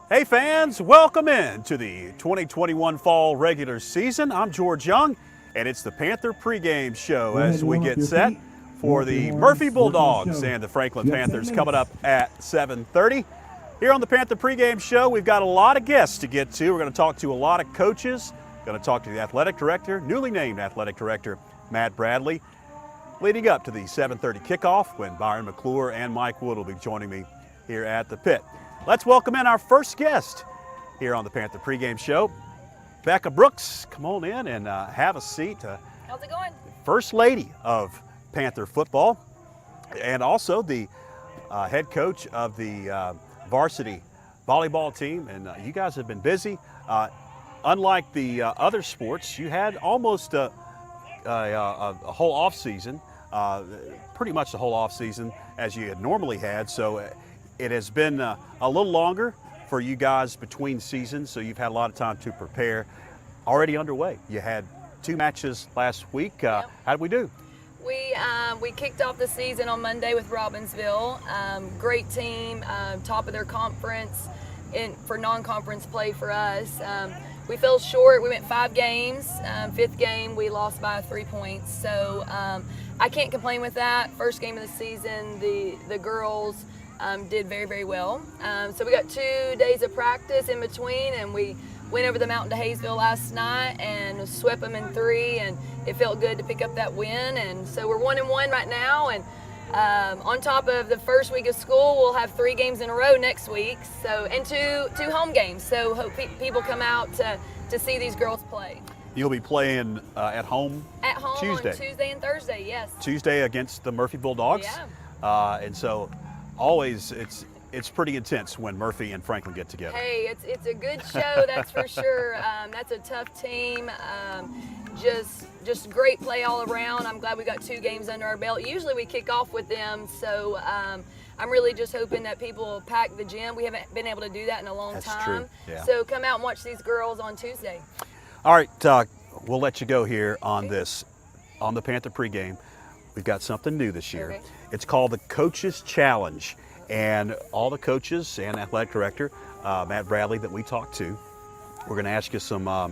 Hey fans, welcome in to the 2021 fall regular season. I'm George Young, and it's the Panther pregame show as we get set for the Murphy Bulldogs and the Franklin Panthers coming up at 7:30. Here on the Panther pregame show, we've got a lot of guests to get to. We're going to talk to a lot of coaches, going to talk to the athletic director, newly named athletic director, Matt Bradley, leading up to the 7:30 kickoff when Byron McClure and Mike Wood will be joining me here at the pit. Let's welcome in our first guest here on the Panther pregame show. Becca Brooks, come on in and have a seat. How's it going? First lady of Panther football and also the head coach of the varsity volleyball team. And you guys have been busy. Unlike the other sports, you had almost a whole off season, pretty much the whole off season as you had normally had. So it has been a little longer for you guys between seasons, so you've had a lot of time to prepare. Already underway. You had 2 matches last week. Yep. How did we do? We kicked off the season on Monday with Robbinsville. Great team, top of their conference for non-conference play for us. We fell short. We went 5 games. 5th game we lost by 3 points. So I can't complain with that. First game of the season, the girls did very, very well. So we got 2 days of practice in between, and we went over the mountain to Hayesville last night and swept them in 3, and it felt good to pick up that win. And so we're 1-1 right now, and on top of the first week of school, we'll have 3 games in a row next week. So and two home games. So hope people come out to see these girls play. You'll be playing at home. At home Tuesday. On Tuesday and Thursday, yes. Tuesday against the Murphy Bulldogs. Yeah. And so always it's pretty intense when Murphy and Franklin get together. Hey, it's a good show, that's for sure. That's a tough team. Just great play all around. I'm glad we got 2 games under our belt. Usually we kick off with them, so I'm really just hoping that people pack the gym. We haven't been able to do that in a long That's time. true. Yeah. So come out and watch these girls on Tuesday. All right, we'll let you go here on this, on the Panther pregame. We've got something new this year. Okay. It's called the Coaches Challenge. And all the coaches and athletic director, Matt Bradley, that we talked to, we're going to ask you some, I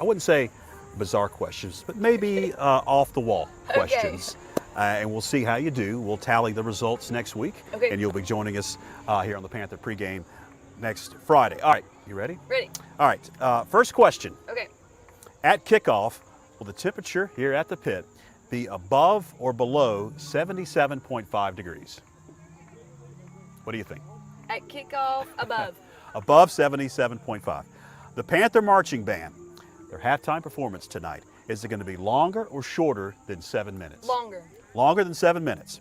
wouldn't say bizarre questions, but maybe off-the-wall questions. And we'll see how you do. We'll tally the results next week. Okay. And you'll be joining us here on the Panther pregame next Friday. All right, you ready? Ready. All right, first question. Okay. At kickoff, will the temperature here at the pit be above or below 77.5 degrees? What do you think? At kickoff, above. Above 77.5. The Panther Marching Band, their halftime performance tonight, is it going to be longer or shorter than 7 minutes? Longer. Longer than 7 minutes.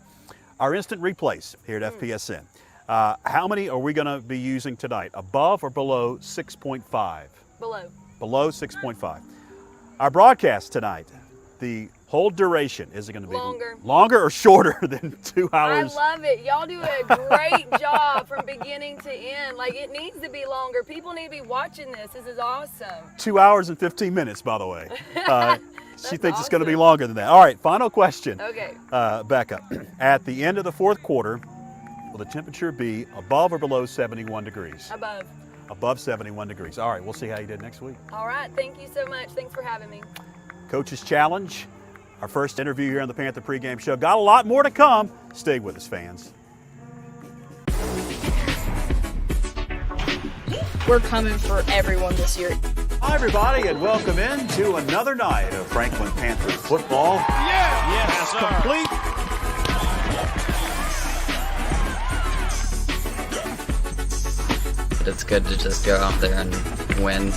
Our instant replays here at FPSN, how many are we going to be using tonight? Above or below 6.5? Below. Below 6.5. Our broadcast tonight, the whole duration, is it going to be longer or shorter than 2 hours? I love it. Y'all do a great job from beginning to end. Like, it needs to be longer. People need to be watching this. This is awesome. 2 hours and 15 minutes, by the way. She thinks awesome. it's going to be longer than that. All right, final question. Okay. Becca, at the end of the 4th quarter, will the temperature be above or below 71 degrees? Above. Above 71 degrees. All right, we'll see how you did next week. All right. Thank you so much. Thanks for having me. Coach's Challenge, our first interview here on the Panther pregame show. Got a lot more to come. Stay with us, fans. We're coming for everyone this year. Hi, everybody, and welcome in to another night of Franklin Panther football. Yes, complete. But it's good to just go out there and win.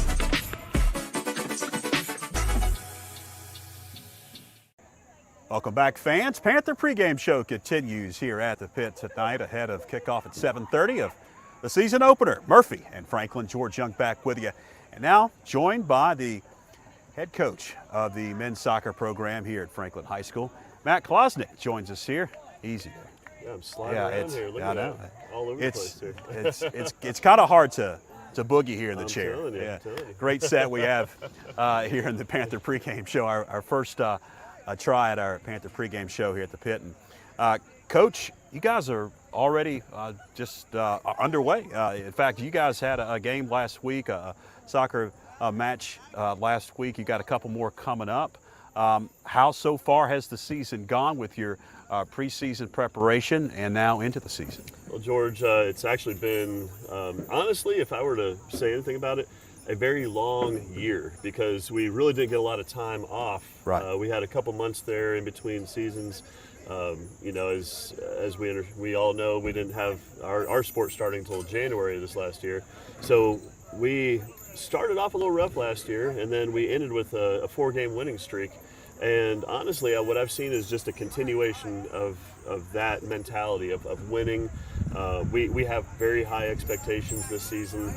Welcome back, fans. Panther pregame show continues here at the pit tonight ahead of kickoff at 7:30 of the season opener. Murphy and Franklin. George Young back with you. And now joined by the head coach of the men's soccer program here at Franklin High School. Matt Kosnik joins us here. Easy there. Yeah, I'm sliding around here. Look at that. All over the place here. It's kind of hard to boogie here in the chair. Telling you, Yeah. I'm telling you. Great set we have here in the Panther pregame show. Our first try at our Panther pregame show here at the pit. And Coach, you guys are already just underway. In fact, you guys had a game last week, a soccer match last week. You got a couple more coming up. How so far has the season gone with your preseason preparation and now into the season? Well, George, it's actually been, honestly, if I were to say anything about it, a very long year because we really didn't get a lot of time off. Right. We had a couple months there in between seasons. You know, as we all know, we didn't have our sport starting until January this last year. So we started off a little rough last year, and then we ended with a 4-game winning streak. And honestly, what I've seen is just a continuation of that mentality of winning. We have very high expectations this season.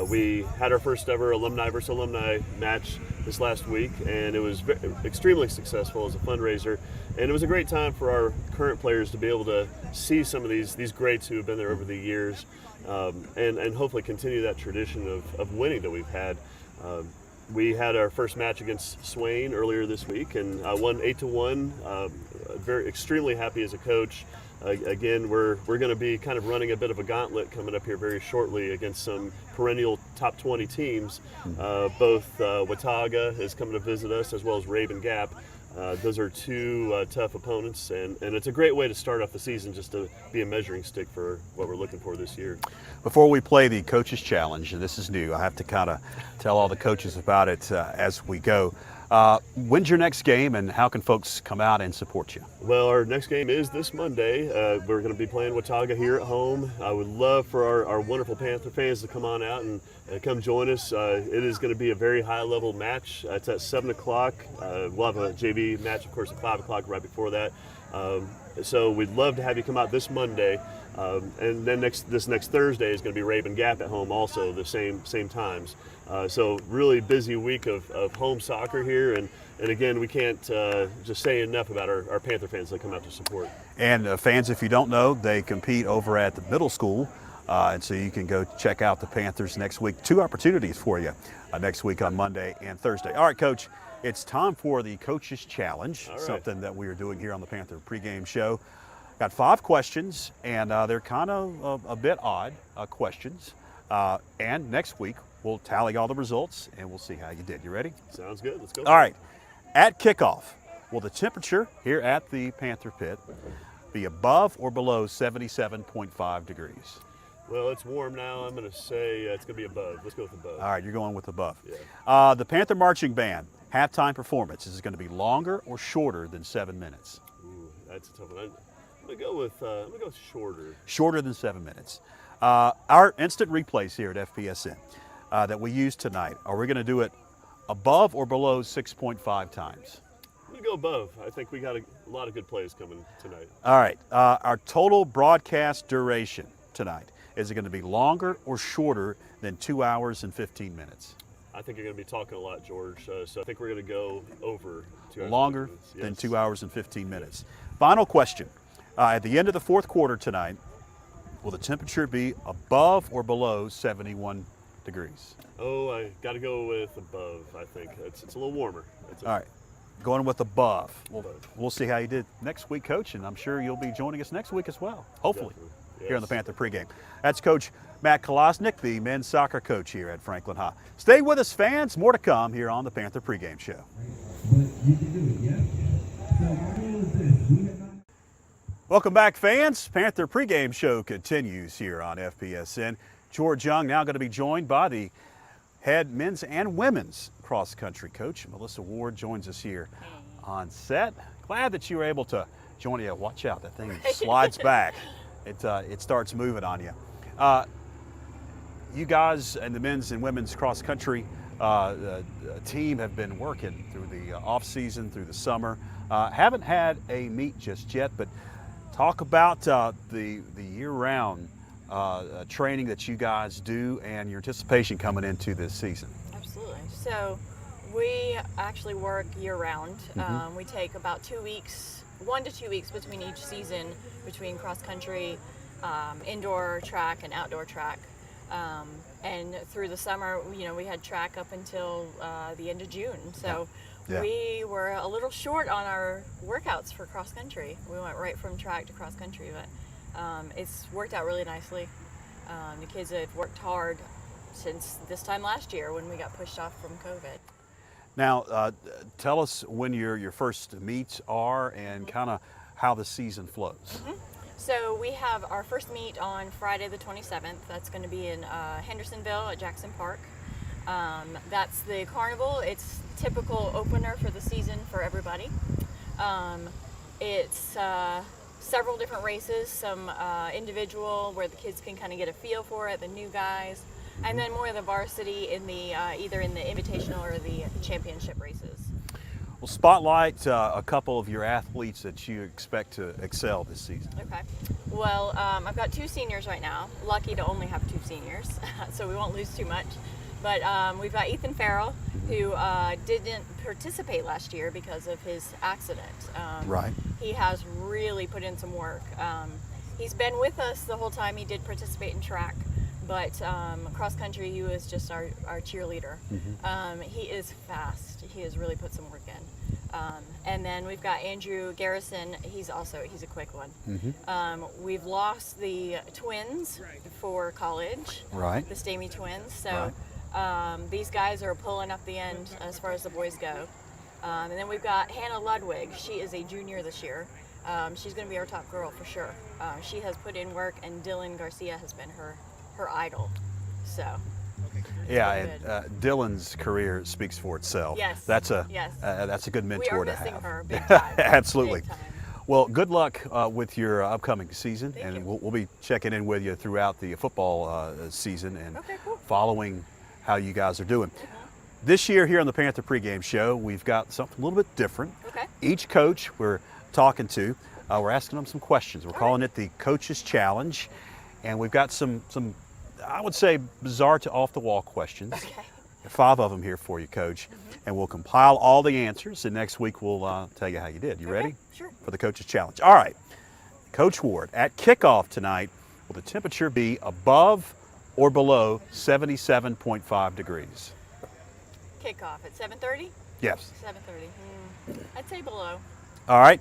We had our first ever alumni versus alumni match this last week, and it was extremely successful as a fundraiser. And it was a great time for our current players to be able to see some of these greats who have been there over the years, and hopefully continue that tradition of winning that we've had. We had our first match against Swain earlier this week and won 8-1. Very extremely happy as a coach. Again, we're going to be kind of running a bit of a gauntlet coming up here very shortly against some perennial top 20 teams. Both Watauga is coming to visit us, as well as Raven Gap. Those are two tough opponents, and it's a great way to start off the season, just to be a measuring stick for what we're looking for this year. Before we play the Coaches Challenge, and this is new, I have to kind of tell all the coaches about it as we go. When's your next game, and how can folks come out and support you? Well, our next game is this Monday. We're going to be playing Watauga here at home. I would love for our wonderful Panther fans to come on out and come join us. It is going to be a very high-level match. It's at 7 o'clock. We'll have a JV match, of course, at 5 o'clock right before that. So we'd love to have you come out this Monday. And then this next Thursday is going to be Raven Gap at home also, the same times. So really busy week of home soccer here, and again, we can't just say enough about our Panther fans that come out to support. And fans, if you don't know, they compete over at the middle school, and so you can go check out the Panthers next week. 2 opportunities for you next week on Monday and Thursday. All right, Coach, it's time for the Coaches Challenge, something that we are doing here on the Panther pregame show. Got 5 questions, and they're kind of a bit odd questions. And next week, we'll tally all the results, and we'll see how you did. You ready? Sounds good. Let's go. All right. At kickoff, will the temperature here at the Panther Pit be above or below 77.5 degrees? Well, it's warm now. I'm going to say it's going to be above. Let's go with above. All right, you're going with above. Yeah. The Panther Marching Band halftime performance, is it going to be longer or shorter than 7 minutes? Ooh, that's a tough one. I'm going to go with shorter. Shorter than 7 minutes. Our instant replays here at FPSN that we use tonight, are we going to do it above or below 6.5 times? I'm going to go above. I think we got a lot of good plays coming tonight. All right. Our total broadcast duration tonight, is it going to be longer or shorter than 2 hours and 15 minutes? I think you're going to be talking a lot, George. So I think we're going to go over 2 hours. Longer Yes. than 2 hours and 15 minutes. Final question. At the end of the fourth quarter tonight, will the temperature be above or below 71 degrees? Oh, I got to go with above, I think. It's a little warmer. All right. Going with above. Above. We'll see how you did next week, Coach, and I'm sure you'll be joining us next week as well, hopefully, Definitely. here on the Yes. Panther pregame. That's Coach Matt Kosnik, the men's soccer coach here at Franklin High. Stay with us, fans. More to come here on the Panther pregame show. Welcome back, fans. Panther pregame show continues here on FPSN. George Young now going to be joined by the head men's and women's cross-country coach. Melissa Ward joins us here on set. Glad that you were able to join you. Watch out, that thing slides back. It starts moving on you. You guys and the men's and women's cross-country team have been working through the off-season, through the summer. Haven't had a meet just yet, but talk about the year-round training that you guys do and your anticipation coming into this season. Absolutely. So we actually work year-round. We take about 2 weeks, 1 to 2 weeks between each season, between cross-country, indoor track, and outdoor track. And through the summer, we had track up until the end of June. So Yeah. we were a little short on our workouts for cross-country. We went right from track to cross-country, but it's worked out really nicely. The kids have worked hard since this time last year when we got pushed off from COVID. Now, tell us when your first meets are and kind of how the season flows. So we have our first meet on Friday the 27th. That's going to be in Hendersonville at Jackson Park. That's the carnival. It's typical opener for the season for everybody. It's several different races, some individual where the kids can kind of get a feel for it, the new guys, and then more of the varsity in the either in the invitational or the championship races. Well, spotlight a couple of your athletes that you expect to excel this season. Okay. Well, I've got 2 seniors right now. Lucky to only have 2 seniors, so we won't lose too much. But we've got Ethan Farrell, who didn't participate last year because of his accident. Right. He has really put in some work. He's been with us the whole time. He did participate in track, but cross country, he was just our cheerleader. He is fast. He has really put some work in. And then we've got Andrew Garrison. He's a quick one. We've lost the twins for college. Right. The Stamey twins. So these guys are pulling up the end as far as the boys go. And then we've got Hannah Ludwig. She is a junior this year. She's going to be our top girl for sure. She has put in work, and Dylan Garcia has been her idol. So. Yeah, and Dylan's career speaks for itself. Yes. That's a good mentor to missing have. her big time. Absolutely. Big time. Well, good luck with your upcoming season, Thank and you. we'll be checking in with you throughout the football season and Okay, cool. following how you guys are doing. This year here on the Panther pregame show, we've got something a little bit different. Okay. Each coach we're talking to, we're asking them some questions. We're calling it the Coach's Challenge, and we've got some I would say bizarre to off-the-wall questions. Okay. 5 of them here for you, Coach, and we'll compile all the answers, and next week we'll tell you how you did. You ready? Sure. For the Coach's Challenge. All right, Coach Ward, at kickoff tonight, will the temperature be above or below 77.5 degrees? Kickoff at 7:30? Yes. 7:30. I'd say below. All right,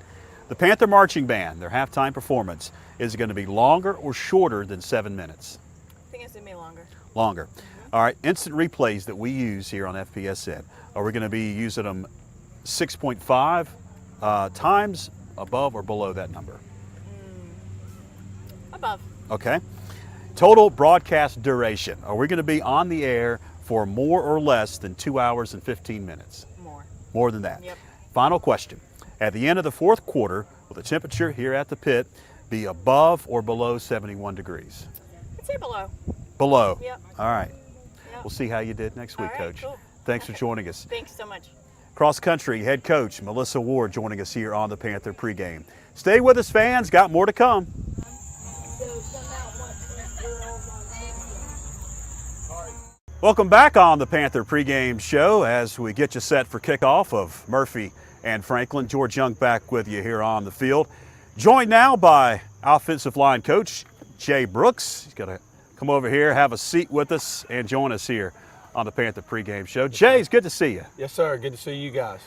the Panther Marching Band, their halftime performance, is it going to be longer or shorter than 7 minutes? I think it's going to be longer. Longer. All right, instant replays that we use here on FPSN, are we going to be using them 6.5 times above or below that number? Above. Okay. Total broadcast duration, are we going to be on the air for more or less than 2 hours and 15 minutes? More. More than that. Yep. Final question. At the end of the 4th quarter, will the temperature here at the pit be above or below 71 degrees? I'd say below. Below. Yep. All right. Yep. We'll see how you did next week, All right, Coach. cool. Thanks for joining us. Thanks so much. Cross country head coach Melissa Ward joining us here on the Panther pregame. Stay with us, fans. Got more to come. Welcome back on the Panther pregame show as we get you set for kickoff of Murphy and Franklin. George Young back with you here on the field. Joined now by offensive line coach Jay Brooks. He's going to come over here, have a seat with us, and join us here on the Panther pregame show. Jay, it's good to see you. Yes, sir. Good to see you guys.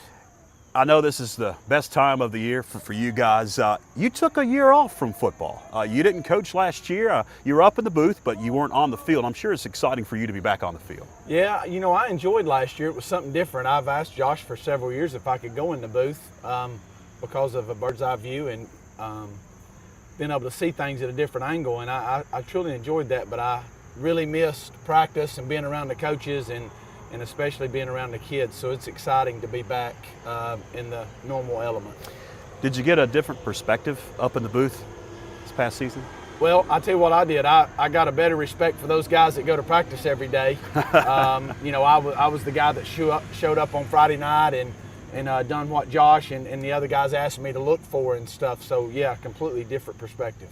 I know this is the best time of the year for you guys. You took a year off from football. You didn't coach last year. You were up in the booth, but you weren't on the field. I'm sure it's exciting for you to be back on the field. Yeah, you know, I enjoyed last year. It was something different. I've asked Josh for several years if I could go in the booth because of a bird's eye view and being able to see things at a different angle. And I truly enjoyed that, but I really missed practice and being around the coaches and especially being around the kids. So it's exciting to be back in the normal element. Did you get a different perspective up in the booth this past season? Well, I tell you what I did. I got a better respect for those guys that go to practice every day. You know, I was the guy that showed up on Friday night and done what Josh and the other guys asked me to look for and stuff. So, yeah, completely different perspective.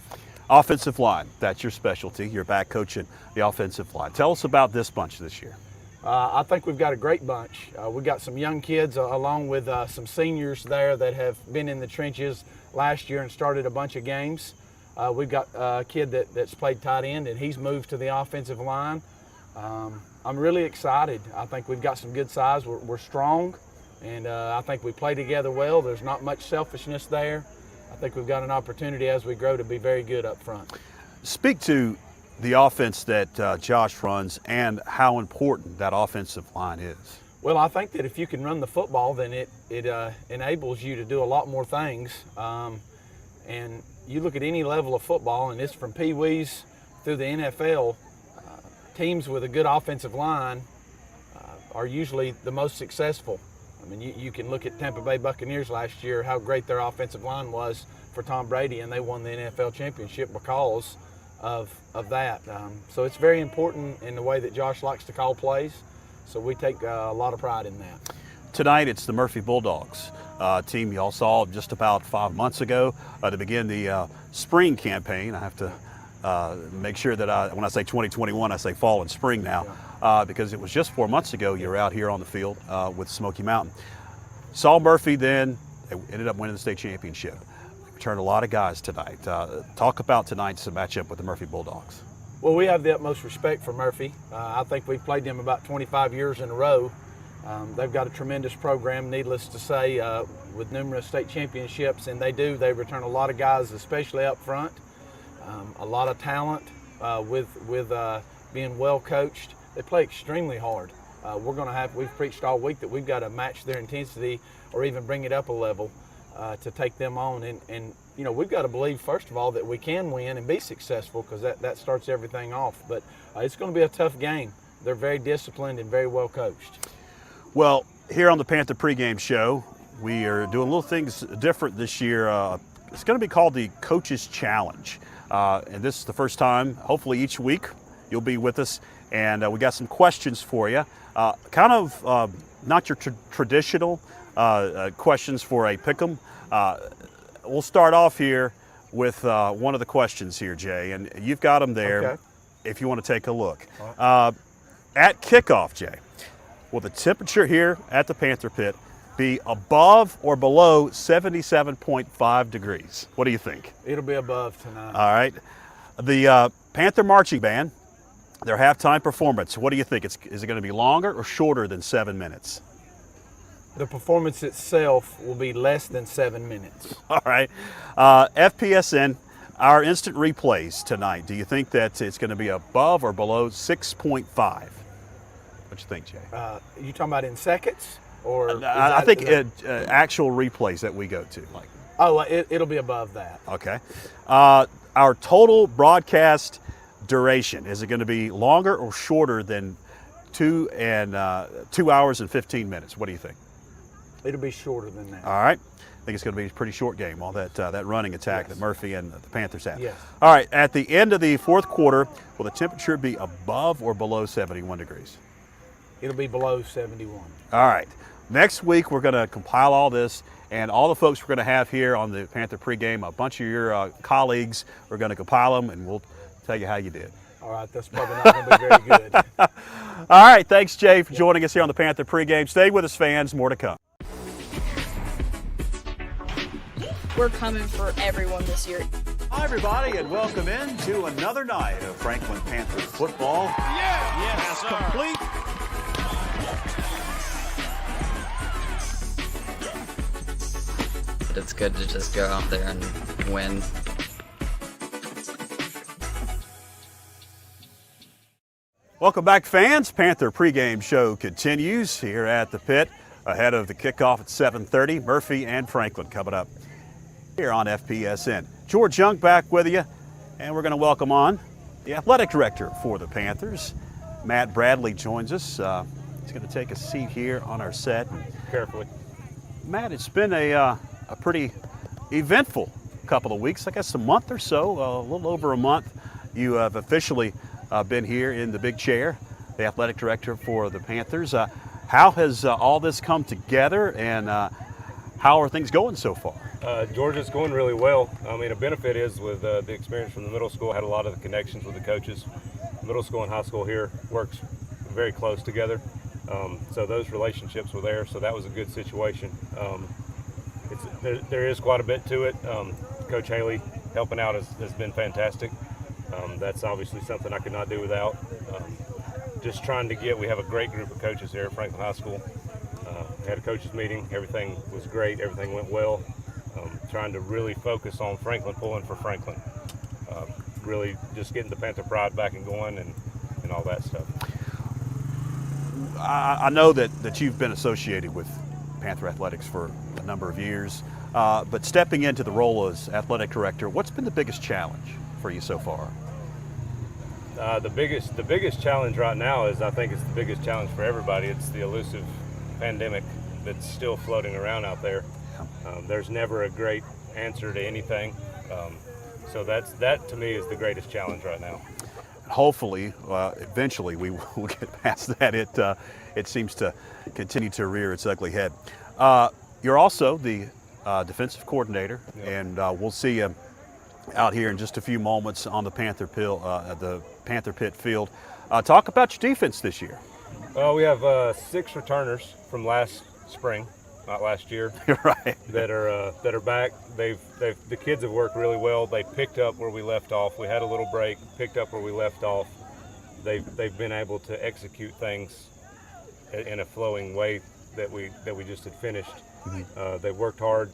Offensive line, that's your specialty. You're back coaching the offensive line. Tell us about this bunch this year. I think we've got a great bunch. We've got some young kids along with some seniors there that have been in the trenches last year and started a bunch of games. We've got a kid that's played tight end and he's moved to the offensive line. I'm really excited. I think we've got some good size. We're strong and I think we play together well. There's not much selfishness there. I think we've got an opportunity as we grow to be very good up front. Speak to the offense that Josh runs and how important that offensive line is. Well, I think that if you can run the football, then it enables you to do a lot more things. And you look at any level of football, and it's from Pee-wees through the NFL, teams with a good offensive line are usually the most successful. I mean, you can look at Tampa Bay Buccaneers last year, how great their offensive line was for Tom Brady, and they won the NFL championship because of that. So it's very important in the way that Josh likes to call plays. So we take a lot of pride in that. Tonight it's the Murphy Bulldogs, team y'all saw just about 5 months ago to begin the spring campaign. I have to make sure that when I say 2021, I say fall and spring now, because it was just 4 months ago you were out here on the field with Smoky Mountain. Saw Murphy then, they ended up winning the state championship. Returned a lot of guys tonight. Talk about tonight's matchup with the Murphy Bulldogs. Well, we have the utmost respect for Murphy. I think we've played them about 25 years in a row. They've got a tremendous program, needless to say, with numerous state championships, and they return a lot of guys, especially up front. A lot of talent with being well coached. They play extremely hard. We've preached all week that we've got to match their intensity or even bring it up a level to take them on. And you know, we've got to believe, first of all, that we can win and be successful, because that starts everything off. But it's going to be a tough game. They're very disciplined and very well coached. Well, here on the Panther pregame show, we are doing little things different this year. It's going to be called the Coaches Challenge. And this is the first time, hopefully each week, you'll be with us. And we got some questions for you. Kind of not your traditional questions for a pick'em. We'll start off here with one of the questions here, Jay. And you've got them there. Okay. If you want to take a look. At kickoff, Jay, will the temperature here at the Panther Pit be above or below 77.5 degrees? What do you think? It'll be above tonight. All right. The Panther Marching Band, their halftime performance, what do you think? Is it going to be longer or shorter than 7 minutes? The performance itself will be less than 7 minutes. All right. FPSN, our instant replays tonight, do you think that it's going to be above or below 6.5? What you think, Jay? You talking about in seconds? Or I think actual replays that we go to. It'll be above that. Okay. Our total broadcast duration, is it going to be longer or shorter than 2 hours and 15 minutes? What do you think? It'll be shorter than that. All right. I think it's going to be a pretty short game, all that running attack that Murphy and the Panthers have. Yes. All right. At the end of the fourth quarter, will the temperature be above or below 71 degrees? It'll be below 71. All right. Next week, we're going to compile all this, and all the folks we're going to have here on the Panther pregame, a bunch of your colleagues, we're going to compile them, and we'll tell you how you did. All right, that's probably not going to be very good. All right, thanks, Jay, for joining us here on the Panther pregame. Stay with us, fans. More to come. We're coming for everyone this year. Hi, everybody, and welcome in to another night of Franklin Panthers football. Yes, complete. But it's good to just go out there and win. Welcome back, fans. Panther pregame show continues here at the Pit ahead of the kickoff at 7:30. Murphy and Franklin coming up here on FPSN. George Young back with you, and we're going to welcome on the athletic director for the Panthers. Matt Bradley joins us. He's going to take a seat here on our set. Carefully. Matt, it's been a pretty eventful couple of weeks, I guess a month or so, a little over a month. You have officially been here in the big chair, the athletic director for the Panthers. How has all this come together, and how are things going so far? Georgia's going really well. I mean, a benefit is with the experience from the middle school, I had a lot of the connections with the coaches. Middle school and high school here works very close together. So those relationships were there, so that was a good situation. There is quite a bit to it. Coach Haley helping out has been fantastic. That's obviously something I could not do without. Just trying to we have a great group of coaches here at Franklin High School. Had a coaches meeting, everything was great, everything went well. trying to really focus on Franklin, pulling for Franklin. Really just getting the Panther pride back and going and all that stuff. I know that you've been associated with Panther Athletics for a number of years, but stepping into the role as athletic director, what's been the biggest challenge for you so far? The biggest challenge right now is, I think it's the biggest challenge for everybody. It's the elusive pandemic that's still floating around out there. There's never a great answer to anything. So that to me is the greatest challenge right now. Hopefully, eventually we will get past that. It seems to continue to rear its ugly head. You're also the defensive coordinator, and we'll see you out here in just a few moments on the Panther Pit field. Talk about your defense this year. Well, we have 6 returners from last spring, not last year. Right. That are back. The kids have worked really well. They picked up where we left off. We had a little break, picked up where we left off. They've been able to execute things in a flowing way that we just had finished. Mm-hmm. They've worked hard.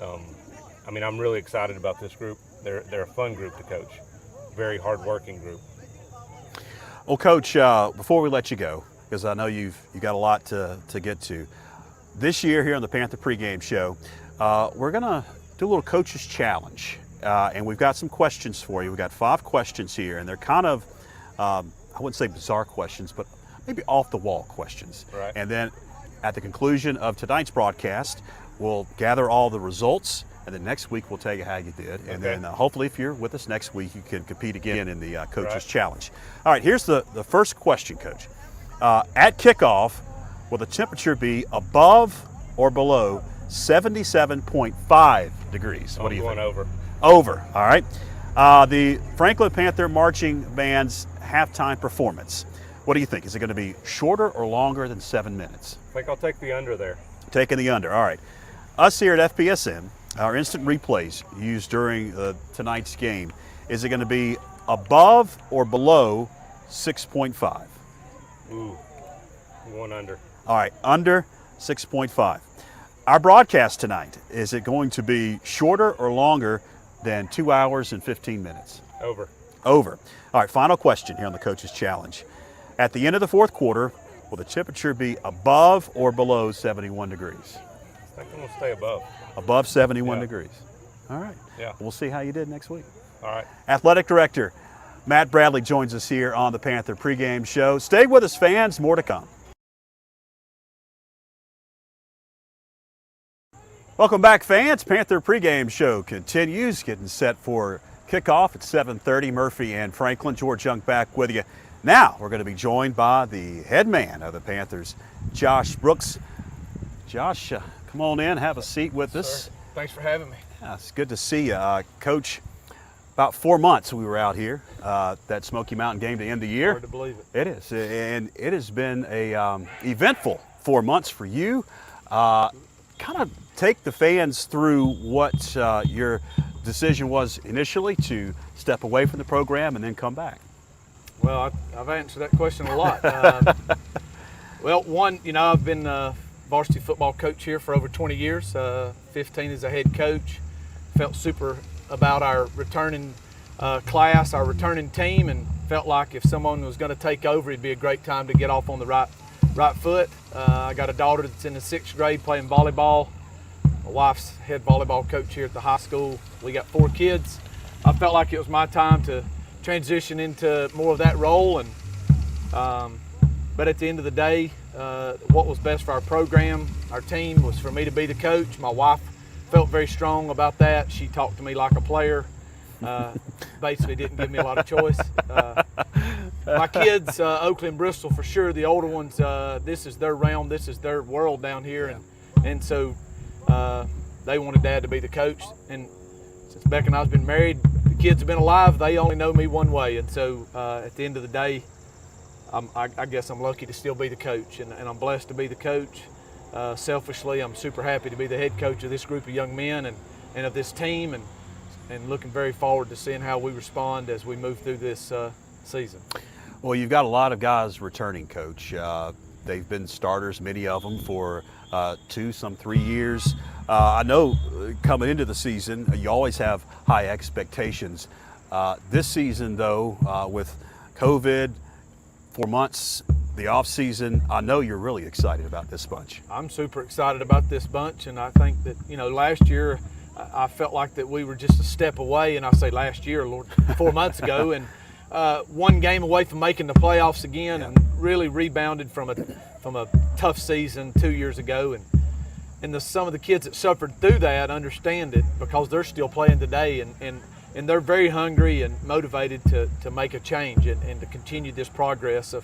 I'm really excited about this group. They're a fun group to coach. Very hard-working group. Well, Coach, before we let you go, because I know you've got a lot to get to, this year here on the Panther pregame show, we're going to do a little coach's challenge, and we've got some questions for you. We've got 5 questions here, and they're kind of, I wouldn't say bizarre questions, but maybe off-the-wall questions. Right. And then at the conclusion of tonight's broadcast, we'll gather all the results, and then next week we'll tell you how you did. And then hopefully if you're with us next week, you can compete again in the coach's challenge. All right, here's the first question, Coach. At kickoff, will the temperature be above or below 77.5 degrees? What do you think? I'm going over. Over, all right. The Franklin Panther Marching Band's halftime performance. What do you think? Is it going to be shorter or longer than 7 minutes? I think I'll take the under there. Taking the under, all right. Us here at FPSN, our instant replays used during tonight's game, is it going to be above or below 6.5? Ooh, going under. All right, under 6.5. Our broadcast tonight, is it going to be shorter or longer than 2 hours and 15 minutes? Over. Over. All right, final question here on the Coach's Challenge. At the end of the fourth quarter, will the temperature be above or below 71 degrees? I think I'm going to stay above. Above 71 degrees. All right. Yeah. We'll see how you did next week. All right. Athletic Director Matt Bradley joins us here on the Panther pregame show. Stay with us, fans. More to come. Welcome back, fans. Panther pregame show continues, getting set for kickoff at 7:30. Murphy and Franklin. George Young back with you. Now we're going to be joined by the head man of the Panthers, Josh Brooks. Josh, come on in, have a seat with us. Sir, thanks for having me. Yeah, it's good to see you. Coach, about 4 months we were out here, that Smoky Mountain game to end the year. Hard to believe it. It is, and it has been a eventful 4 months for you. Kind of take the fans through what your decision was initially to step away from the program and then come back. Well, I've answered that question a lot. Well, one, I've been a varsity football coach here for over 20 years, 15 as a head coach. Felt super about our returning class, our returning team, and felt like if someone was going to take over, it'd be a great time to get off on the right foot. I got a daughter that's in the 6th grade playing volleyball. My wife's head volleyball coach here at the high school. We got 4 kids. I felt like it was my time to transition into more of that role, and but at the end of the day, what was best for our program, our team, was for me to be the coach. My wife felt very strong about that. She talked to me like a player. Basically didn't give me a lot of choice. My kids, Oakley and Bristol for sure, the older ones, this is their realm, this is their world down here, and so they wanted Dad to be the coach. And since Becca and I've been married, the kids have been alive, they only know me one way. And so at the end of the day, I guess I'm lucky to still be the coach, and I'm blessed to be the coach. Selfishly, I'm super happy to be the head coach of this group of young men and of this team, and looking very forward to seeing how we respond as we move through this season. Well, you've got a lot of guys returning, Coach. They've been starters, many of them, for 2, some 3 years. I know coming into the season, you always have high expectations. This season, though, with COVID, 4 months, the off season, I know you're really excited about this bunch. I'm super excited about this bunch, and I think that, last year I felt like that we were just a step away, and I say last year, Lord, 4 months ago, and one game away from making the playoffs again, and really rebounded from a tough season 2 years ago, and some of the kids that suffered through that understand it because they're still playing today, and they're very hungry and motivated to make a change and to continue this progress of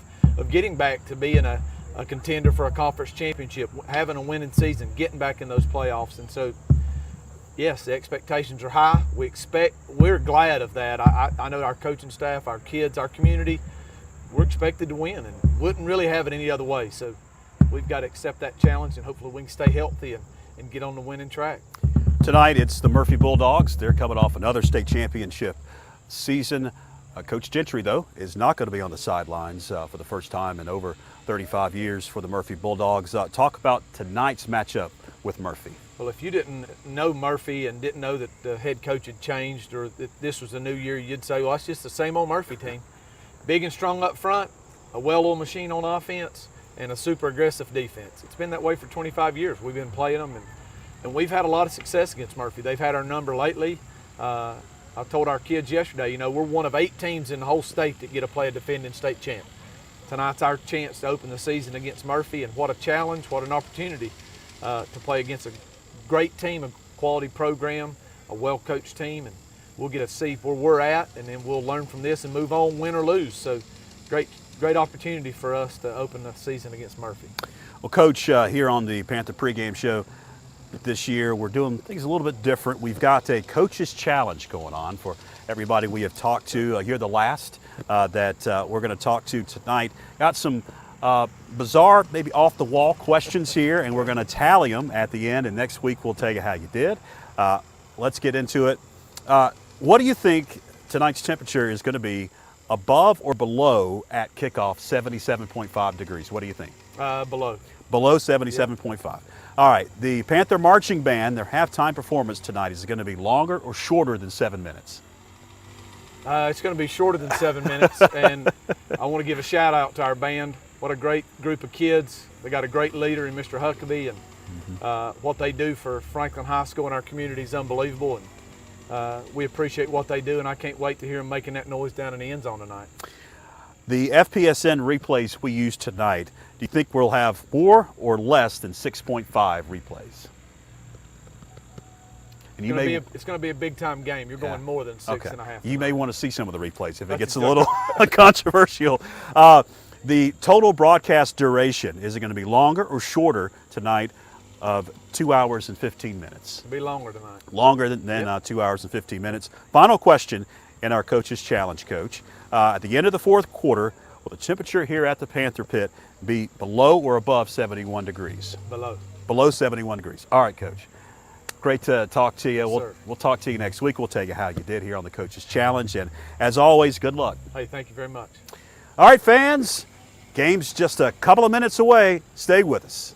getting back to being a contender for a conference championship, having a winning season, getting back in those playoffs. And so, yes, the expectations are high. We're glad of that. I know our coaching staff, our kids, our community, we're expected to win and wouldn't really have it any other way. So we've got to accept that challenge, and hopefully we can stay healthy and get on the winning track. Tonight it's the Murphy Bulldogs. They're coming off another state championship season. Coach Gentry, though, is not going to be on the sidelines for the first time in over 35 years for the Murphy Bulldogs. Talk about tonight's matchup with Murphy. Well, if you didn't know Murphy and didn't know that the head coach had changed or that this was a new year, you'd say, well, it's just the same old Murphy team. Big and strong up front, a well-oiled machine on offense, and a super aggressive defense. It's been that way for 25 years. We've been playing them, and we've had a lot of success against Murphy. They've had our number lately. I told our kids yesterday, we're one of 8 teams in the whole state that get to play a defending state champ. Tonight's our chance to open the season against Murphy, and what a challenge, what an opportunity to play against a great team, a quality program, a well-coached team, and we'll get to see where we're at, and then we'll learn from this and move on, win or lose. So great opportunity for us to open the season against Murphy. Well, Coach, here on the Panther pregame show this year, we're doing things a little bit different. We've got a coach's challenge going on for everybody we have talked to. You're the last that we're going to talk to tonight. Got some bizarre, maybe off-the-wall questions here, and we're going to tally them at the end, and next week we'll tell you how you did. Let's get into it. What do you think tonight's temperature is going to be above or below at kickoff, 77.5 degrees? What do you think? Below. Below 77.5. Yep. All right, the Panther Marching Band, their halftime performance tonight, is it going to be longer or shorter than 7 minutes? It's going to be shorter than 7 minutes, and I want to give a shout out to our band. What a great group of kids. They got a great leader in Mr. Huckabee, and what they do for Franklin High School and our community is unbelievable, and we appreciate what they do, and I can't wait to hear them making that noise down in the end zone tonight. The FPSN replays we use tonight, do you think we'll have more or less than 6.5 replays? And it's going to be a big-time game. You're going more than 6.5. You may want to see some of the replays if it gets a little controversial. The total broadcast duration, is it going to be longer or shorter tonight of 2 hours and 15 minutes? It'll be longer tonight. Longer than 2 hours and 15 minutes. Final question in our Coach's Challenge, Coach. At the end of the fourth quarter, will the temperature here at the Panther Pit be below or above 71 degrees? Below. Below 71 degrees. All right, Coach. Great to talk to you. Yes, we'll talk to you next week. We'll tell you how you did here on the Coach's Challenge. And as always, good luck. Hey, thank you very much. All right, fans. Game's just a couple of minutes away. Stay with us.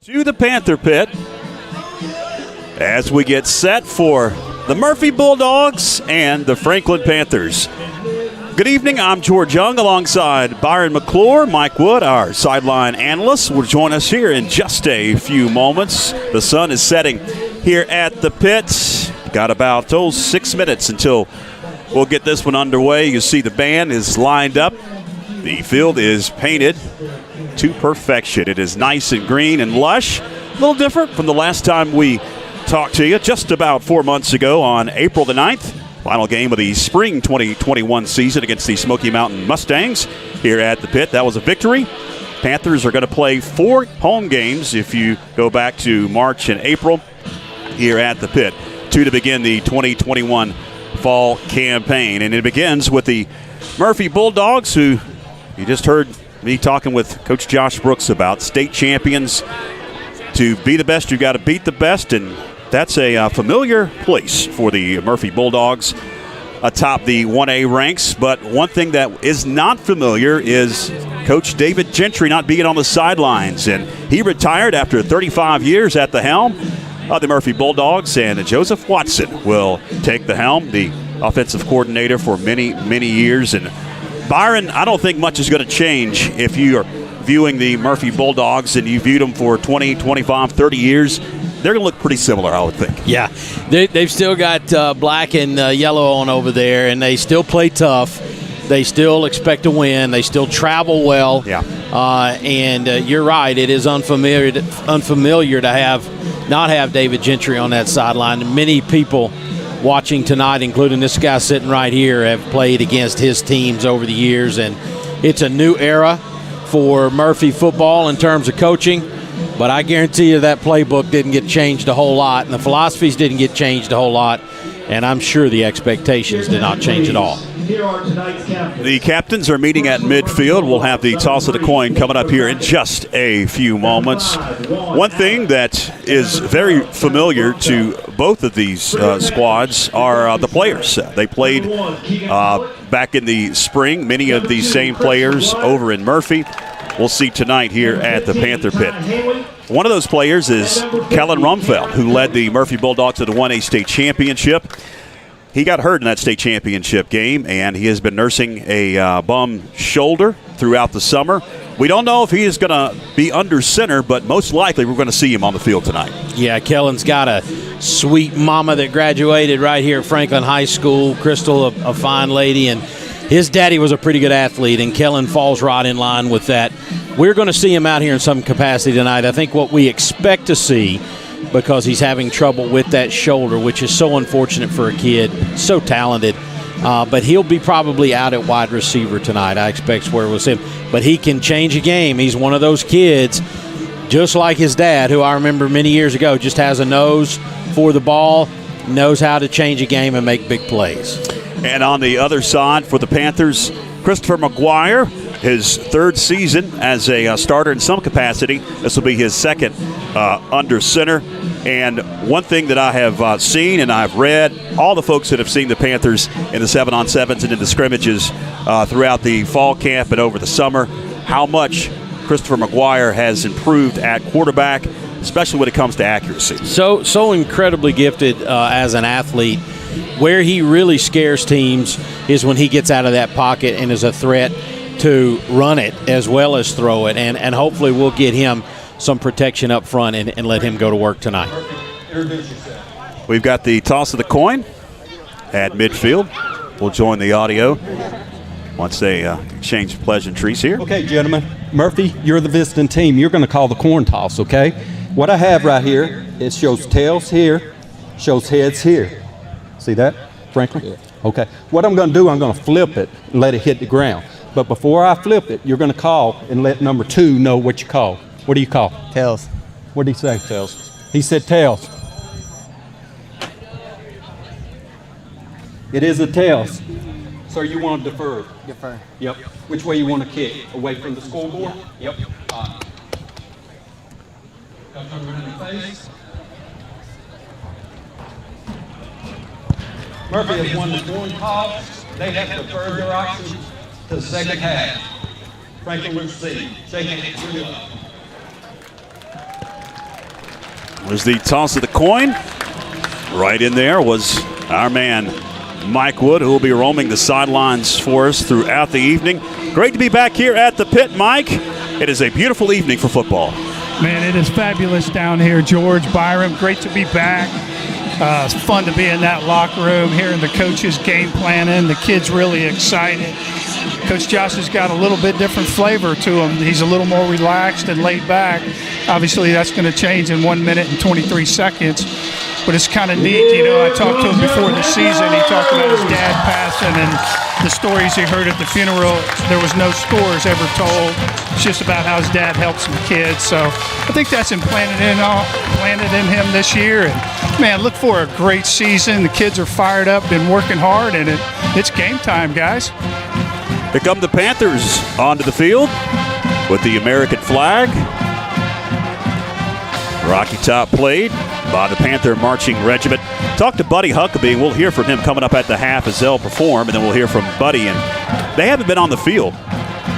To the Panther pit as we get set for the Murphy Bulldogs and the Franklin Panthers. Good evening, I'm George Young alongside Byron McClure. Mike Wood, our sideline analyst, will join us here in just a few moments. The sun is setting here at the pit. Got about 6 minutes until we'll get this one underway. You see the band is lined up. The field is painted to perfection. It is nice and green and lush. A little different from the last time we talked to you just about 4 months ago on April the 9th. Final game of the spring 2021 season against the Smoky Mountain Mustangs here at the pit. That was a victory. Panthers are going to play 4 home games if you go back to March and April here at the pit to begin the 2021 fall campaign. And it begins with the Murphy Bulldogs, who you just heard me talking with Coach Josh Brooks about, state champions. To be the best, you've got to beat the best, and that's a familiar place for the Murphy Bulldogs atop the 1A ranks. But one thing that is not familiar is Coach David Gentry not being on the sidelines, and he retired after 35 years at the helm of the Murphy Bulldogs, and Joseph Watson will take the helm, the offensive coordinator for many, many years. And Byron, I don't think much is going to change if you are viewing the Murphy Bulldogs and you viewed them for 20, 25, 30 years. They're going to look pretty similar, I would think. Yeah, they've still got black and yellow on over there, and they still play tough. They still expect to win. They still travel well. Yeah. And you're right, it is unfamiliar to not have David Gentry on that sideline. Many people watching tonight, including this guy sitting right here, have played against his teams over the years, and it's a new era for Murphy football in terms of coaching. But I guarantee you that playbook didn't get changed a whole lot, and the philosophies didn't get changed a whole lot, and I'm sure the expectations did not change at all. The captains are meeting at midfield. We'll have the toss of the coin coming up here in just a few moments. One thing that is very familiar to both of these squads are the players. They played back in the spring, many of these same players over in Murphy. We'll see tonight here at the Panther pit. One of those players is Kellen Rumfeld, who led the Murphy Bulldogs to the 1A state championship. He got hurt in that state championship game, and he has been nursing a bum shoulder throughout the summer. We don't know if he is going to be under center, but most likely we're going to see him on the field tonight. Yeah, Kellen's got a sweet mama that graduated right here at Franklin High School. Crystal, a fine lady, and his daddy was a pretty good athlete, and Kellen falls right in line with that. We're going to see him out here in some capacity tonight. I think what we expect to see, because he's having trouble with that shoulder, which is so unfortunate for a kid, so talented. But he'll be probably out at wide receiver tonight. I expect where we'll see him. But he can change a game. He's one of those kids, just like his dad, who I remember many years ago, just has a nose for the ball, knows how to change a game and make big plays. And on the other side for the Panthers, Christopher McGuire, his 3rd season as a starter in some capacity. This will be his 2nd under center. And one thing that I have seen and I've read, all the folks that have seen the Panthers in the 7-on-7s and in the scrimmages throughout the fall camp and over the summer, how much Christopher McGuire has improved at quarterback, especially when it comes to accuracy. So incredibly gifted as an athlete. Where he really scares teams is when he gets out of that pocket and is a threat to run it as well as throw it. And hopefully we'll get him some protection up front and let him go to work tonight. We've got the toss of the coin at midfield. We'll join the audio once they exchange pleasantries here. Okay, gentlemen. Murphy, you're the visiting team. You're going to call the coin toss, okay? What I have right here, it shows tails here, shows heads here. See that, Franklin? Yeah. Okay. What I'm going to do, I'm going to flip it and let it hit the ground. But before I flip it, you're going to call and let number 2 know what you call. What do you call? Tails. What did he say? Tails. He said tails. It is a tails. So you want to defer? Defer. Yep. Which way you want to kick? Away from the scoreboard? Yep. Murphy has won the coin toss. They have to defer their option to the second half. Franklin will see. Shake hands. Was the toss of the coin. Right in there was our man Mike Wood, who will be roaming the sidelines for us throughout the evening. Great to be back here at the pit, Mike. It is a beautiful evening for football. Man, it is fabulous down here, George, Byron. Great to be back. It's fun to be in that locker room, hearing the coaches game planning. The kids really excited. Coach Josh has got a little bit different flavor to him. He's a little more relaxed and laid back. Obviously, that's going to change in 1 minute and 23 seconds. But it's kind of neat. You know, I talked to him before the season. He talked about his dad passing and the stories he heard at the funeral. There was no scores ever told. It's just about how his dad helped some kids. So I think that's planted in him this year. And, man, look for a great season. The kids are fired up, been working hard, and it's game time, guys. Here come the Panthers onto the field with the American flag. Rocky Top played by the Panther Marching Regiment. Talk to Buddy Huckabee. We'll hear from him coming up at the half as they'll perform, and then we'll hear from Buddy. And they haven't been on the field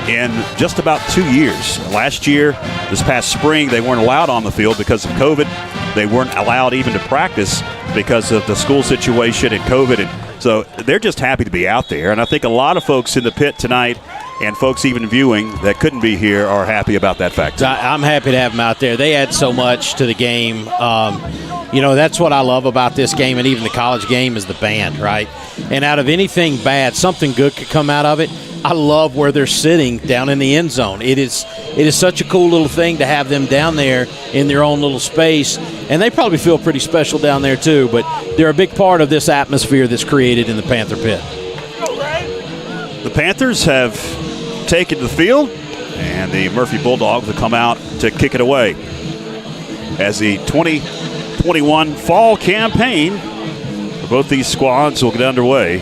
in just about 2 years. Last year, this past spring, they weren't allowed on the field because of COVID. They weren't allowed even to practice because of the school situation and COVID. And so they're just happy to be out there. And I think a lot of folks in the pit tonight and folks even viewing that couldn't be here are happy about that fact. I'm happy to have them out there. They add so much to the game. You know, that's what I love about this game and even the college game is the band, right? And out of anything bad, something good could come out of it. I love where they're sitting down in the end zone. It is such a cool little thing to have them down there in their own little space. And they probably feel pretty special down there too, but they're a big part of this atmosphere that's created in the Panther pit. The Panthers have taken the field, and the Murphy Bulldogs will come out to kick it away as the 2021 fall campaign for both these squads will get underway.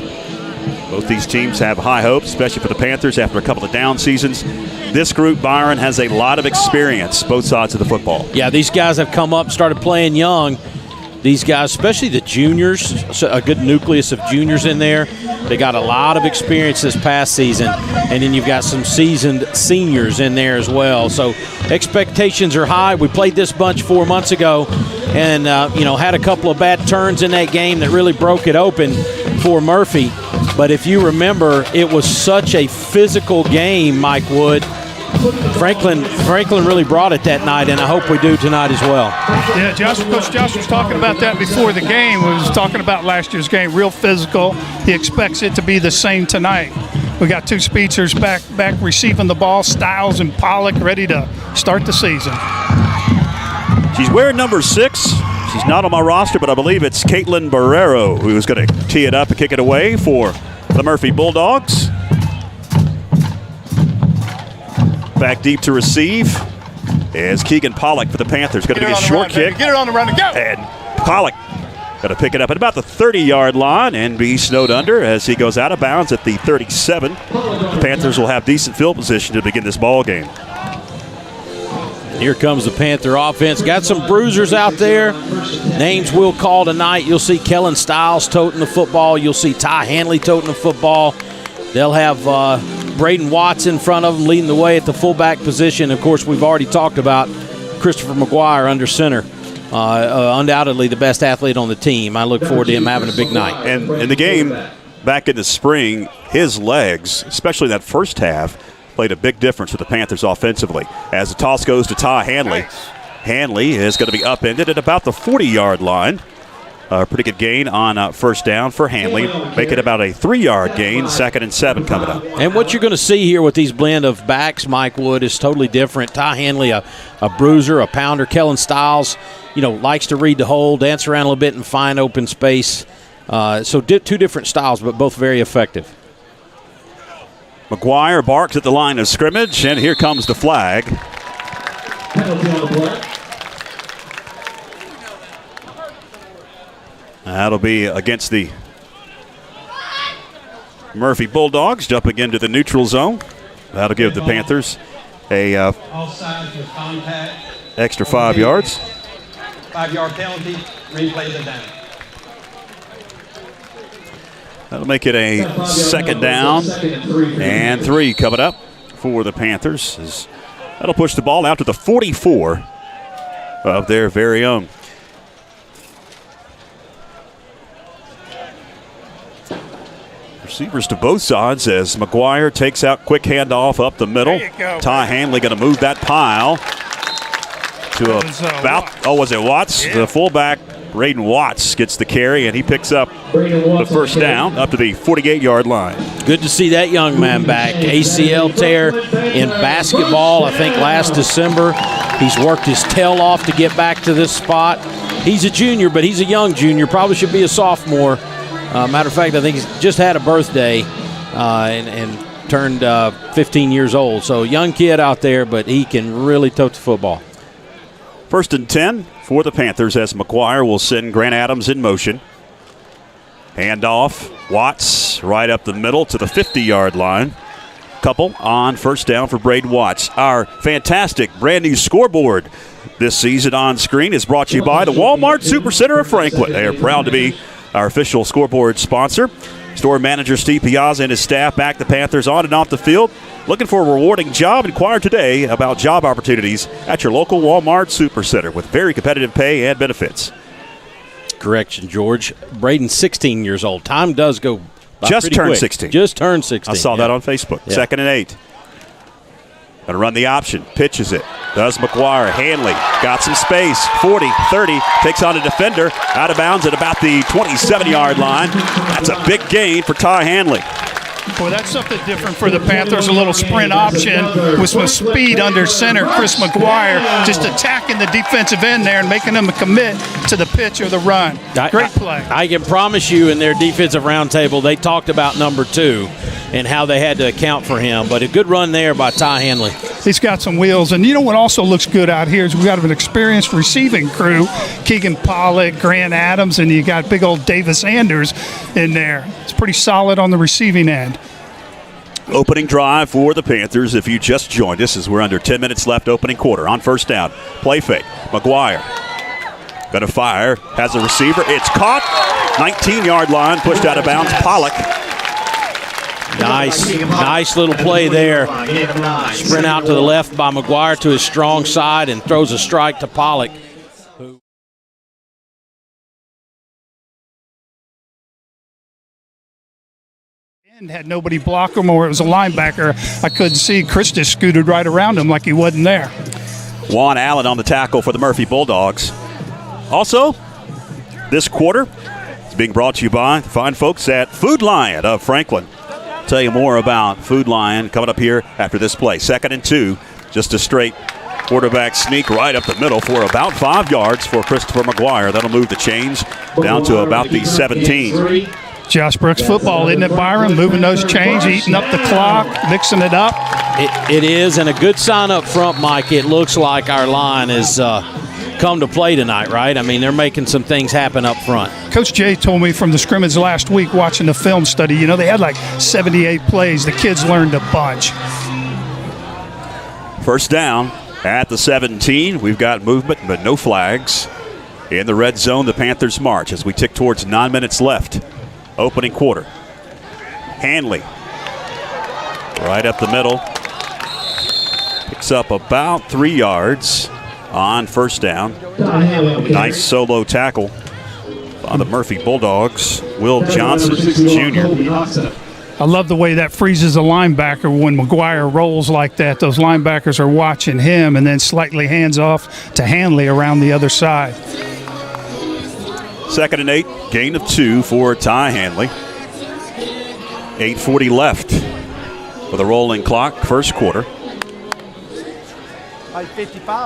Both these teams have high hopes, especially for the Panthers after a couple of down seasons. This group, Byron, has a lot of experience, both sides of the football. Yeah, these guys have come up, started playing young. These guys, especially the juniors, a good nucleus of juniors in there. They got a lot of experience this past season, and then you've got some seasoned seniors in there as well. So expectations are high. We played this bunch 4 months ago and, had a couple of bad turns in that game that really broke it open for Murphy. But if you remember, it was such a physical game, Mike Wood. Franklin really brought it that night, and I hope we do tonight as well. Yeah, Coach Josh was talking about that before the game. We was talking about last year's game, real physical. He expects it to be the same tonight. We got two speedsters back receiving the ball, Stiles and Pollock, ready to start the season. She's wearing number 6. She's not on my roster, but I believe it's Caitlin Barrero who is going to tee it up and kick it away for the Murphy Bulldogs. Back deep to receive is Keegan Pollock for the Panthers. Going to be a short kick. Get it on the run and go. And Pollock going to pick it up at about the 30-yard line and be snowed under as he goes out of bounds at the 37. The Panthers will have decent field position to begin this ball game. Here comes the Panther offense. Got some bruisers out there. Names we'll call tonight. You'll see Kellen Stiles toting the football. You'll see Ty Hanley toting the football. They'll have Braden Watts in front of them leading the way at the fullback position. Of course, we've already talked about Christopher McGuire under center. Undoubtedly the best athlete on the team. I look forward to him having a big night. And in the game back in the spring, his legs, especially that first half, played a big difference for the Panthers offensively. As the toss goes to Ty Hanley. Hanley is going to be upended at about the 40-yard line. A pretty good gain on first down for Hanley. Make it about a 3-yard gain, 2nd and 7 coming up. And what you're going to see here with these blend of backs, Mike Wood, is totally different. Ty Hanley, a bruiser, a pounder. Kellen Stiles, likes to read the hole, dance around a little bit and find open space. So two different styles, but both very effective. McGuire barks at the line of scrimmage, and here comes the flag. That'll be against the Murphy Bulldogs, jumping into the neutral zone. That'll give the Panthers a extra 5 yards. 5-yard penalty, replay the down. That'll make it a 2nd down and 3 coming up for the Panthers. That'll push the ball out to the 44 of their very own. Receivers to both sides as McGuire takes out quick handoff up the middle. There you go. Ty Hanley going to move that pile to about, was it Watts? Yeah. The fullback, Braden Watts, gets the carry, and he picks up the first down up to the 48-yard line. Good to see that young man back. ACL tear in basketball, I think last December. He's worked his tail off to get back to this spot. He's a junior, but he's a young junior. Probably should be a sophomore. Matter of fact, I think he's just had a birthday and turned 15 years old. So young kid out there, but he can really tote the football. 1st and 10 for the Panthers as McGuire will send Grant Adams in motion. Handoff, Watts right up the middle to the 50-yard line. Couple on first down for Braden Watts. Our fantastic brand new scoreboard this season on screen is brought to you by the Walmart Supercenter of Franklin. They are proud to be our official scoreboard sponsor. Store manager Steve Piazza and his staff back the Panthers on and off the field. Looking for a rewarding job? Inquire today about job opportunities at your local Walmart Supercenter with very competitive pay and benefits. Correction, George. Braden's 16 years old. Time does go by Just pretty turned quick. 16. Just turned 16. I saw that on Facebook. Yeah. 2nd and 8. Going to run the option. Pitches it. Does McGuire. Hanley got some space. 40, 30. Takes on a defender. Out of bounds at about the 27-yard line. That's a big gain for Ty Hanley. Boy, that's something different for the Panthers. A little sprint option with some speed under center. Chris McGuire just attacking the defensive end there and making them commit to the pitch or the run. Great play. I can promise you in their defensive roundtable, they talked about number 2 and how they had to account for him. But a good run there by Ty Hanley. He's got some wheels. And you know what also looks good out here is we got an experienced receiving crew. Keegan Pollock, Grant Adams, and you got big old Davis Anders in there. It's pretty solid on the receiving end. Opening drive for the Panthers. If you just joined us, as we're under 10 minutes left, opening quarter. On first down, play fake. McGuire going to fire. Has a receiver. It's caught. 19-yard line, pushed out of bounds. Pollock. Nice little play there. Sprint out to the left by McGuire to his strong side and throws a strike to Pollock. And had nobody block him, or it was a linebacker I couldn't see. Chris just scooted right around him like he wasn't there. Juan Allen on the tackle for the Murphy Bulldogs. Also, this quarter is being brought to you by the fine folks at Food Lion of Franklin. Tell you more about Food Lion coming up here after this play. 2nd and 2, just a straight quarterback sneak right up the middle for about 5 yards for Christopher McGuire. That'll move the chains down to about the 17. Josh Brooks football, isn't it, Byron? Moving those chains, eating up the clock, mixing it up. It is, and a good sign up front, Mike. It looks like our line has come to play tonight, right? I mean, they're making some things happen up front. Coach Jay told me from the scrimmage last week watching the film study, you know, they had like 78 plays. The kids learned a bunch. First down at the 17. We've got movement, but no flags. In the red zone, the Panthers march as we tick towards 9 minutes left. Opening quarter. Hanley right up the middle. Picks up about 3 yards on first down. Nice solo tackle by the Murphy Bulldogs. Will Johnson Jr. I love the way that freezes a linebacker when McGuire rolls like that. Those linebackers are watching him and then slightly hands off to Hanley around the other side. 2nd and 8, gain of 2 for Ty Hanley. 8:40 left for the rolling clock, first quarter.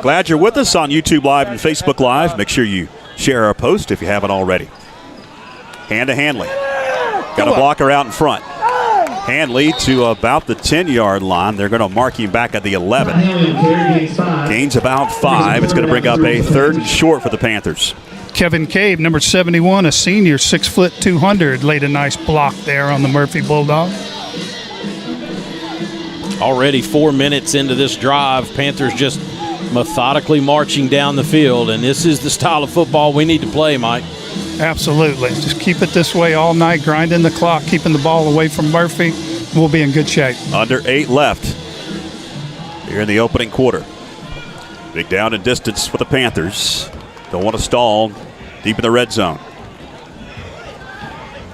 Glad you're with us on YouTube Live and Facebook Live. Make sure you share our post if you haven't already. Hand to Hanley. Got a blocker out in front. Hanley to about the 10-yard line. They're going to mark him back at the 11. Gains about 5. It's going to bring up a 3rd and short for the Panthers. Kevin Cave, number 71, a senior, 6 foot 200, laid a nice block there on the Murphy Bulldog. Already 4 minutes into this drive, Panthers just methodically marching down the field, and this is the style of football we need to play, Mike. Absolutely. Just keep it this way all night, grinding the clock, keeping the ball away from Murphy. We'll be in good shape. Under 8 left here in the opening quarter. Big down and distance for the Panthers. Don't want to stall deep in the red zone.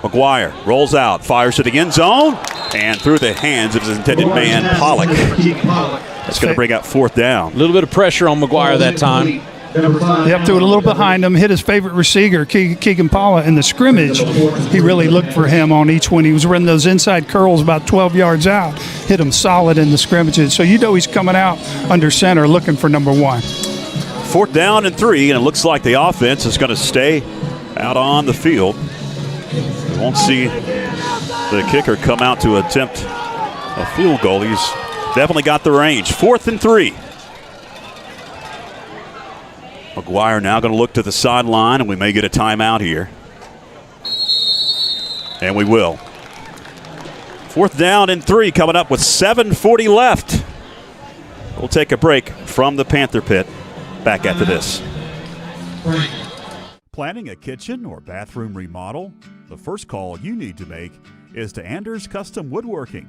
McGuire rolls out, fires to the end zone, and through the hands of his intended man, Pollock. That's going to bring up fourth down. A little bit of pressure on McGuire that time. Yep, threw it a little behind him, hit his favorite receiver, Keegan Paula, in the scrimmage. He really looked for him on each one. He was running those inside curls about 12 yards out, hit him solid in the scrimmages. So you know he's coming out under center looking for number 1. Fourth down and 3, and it looks like the offense is going to stay out on the field. We won't see the kicker come out to attempt a field goal. He's definitely got the range. 4th and 3. McGuire now going to look to the sideline, and we may get a timeout here. And we will. 4th down and 3 coming up with 7:40 left. We'll take a break from the Panther Pit. Back after this. Planning a kitchen or bathroom remodel? The first call you need to make is to Anders Custom Woodworking.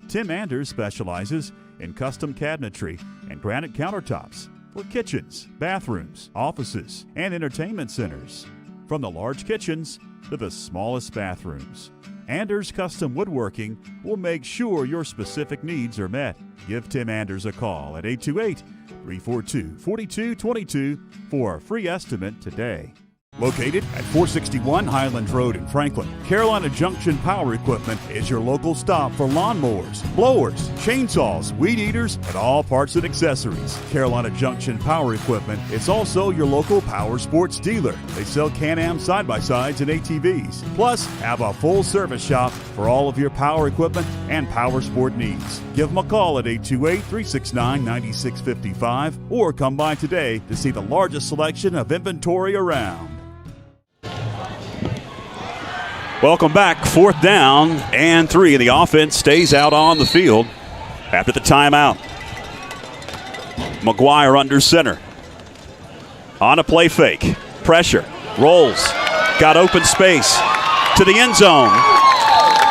Tim Anders specializes in custom cabinetry and granite countertops for kitchens, bathrooms, offices, and entertainment centers. From the large kitchens to the smallest bathrooms, Anders Custom Woodworking will make sure your specific needs are met. Give Tim Anders a call at 828-342-4222 for a free estimate today. Located at 461 Highland Road in Franklin, Carolina Junction Power Equipment is your local stop for lawnmowers, blowers, chainsaws, weed eaters, and all parts and accessories. Carolina Junction Power Equipment is also your local power sports dealer. They sell Can-Am side-by-sides and ATVs, plus have a full service shop for all of your power equipment and power sport needs. Give them a call at 828-369-9655 or come by today to see the largest selection of inventory around. Welcome back. 4th down and 3. The offense stays out on the field after the timeout. McGuire under center. On a play fake. Pressure. Rolls. Got open space to the end zone.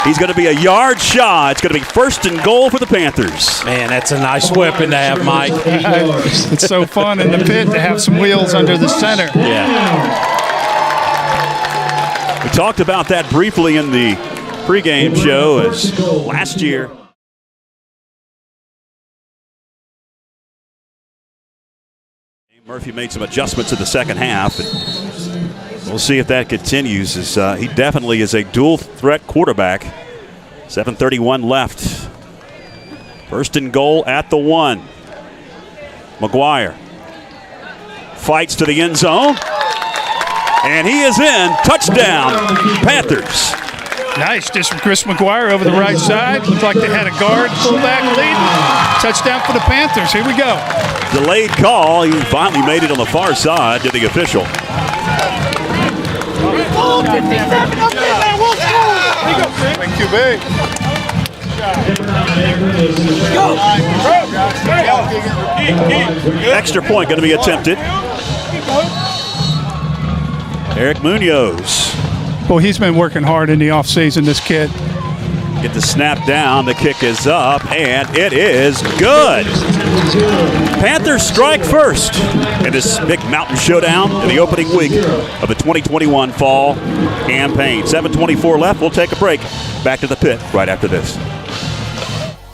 He's going to be a yard shy. It's going to be 1st and goal for the Panthers. Man, that's a nice weapon to have, Mike. It's so fun in the pit to have some wheels under the center. Yeah. We talked about that briefly in the pregame show as last year. Murphy made some adjustments in the second half. We'll see if that continues, as he definitely is a dual threat quarterback. 7:31 left. 1st and goal at the 1. McGuire fights to the end zone. And he is in. Touchdown, Panthers. Nice, just from Chris McGuire over the right side. Looked like they had a guard, fullback lead. Touchdown for the Panthers. Here we go. Delayed call. He finally made it on the far side to the official. Extra point going to be attempted. Eric Munoz. Well, he's been working hard in the offseason, this kid. Get the snap down. The kick is up, and it is good. Panthers strike first in this big mountain showdown in the opening week of the 2021 fall campaign. 7:24 left. We'll take a break. Back to the pit right after this.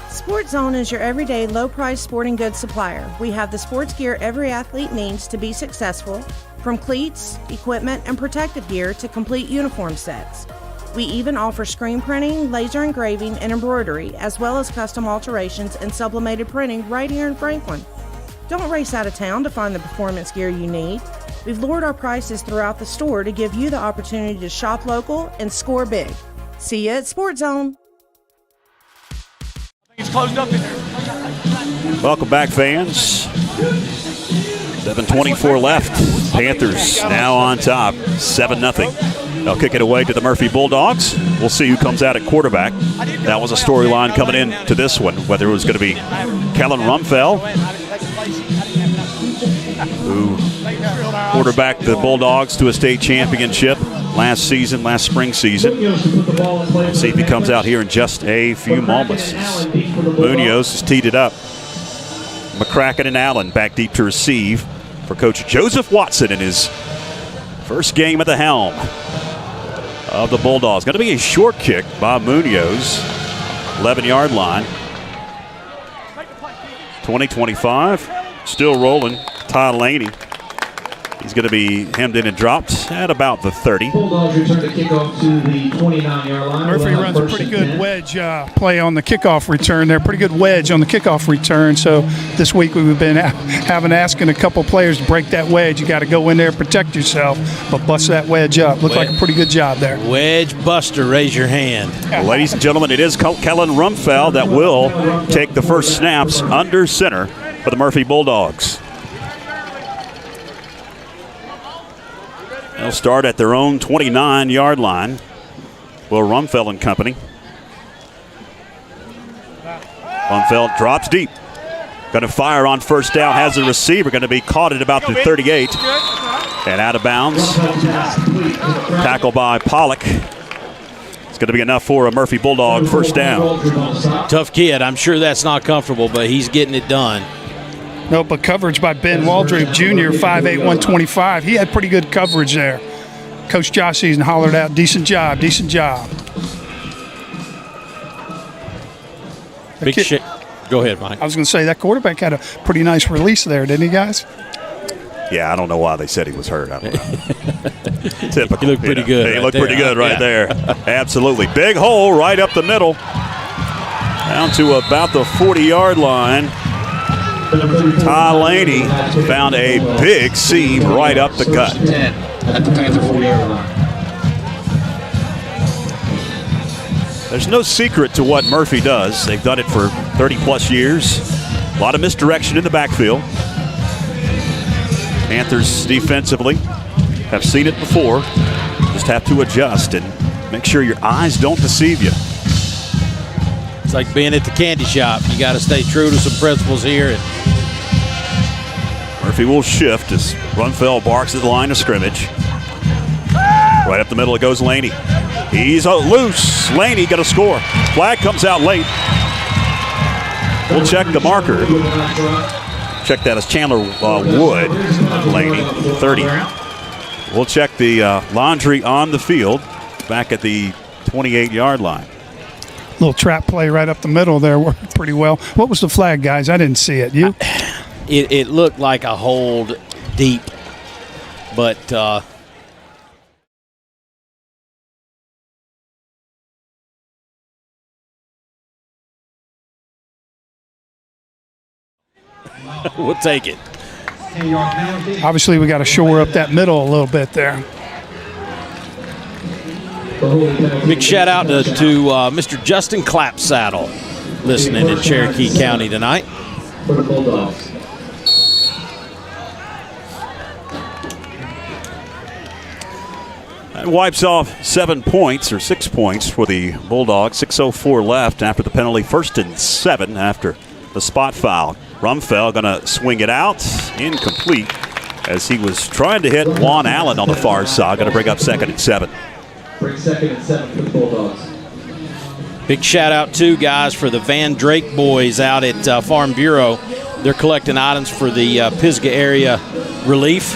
Sports Zone is your everyday low-price sporting goods supplier. We have the sports gear every athlete needs to be successful, from cleats, equipment, and protective gear to complete uniform sets. We even offer screen printing, laser engraving, and embroidery, as well as custom alterations and sublimated printing right here in Franklin. Don't race out of town to find the performance gear you need. We've lowered our prices throughout the store to give you the opportunity to shop local and score big. See you at Sports Zone. He's closed up in there. Welcome back, fans. 7:24 left. Panthers now on top, 7-0. They'll kick it away to the Murphy Bulldogs. We'll see who comes out at quarterback. That was a storyline coming in to this one, whether it was going to be Kellen Rumfeld, who quarterbacked the Bulldogs to a state championship last spring season. We'll see if he comes out here in just a few moments. Munoz has teed it up. McCracken and Allen back deep to receive for Coach Joseph Watson in his first game at the helm. of the Bulldogs. Going to be a short kick by Munoz, 11-yard line. 20-25, still rolling. Ty Laney. He's going to be hemmed in and dropped at about the 30. Bulldogs return the kickoff to the 29-yard line. Murphy runs a pretty good wedge play on the kickoff return there. Pretty good wedge on the kickoff return. So this week we've been asking a couple players to break that wedge. You got to go in there and protect yourself, but bust that wedge up. Looked like a pretty good job there. Wedge buster, raise your hand. Well, ladies and gentlemen, it is Kellen Rumfeld that will take the first snaps under center for the Murphy Bulldogs. They'll start at their own 29-yard line. Will Rumfeld and company. Rumfeld drops deep. Going to fire on first down. Has the receiver. Going to be caught at about the 38. And out of bounds. Tackle by Pollock. It's going to be enough for a Murphy Bulldog first down. Tough kid. I'm sure that's not comfortable, but he's getting it done. No, but coverage by Ben Waldrop Jr., 5'8", 125. He had pretty good coverage there. Coach Josh Season hollered out, decent job, decent job. Go ahead, Mike. I was going to say, that quarterback had a pretty nice release there, didn't he, guys? Yeah, I don't know why they said he was hurt. I don't know. Typical. He looked pretty good. He looked pretty good right there. Absolutely. Big hole right up the middle. Down to about the 40-yard line. Ty Laney found a big seam right up the gut. There's no secret to what Murphy does. They've done it for 30-plus years. A lot of misdirection in the backfield. Panthers defensively have seen it before. Just have to adjust and make sure your eyes don't deceive you. It's like being at the candy shop. You got to stay true to some principles here. And Murphy will shift as Rumfeld barks at the line of scrimmage. Right up the middle it goes Laney. He's loose. Laney got to score. Flag comes out late. We'll check the marker. Check that as Chandler Wood. Laney, 30. We'll check the laundry on the field back at the 28-yard line. Little trap play right up the middle there worked pretty well. What was the flag, guys? I didn't see it. You? It looked like a hold deep, but we'll take it. Obviously, we got to shore up that middle a little bit there. Big shout out to Mr. Justin Clapsaddle listening in Cherokee County tonight. For the Bulldogs. That wipes off 7 points or 6 points for the Bulldogs. 6:04 left after the penalty. 1st and 7 after the spot foul. Rumfeld going to swing it out. Incomplete as he was trying to hit Juan Allen on the far side. Going to bring up 2nd and 7. Bring 2nd and 7 for the Bulldogs. Big shout out too, guys, for the Van Drake boys out at Farm Bureau. They're collecting items for the Pisgah area relief.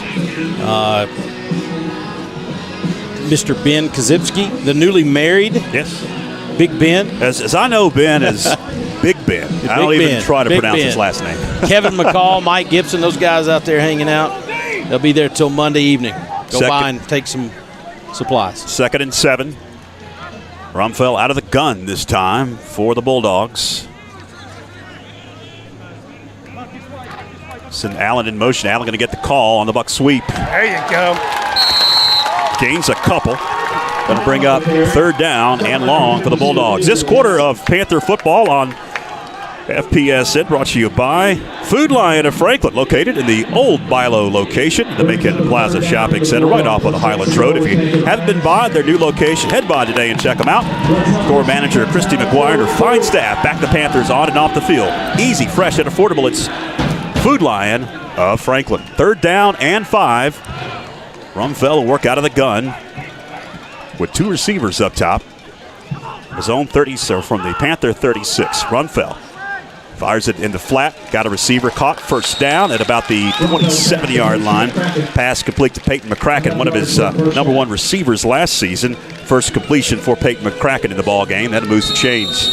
Mr. Ben Kazipski, the newly married. Yes. Big Ben. As I know Ben as Big Ben. I don't even try to pronounce his last name. Kevin McCall, Mike Gibson, those guys out there hanging out. They'll be there till Monday evening. Go by and take some supplies. 2nd and 7. Rumfeld out of the gun this time for the Bulldogs. Send Allen in motion. Allen going to get the call on the buck sweep. There you go. Gains a couple. Going to bring up 3rd down and long for the Bulldogs. This quarter of Panther football on FPSN brought to you by Food Lion of Franklin, located in the old Bilo location, the Macon Plaza Shopping Center, right off of the Highlands Road. If you haven't been by their new location, head by today and check them out. Store manager Christy McGuire and her fine staff back the Panthers on and off the field. Easy, fresh, and affordable. It's Food Lion of Franklin. 3rd down and 5. Rumfeld will work out of the gun with 2 receivers up top. His own 30, so from the Panther 36. Rumfeld Fires it in the flat. Got a receiver caught. First down at about the 27-yard line. Pass complete to Peyton McCracken, one of his number one receivers last season. First completion for Peyton McCracken in the ball game. That moves the chains.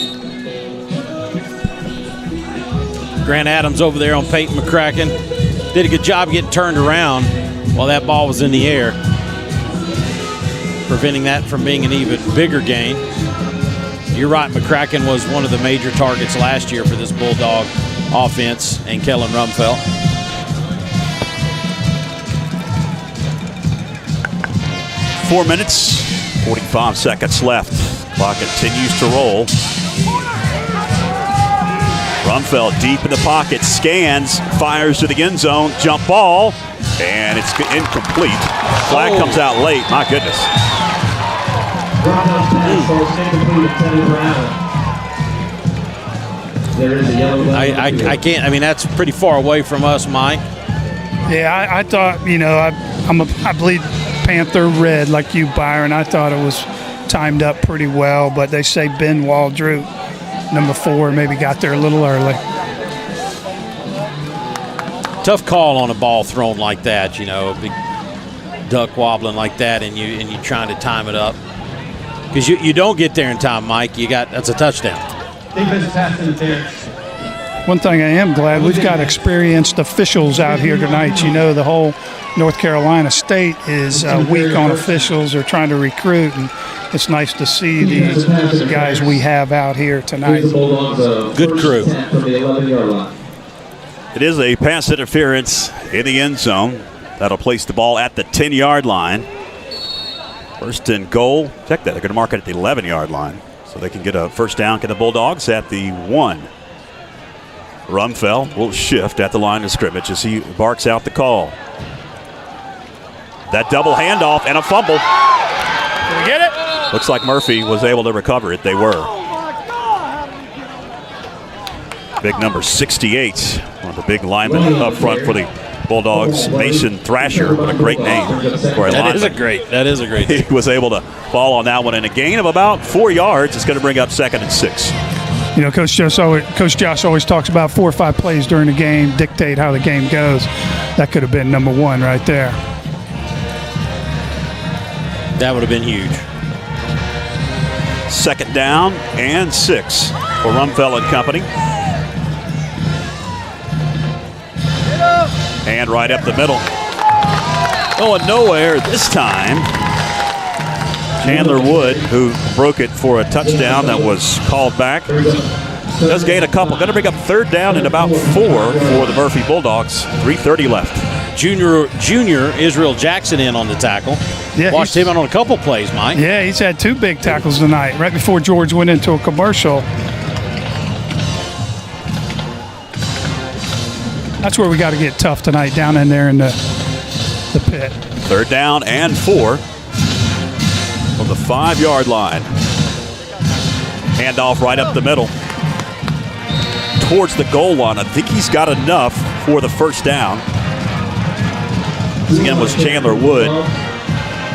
Grant Adams over there on Peyton McCracken. Did a good job getting turned around while that ball was in the air, preventing that from being an even bigger gain. You're right, McCracken was one of the major targets last year for this Bulldog offense and Kellen Rumfeld. Four minutes, 45 seconds left. Clock continues to roll. Rumfeld deep in the pocket, scans, fires to the end zone, jump ball, and it's incomplete. Flag comes out late. My goodness. I can't. I mean, that's pretty far away from us, Mike. Yeah, I thought, I bleed Panther red like you, Byron. I thought it was timed up pretty well, but they say Ben Waldrew, number 4, maybe got there a little early. Tough call on a ball thrown like that, a big duck wobbling like that, and you trying to time it up. Because you don't get there in time, Mike. That's a touchdown. Defensive pass interference. One thing I am glad, we've got experienced officials out here tonight. The whole North Carolina State is weak on officials. They're trying to recruit, and it's nice to see the guys we have out here tonight. Good crew. It is a pass interference in the end zone. That'll place the ball at the 10-yard line. First and goal. Check that. They're going to mark it at the 11-yard line. So they can get a first down. Get the Bulldogs at the 1. Rumfeld will shift at the line of scrimmage as he barks out the call. That double handoff and a fumble. Can we get it? Looks like Murphy was able to recover it. They were. Big number 68. One of the big linemen up front for the Bulldogs. Mason Thrasher. What a great name for a lineman. That is a great name. He was able to fall on that one in a gain of about 4 yards. It's going to bring up 2nd and 6. Coach Josh always talks about 4 or 5 plays during the game dictate how the game goes. That could have been number 1 right there. That would have been huge. 2nd down and 6 for Rumfeld and company. And right up the middle. Going nowhere this time. Chandler Wood, who broke it for a touchdown that was called back, does gain a couple. Going to bring up 3rd down and about 4 for the Murphy Bulldogs. 3:30 left. Junior Israel Jackson in on the tackle. Yeah, watched him on a couple plays, Mike. Yeah, he's had 2 big tackles tonight, right before George went into a commercial. That's where we got to get tough tonight, down in there in the pit. 3rd down and 4 from the 5-yard line. Handoff right up the middle towards the goal line. I think he's got enough for the first down. This again was Chandler Wood.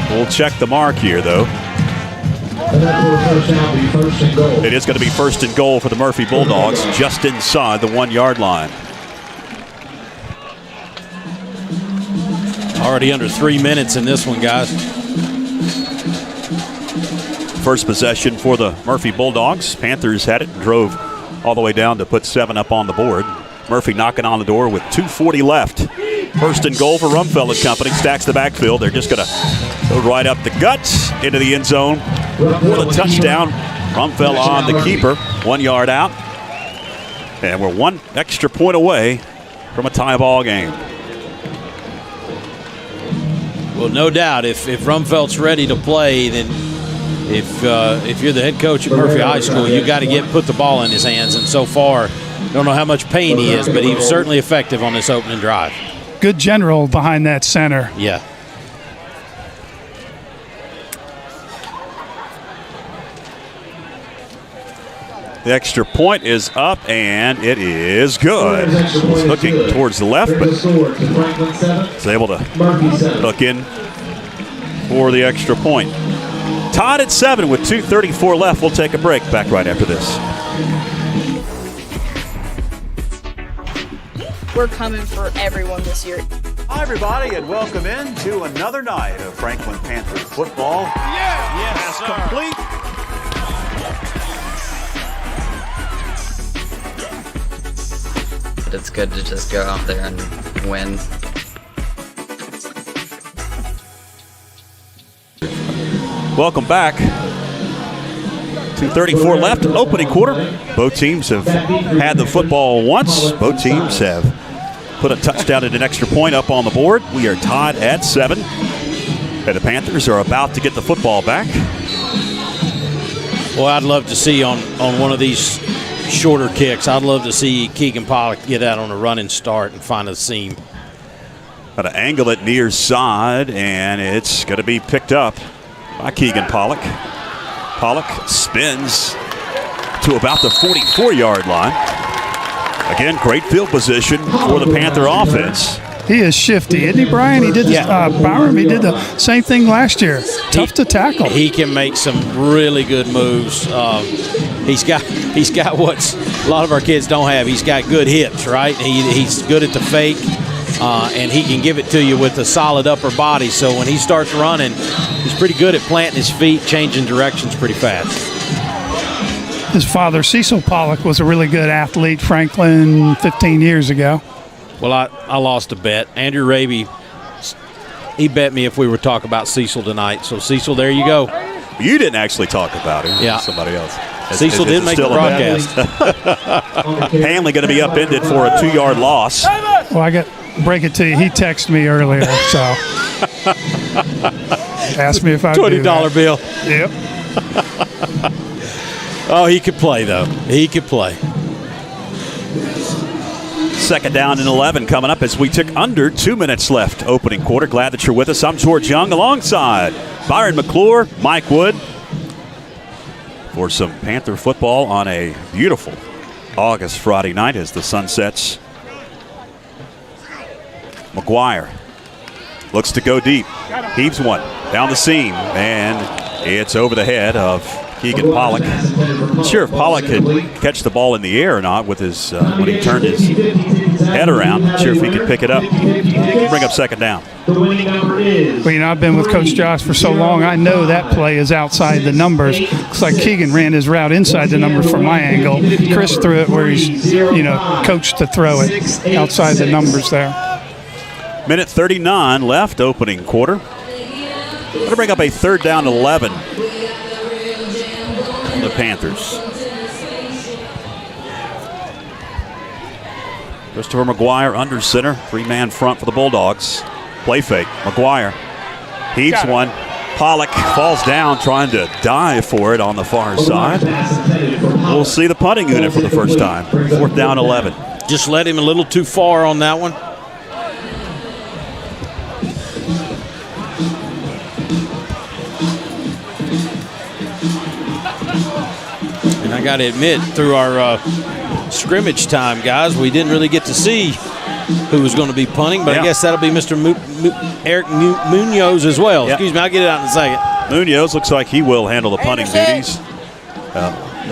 We'll check the mark here, though. It is going to be 1st and goal for the Murphy Bulldogs, just inside the 1-yard line. Already under 3 minutes in this one, guys. First possession for the Murphy Bulldogs. Panthers had it and drove all the way down to put 7 up on the board. Murphy knocking on the door with 2:40 left. 1st and goal for Rumfeld and company. Stacks the backfield. They're just going to go right up the guts into the end zone for the touchdown. Rumfeld on the keeper. 1 yard out. And we're 1 extra point away from a tie ball game. Well, no doubt, if Rumfeld's ready to play, then if you're the head coach at Murphy High School, you got to put the ball in his hands. And so far, don't know how much pain he is, but he was certainly effective on this opening drive. Good general behind that center. Yeah. The extra point is up, and it is good. It's looking towards the left, but is able to hook in for the extra point. Tied at 7 with 2:34 left. We'll take a break. Back right after this. we're coming for everyone this year. Hi, everybody, and welcome in to another night of Franklin Panther football. Yes, complete. But it's good to just go out there and win. Welcome back. 2:34 left, opening quarter. Both teams have had the football once. Both teams have put a touchdown and an extra point up on the board. We are tied at 7. And the Panthers are about to get the football back. Well, I'd love to see on one of these shorter kicks, I'd love to see Keegan Pollock get out on a running start and find a seam. Got to angle it near side, and it's going to be picked up by Keegan Pollock. Pollock spins to about the 44-yard line. Again, great field position for the Panther offense. He is shifty, isn't he, Brian? He did this, Byram, he did the same thing last year. Tough to tackle. He can make some really good moves. He's got what a lot of our kids don't have. He's got good hips, right? He's good at the fake, and he can give it to you with a solid upper body. So when he starts running, he's pretty good at planting his feet, changing directions pretty fast. His father, Cecil Pollock, was a really good athlete, Franklin, 15 years ago. Well, I lost a bet. Andrew Raby, he bet me if we were talking about Cecil tonight. So, Cecil, there you go. You didn't actually talk about him. Yeah. Somebody else. Cecil did make the broadcast. Hanley going to be upended for a 2-yard loss. Well, I got break it to you. He texted me earlier, so asked me if I'd do that. $20 bill. Yep. Oh, he could play, though. He could play. Second down and 11 coming up as we tick under 2 minutes left. Opening quarter. Glad that you're with us. I'm George Young alongside Byron McClure, Mike Wood for some Panther football on a beautiful August Friday night as the sun sets. McGuire looks to go deep. Heaves one down the seam, and it's over the head of Keegan Pollock. Not sure if Pollock could catch the ball in the air or not with his when he turned his head around. Not sure if he could pick it up. Bring up second down. Well, you know, I've been with Coach Josh for so long, I know that play is outside the numbers. Looks like Keegan ran his route inside the numbers from my angle. Chris threw it where he's, coached to throw it outside the numbers there. Minute 39 left, opening quarter. Going to bring up a third down and 11. The Panthers. Christopher McGuire under center, 3-man front for the Bulldogs. Play fake. McGuire heaves one. Pollock falls down trying to dive for it on the far side. We'll see the punting unit for the first time. Fourth down, 11. Just led him a little too far on that one. And I got to admit, through our scrimmage time, guys, we didn't really get to see who was going to be punting, but I guess that'll be Mr. Eric Munoz as well. Yeah. Excuse me, I'll get it out in a second. Munoz looks like he will handle the punting duties.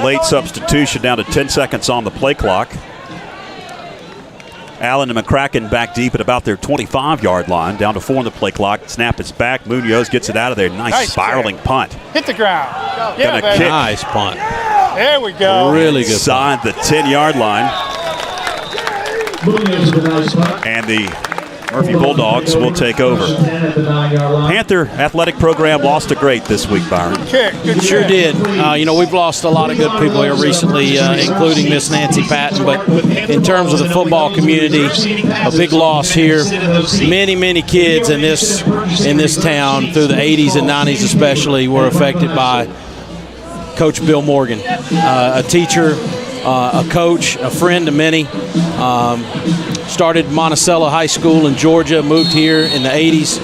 Late substitution down to 10 seconds on the play clock. Allen and McCracken back deep at about their 25-yard line, down to 4 on the play clock. Snap is back. Munoz gets it out of there. Nice spiraling punt. Hit the ground. Gonna kick. Nice punt. There we go. Really good Inside the 10-yard line. And the Murphy Bulldogs will take over. Panther athletic program lost a great this week, Byron. Sure did. We've lost a lot of good people here recently, including Miss Nancy Patton. But in terms of the football community, a big loss here. Many, many kids in this town through the 80s and 90s especially were affected by Coach Bill Morgan, a teacher, a coach, a friend to many. Started Monticello High School in Georgia, moved here in the 80s,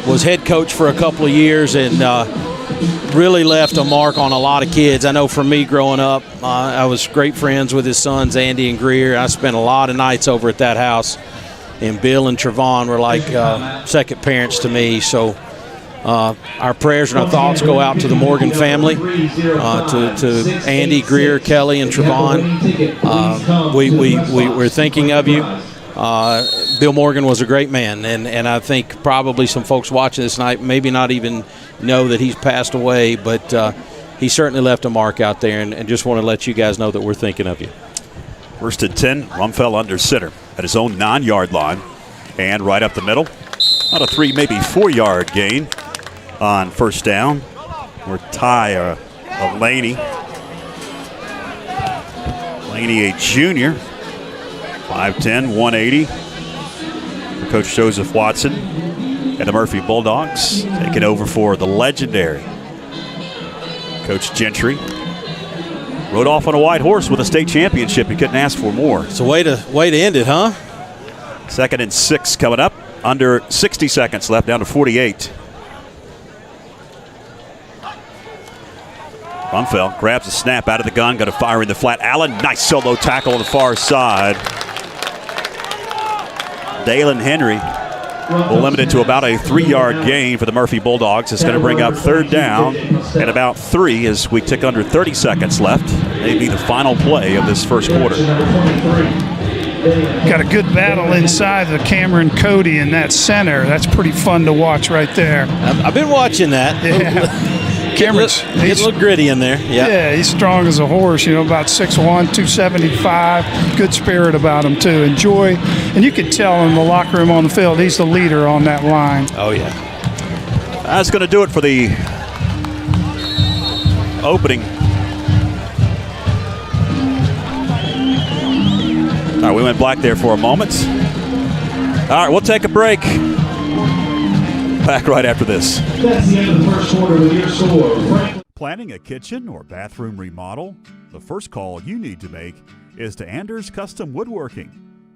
was head coach for a couple of years, and really left a mark on a lot of kids. I know for me growing up, I was great friends with his sons, Andy and Greer. I spent a lot of nights over at that house, and Bill and Trevon were like second parents to me. So our prayers and our thoughts go out to the Morgan family, to Andy, Greer, Kelly, and Trevon. We're thinking of you. Bill Morgan was a great man, and I think probably some folks watching this night maybe not even know that he's passed away, but he certainly left a mark out there, and just want to let you guys know that we're thinking of you. First and 10, Rumfeld under center at his own 9-yard line, and right up the middle. Not a 3, maybe 4-yard gain on first down. Or Ty Laney. Laney, a junior, 5'10", 180. For Coach Joseph Watson and the Murphy Bulldogs, taking over for the legendary Coach Gentry. Rode off on a white horse with a state championship. He couldn't ask for more. It's a way to end it, huh? 2nd and 6 coming up. Under 60 seconds left, down to 48. Rumfeld grabs the snap out of the gun, going to fire in the flat. Allen, nice solo tackle on the far side. Dalen Henry will limit it to about a 3-yard gain for the Murphy Bulldogs. It's going to bring up 3rd down and about 3 as we tick under 30 seconds left. Maybe the final play of this first quarter. Got a good battle inside the Cameron Cody in that center. That's pretty fun to watch right there. I've been watching that. Yeah. Cameron's he's a little gritty in there. Yeah, he's strong as a horse, about 6'1", 275. Good spirit about him, too. Enjoy, and you can tell in the locker room on the field, he's the leader on that line. Oh, yeah. That's going to do it for the opening. All right, we went black there for a moment. All right, we'll take a break. Back right after this. That's the end of the first quarter with your score. Planning a kitchen or bathroom remodel? The first call you need to make is to Anders Custom Woodworking.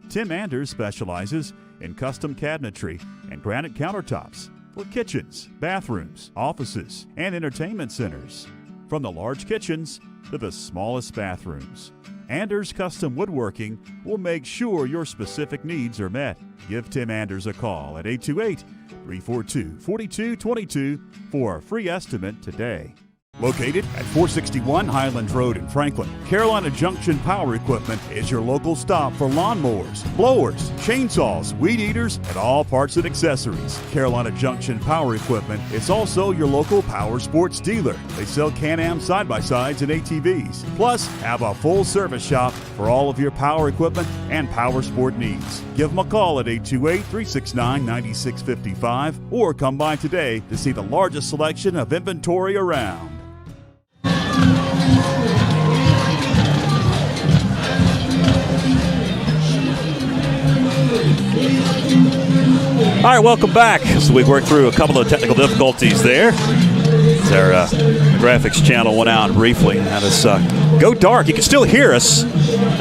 Tim Anders specializes in custom cabinetry and granite countertops for kitchens, bathrooms, offices, and entertainment centers. From the large kitchens to the smallest bathrooms, Anders Custom Woodworking will make sure your specific needs are met. Give Tim Anders a call at 828-342-4222 for a free estimate today. Located at 461 Highlands Road in Franklin, Carolina Junction Power Equipment is your local stop for lawnmowers, blowers, chainsaws, weed eaters, and all parts and accessories. Carolina Junction Power Equipment is also your local power sports dealer. They sell Can-Am side-by-sides and ATVs, plus have a full service shop for all of your power equipment and power sport needs. Give them a call at 828-369-9655 or come by today to see the largest selection of inventory around. All right, welcome back. So we worked through a couple of technical difficulties there. Our graphics channel went out briefly and had us go dark. You can still hear us.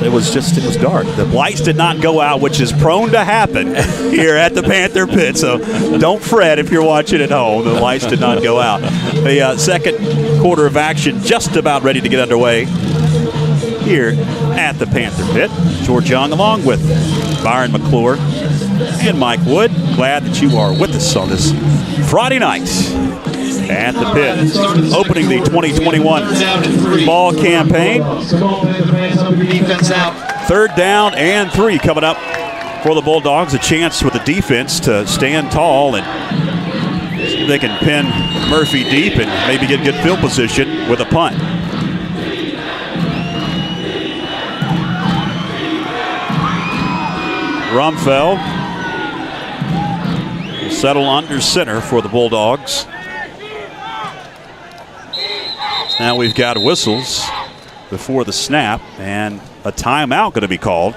It was dark. The lights did not go out, which is prone to happen here at the Panther Pit. So don't fret if you're watching at home. The lights did not go out. The second quarter of action just about ready to get underway here at the Panther Pit. George Young along with Byron McClure and Mike Wood. Glad that you are with us on this Friday night at the Pit, opening the 2021 fall campaign. 3rd down and 3 coming up for the Bulldogs. A chance with the defense to stand tall and see if they can pin Murphy deep and maybe get good field position with a punt. Rumfeld will settle under center for the Bulldogs. Now we've got whistles before the snap and a timeout going to be called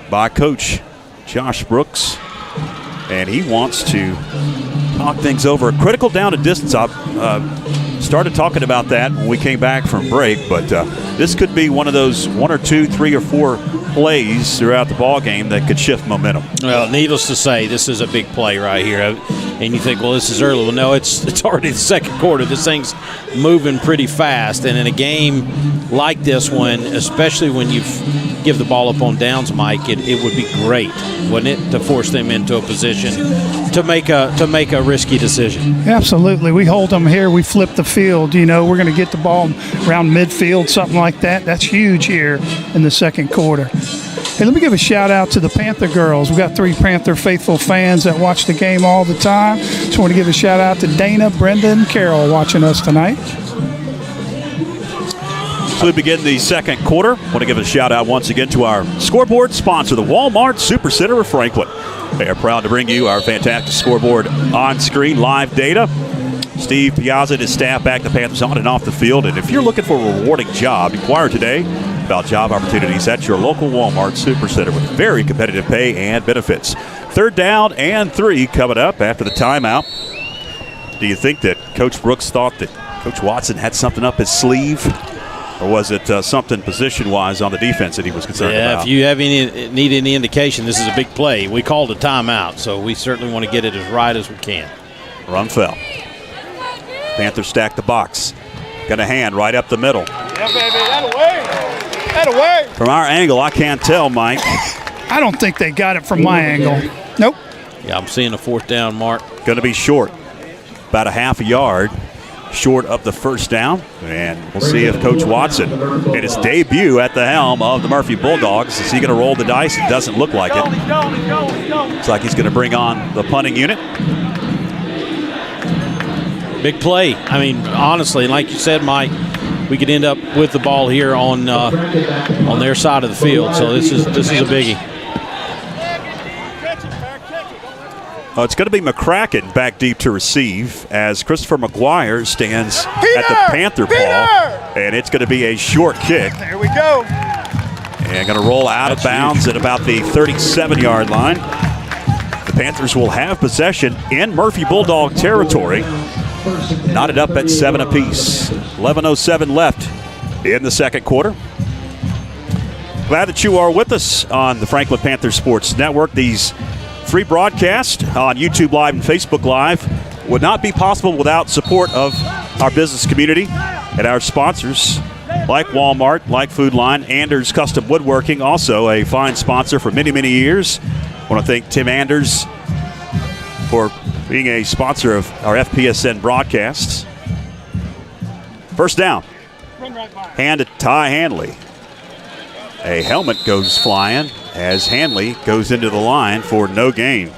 by Coach Josh Brooks. And he wants to talk things over. Critical down to distance. I started talking about that when we came back from break, but this could be one of those 1 or 2, 3 or 4 plays throughout the ball game that could shift momentum. Well, needless to say, this is a big play right here. And you think, well, this is early. Well, no, it's already the second quarter. This thing's moving pretty fast. And in a game like this one, especially when you give the ball up on downs, Mike, it would be great, wouldn't it, to force them into a position to make a risky decision. Absolutely. We hold them here. We flip the field. We're going to get the ball around midfield, something like that. That's huge here in the second quarter. Hey, let me give a shout out to the Panther girls. We've got 3 Panther faithful fans that watch the game all the time. Just want to give a shout out to Dana, Brenda, and Carol watching us tonight. As we begin the second quarter, I want to give a shout out once again to our scoreboard sponsor, the Walmart Super Center of Franklin. They are proud to bring you our fantastic scoreboard on-screen live data. Steve Piazza and his staff back the Panthers on and off the field. And if you're looking for a rewarding job, inquire today about job opportunities at your local Walmart Super Center with very competitive pay and benefits. 3rd down and 3 coming up after the timeout. Do you think that Coach Brooks thought that Coach Watson had something up his sleeve? Or was it something position-wise on the defense that he was concerned about? Yeah, if you have need any indication, this is a big play. We called a timeout, so we certainly want to get it as right as we can. Run fell. Panthers stack the box. Got a hand right up the middle. Yeah, baby, that away. That away. From our angle, I can't tell, Mike. I don't think they got it from my angle. Nope. Yeah, I'm seeing a 4th down mark. Going to be short. About a half a yard short of the 1st down. And we'll see if Coach Watson, in his debut at the helm of the Murphy Bulldogs, is he going to roll the dice? It doesn't look like it. Looks like he's going to bring on the punting unit. Big play. I mean, honestly, like you said, Mike, we could end up with the ball here on their side of the field. So this is a biggie. It's going to be McCracken back deep to receive as Christopher McGuire stands at the Panther ball. And it's going to be a short kick. There we go. And going to roll out of bounds at about the 37-yard line. The Panthers will have possession in Murphy Bulldog territory. Knotted up at 7 apiece. 11:07 left in the second quarter. Glad that you are with us on the Franklin Panther Sports Network. These free broadcasts on YouTube Live and Facebook Live would not be possible without support of our business community and our sponsors like Walmart, like Food Line, Anders Custom Woodworking, also a fine sponsor for many, many years. I want to thank Tim Anders for being a sponsor of our FPSN broadcasts. 1st down. Hand to Ty Hanley. A helmet goes flying as Hanley goes into the line for no gain.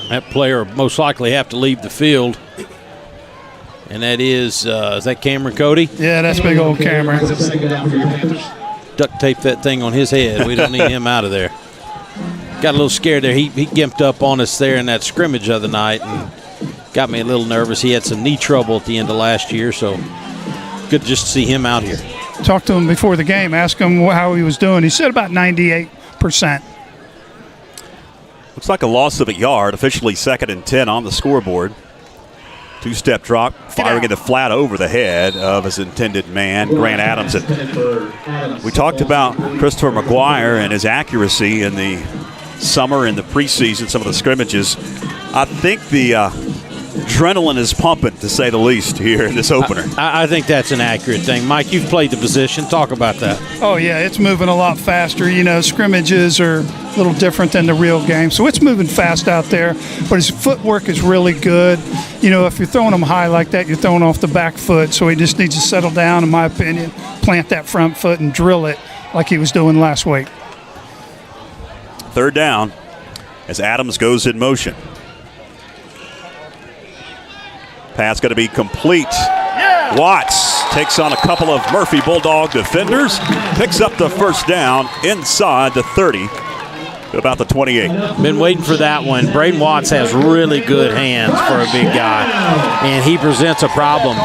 That player most likely have to leave the field. And that is that Cameron Cody? Yeah, that's big old Cameron. Duct tape that thing on his head. We don't need him out of there. Got a little scared there. He gimped up on us there in that scrimmage the other night and got me a little nervous. He had some knee trouble at the end of last year, so good just to see him out here. Talked to him before the game, asked him how he was doing. He said about 98%. Looks like a loss of a yard, officially 2nd and 10 on the scoreboard. 2-step drop, firing it flat over the head of his intended man, Grant Adams. And we talked about Christopher McGuire and his accuracy in the summer and the preseason, some of the scrimmages. I think the adrenaline is pumping, to say the least, here in this opener. I think that's an accurate thing. Mike, you've played the position. Talk about that. Oh, yeah, it's moving a lot faster. You know, scrimmages are a little different than the real game. So it's moving fast out there, but his footwork is really good. You know, if you're throwing him high like that, you're throwing off the back foot. So he just needs to settle down, in my opinion, plant that front foot and drill it like he was doing last week. 3rd down as Adams goes in motion. Pass going to be complete. Yeah. Watts takes on a couple of Murphy Bulldog defenders, picks up the 1st down inside the 30, about the 28. Been waiting for that one. Braden Watts has really good hands for a big guy, and he presents a problem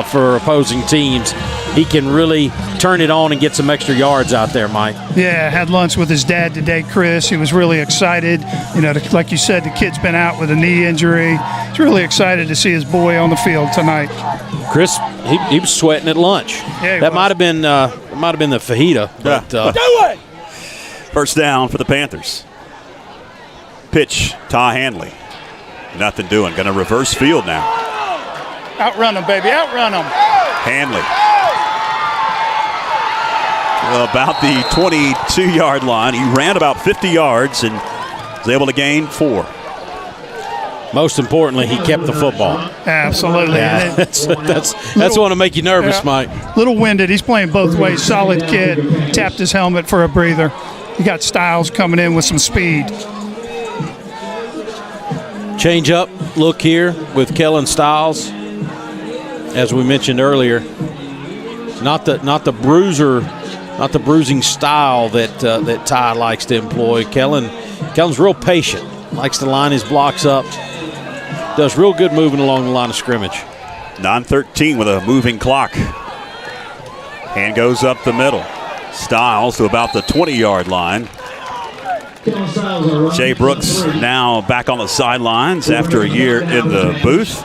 for opposing teams. He can really turn it on and get some extra yards out there, Mike. Yeah, had lunch with his dad today, Chris. He was really excited. You know, like you said, the kid's been out with a knee injury. He's really excited to see his boy on the field tonight. Chris, he was sweating at lunch. Yeah, that might have been the fajita. But, Do it! 1st down for the Panthers. Pitch, Ty Hanley. Nothing doing. Going to reverse field now. Outrun him, baby. Outrun him. Hanley. About the 22-yard line. He ran about 50 yards and was able to gain 4. Most importantly, he kept the football. Absolutely. Yeah, that's want to make you nervous, Mike. Little winded. He's playing both ways. Solid kid. Tapped his helmet for a breather. You got Styles coming in with some speed. Change up look here with Kellen Styles. As we mentioned earlier, not the bruising style that Ty likes to employ. Kellen's real patient, likes to line his blocks up, does real good moving along the line of scrimmage. 9:13 with a moving clock. Hand goes up the middle. Styles to about the 20-yard line. Jay Brooks now back on the sidelines after a year in the booth.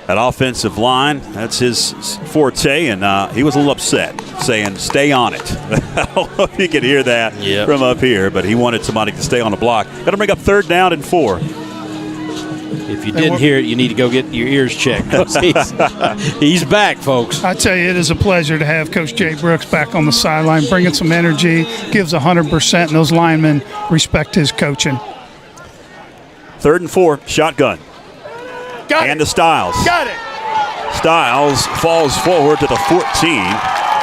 That offensive line, that's his forte, and he was a little upset, saying, stay on it. I don't know if you could hear that from up here, but he wanted somebody to stay on the block. Got to bring up 3rd down and 4. If you didn't hear it, you need to go get your ears checked. He's back, folks. I tell you, it is a pleasure to have Coach Jay Brooks back on the sideline, bringing some energy, gives 100%, and those linemen respect his coaching. 3rd and 4, shotgun. And to Styles. Got it. Styles falls forward to the 14.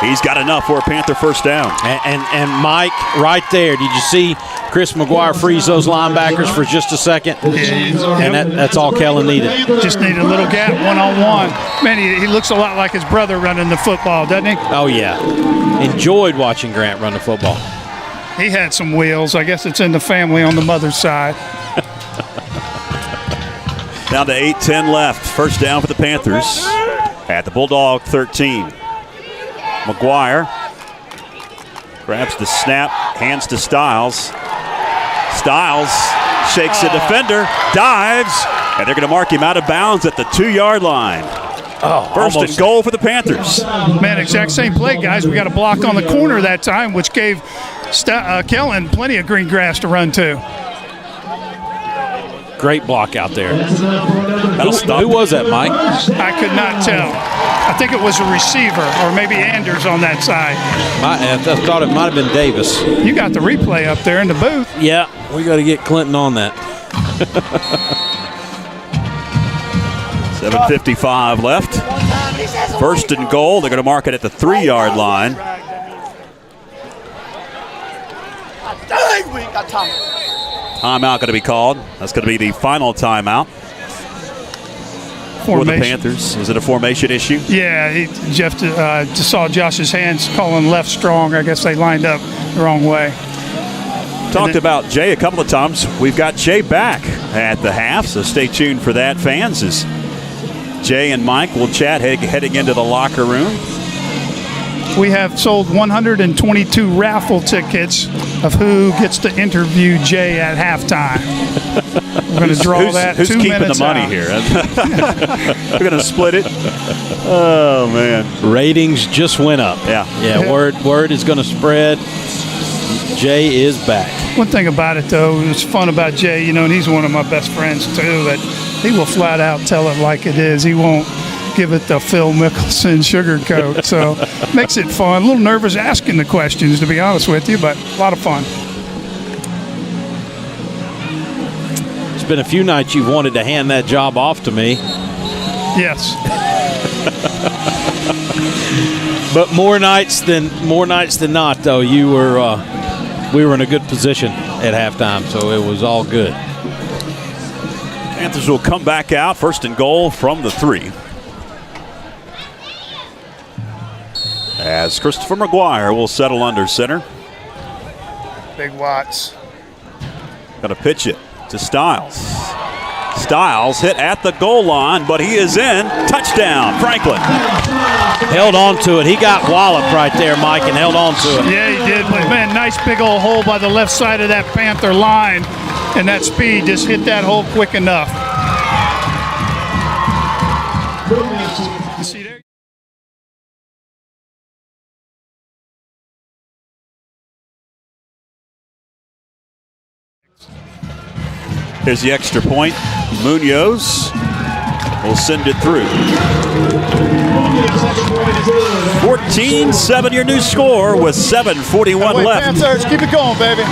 He's got enough for a Panther first down. And Mike, right there, did you see Chris McGuire freeze those linebackers for just a second? And that's all Kellen needed. Just needed a little gap, one-on-one. Man, he looks a lot like his brother running the football, doesn't he? Oh, yeah. Enjoyed watching Grant run the football. He had some wheels. I guess it's in the family on the mother's side. Down to 8:10 left. First down for the Panthers at the Bulldog 13. McGuire grabs the snap, hands to Styles. Styles shakes the defender, dives, and they're going to mark him out of bounds at the 2-yard line. First and goal for the Panthers. Man, exact same play, guys. We got a block on the corner that time, which gave Kellen plenty of green grass to run to. Great block out there. Who was that, Mike? I could not tell. I think it was a receiver or maybe Anders on that side. I thought it might have been Davis. You got the replay up there in the booth. Yeah, we got to get Clinton on that. 7:55 left. First and goal. They're going to mark it at the 3-yard line. Timeout going to be called. That's going to be the final timeout for the Panthers. Is it a formation issue? Yeah, Jeff just saw Josh's hands calling left strong. I guess they lined up the wrong way. Talked about Jay a couple of times. We've got Jay back at the half, so stay tuned for that, fans, as Jay and Mike will chat heading into the locker room. We have sold 122 raffle tickets of who gets to interview Jay at halftime. We're going to draw that 2 minutes Who's keeping the money out. Here? We're going to split it. Oh, man. Ratings just went up. Yeah. Word is going to spread. Jay is back. One thing about it, though, it's fun about Jay, and he's one of my best friends, too, that he will flat out tell it like it is. He won't give it the Phil Mickelson sugarcoat. So makes it fun. A little nervous asking the questions, to be honest with you, but a lot of fun. It's been a few nights you've wanted to hand that job off to me. Yes. But more nights than not, though, we were in a good position at halftime, so it was all good. Panthers will come back out. First and goal from the 3. As Christopher McGuire will settle under center. Big Watts. Going to pitch it to Styles. Styles hit at the goal line, but he is in. Touchdown, Franklin. Held on to it. He got walloped right there, Mike, and held on to it. Yeah, he did. But, man, nice big old hole by the left side of that Panther line. And that speed just hit that hole quick enough. You see there? Here's the extra point. Munoz will send it through. 14-7 your new score with 7:41 left. Panthers, keep it going, baby.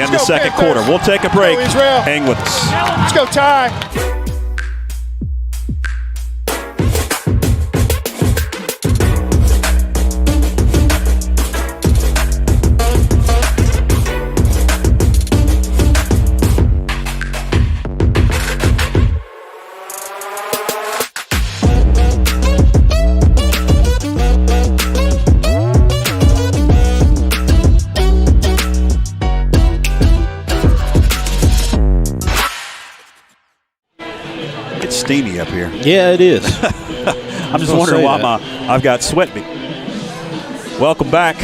In the second quarter. We'll take a break. Hang with us. Let's go, Ty. steamy up here. Yeah, it is. I'm just wondering why I've got sweat. Welcome back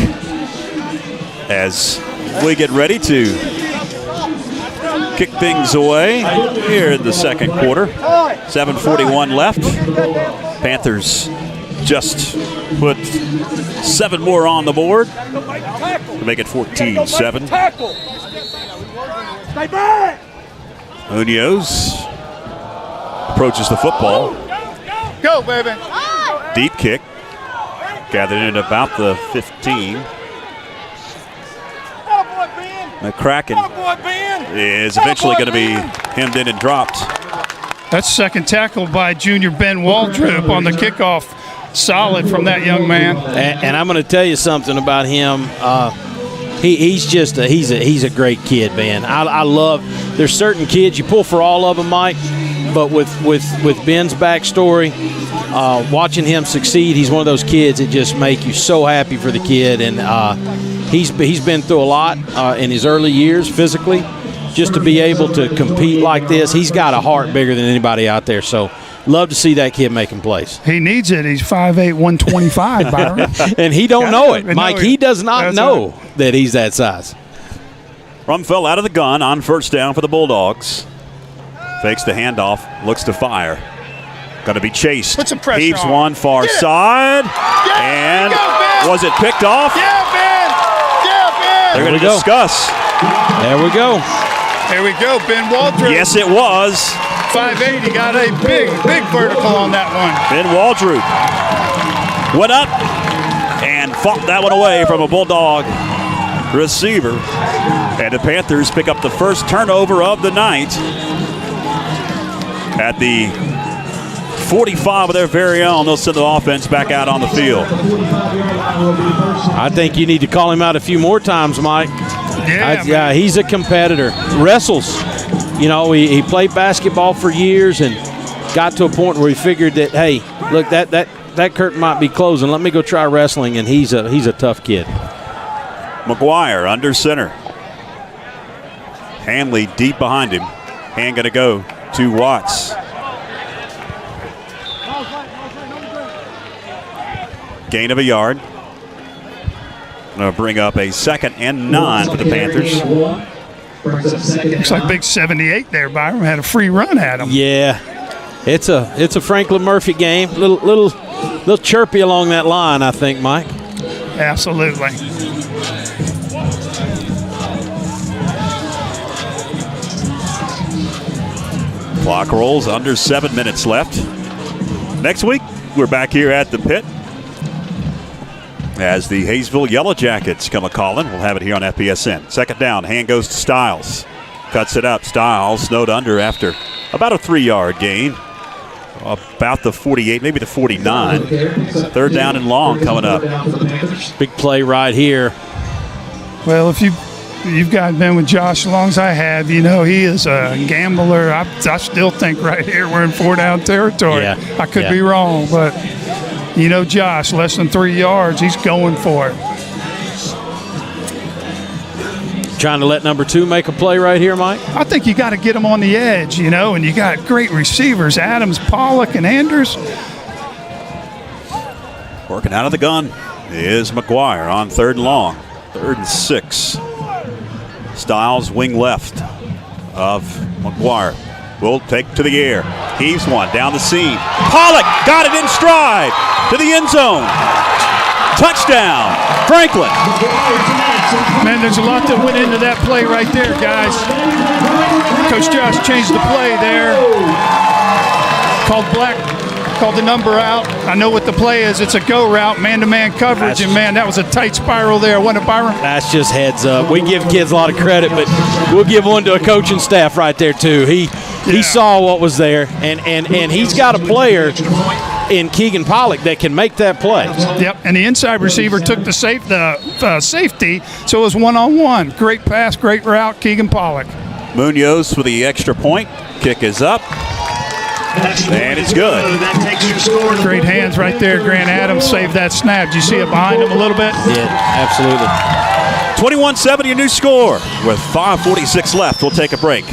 as we get ready to kick things away here in the second quarter. 7:41 left. Panthers just put 7 more on the board to make it 14-7. Munoz approaches the football. Go, baby. Deep kick. Gathered in at about the 15. McCracken is eventually going to be hemmed in and dropped. That's second tackle by junior Ben Waldrop on the kickoff. Solid from that young man. And I'm going to tell you something about him. He's a great kid, man. I love. There's certain kids you pull for all of them, Mike. But with Ben's backstory, watching him succeed, he's one of those kids that just make you so happy for the kid. And he's been through a lot in his early years physically. Just to be able to compete like this, he's got a heart bigger than anybody out there. So love to see that kid making plays. He needs it. He's 5'8", 125, Byron. And he don't know it. Mike, he does not know that he's that size. Rumfell out of the gun on first down for the Bulldogs. Fakes the handoff, looks to fire. Going to be chased. Put some pressure Heaves on. one far side. And was it picked off? Yeah, Ben! Yeah, Ben! They're going to discuss. There we go. There we go, Ben Waldrop. Yes, it was. 5'8", he got a big vertical on that one. Ben Waldrop went up and fought that one away from a Bulldog receiver. And the Panthers pick up the first turnover of the night at the 45 of their very own. They'll send the offense back out on the field. I think you need to call him out a few more times, Mike. Yeah, he's a competitor. Wrestles. You know, he played basketball for years and got to a point where he figured that, hey, look, that curtain might be closing. Let me go try wrestling, and he's a tough kid. McGuire under center. Hanley deep behind him. Hand going to go to Watts. Gain of a yard. Going to bring up a 2nd and 9 for the Panthers. Looks like big 78 there. Byron had a free run at him. Yeah, it's a Franklin Murphy game. Little chirpy along that line, I think, Mike. Absolutely. Clock rolls, under 7 minutes left. Next week, we're back here at the pit as the Hayesville Yellow Jackets come a-calling. We'll have it here on FPSN. Second down, hand goes to Stiles. Cuts it up. Stiles snowed under after about a 3-yard gain. About the 48, maybe the 49. 3rd down and long coming up. Big play right here. Well, if you've been with Josh as long as I have, you know he is a gambler. I still think right here we're in 4-down territory. Yeah. I could be wrong, but you know Josh, less than 3 yards, he's going for it. Trying to let number 2 make a play right here, Mike? I think you got to get him on the edge, you know, and you got great receivers, Adams, Pollock, and Anders. Working out of the gun is McGuire on 3rd and long. 3rd and 6. Stiles wing left of McGuire. Will take to the air. Heaves one down the seam. Pollock got it in stride to the end zone. Touchdown, Franklin. Man, there's a lot that went into that play right there, guys. Coach Josh changed the play there. Called the number out. I know what the play is. It's a go route, man-to-man coverage, and man, that was a tight spiral there, wasn't it, Byron? That's just heads up. We give kids a lot of credit, but we'll give one to a coaching staff right there too. He saw what was there, and he's got a player in Keegan Pollock that can make that play. Yep, and the inside receiver took the safety, so it was one-on-one. Great pass, great route, Keegan Pollock. Munoz for the extra point. Kick is up. And it's good. Great hands right there. Grant Adams saved that snap. Did you see it behind him a little bit? Yeah, absolutely. 21-7, your new score with 5:46 left. We'll take a break.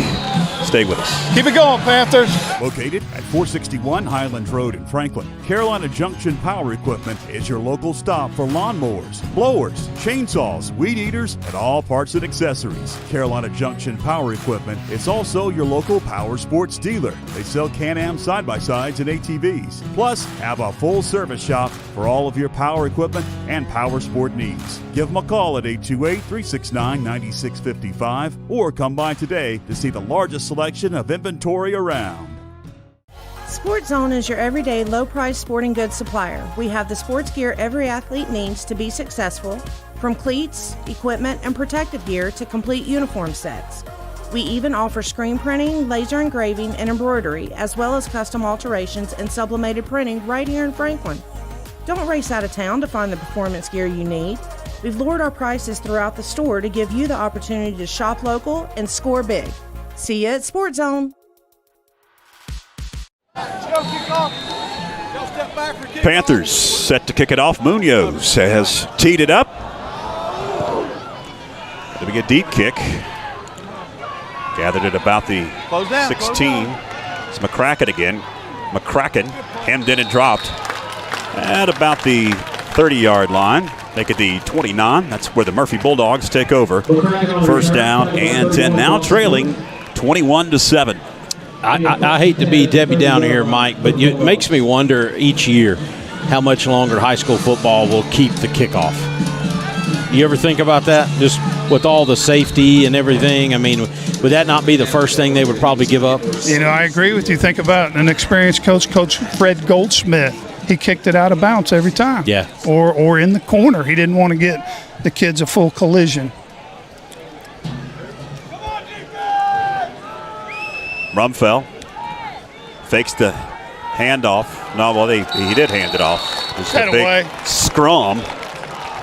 Stay with us. Keep it going, Panthers. Located at 461 Highlands Road in Franklin, Carolina Junction Power Equipment is your local stop for lawnmowers, blowers, chainsaws, weed eaters, and all parts and accessories. Carolina Junction Power Equipment is also your local power sports dealer. They sell Can-Am side-by-sides and ATVs, plus have a full service shop for all of your power equipment and power sport needs. Give them a call at 828-369-9655 or come by today to see the largest selection of inventory around. Sports Zone is your everyday low-price sporting goods supplier. We have the sports gear every athlete needs to be successful, from cleats, equipment, and protective gear to complete uniform sets. We even offer screen printing, laser engraving, and embroidery, as well as custom alterations and sublimated printing right here in Franklin. Don't race out of town to find the performance gear you need. We've lowered our prices throughout the store to give you the opportunity to shop local and score big. See you at Sports Zone. Panthers set to kick it off. Munoz has teed it up. It'll be a deep kick. Gathered at about the 16. It's McCracken again. McCracken hemmed in and dropped at about the 30-yard line. Make it the 29. That's where the Murphy Bulldogs take over. First down and 10. Now trailing 21-7. I hate to be Debbie Downer here, Mike, but it makes me wonder each year how much longer high school football will keep the kickoff. You ever think about that? Just with all the safety and everything, I mean, would that not be the first thing they would probably give up? You know, I agree with you. Think about an experienced coach, Coach Fred Goldsmith. He kicked it out of bounds every time. Yeah. Or in the corner. He didn't want to get the kids a full collision. Rumfell fakes the handoff. No, well, he did hand it off. There's a big scrum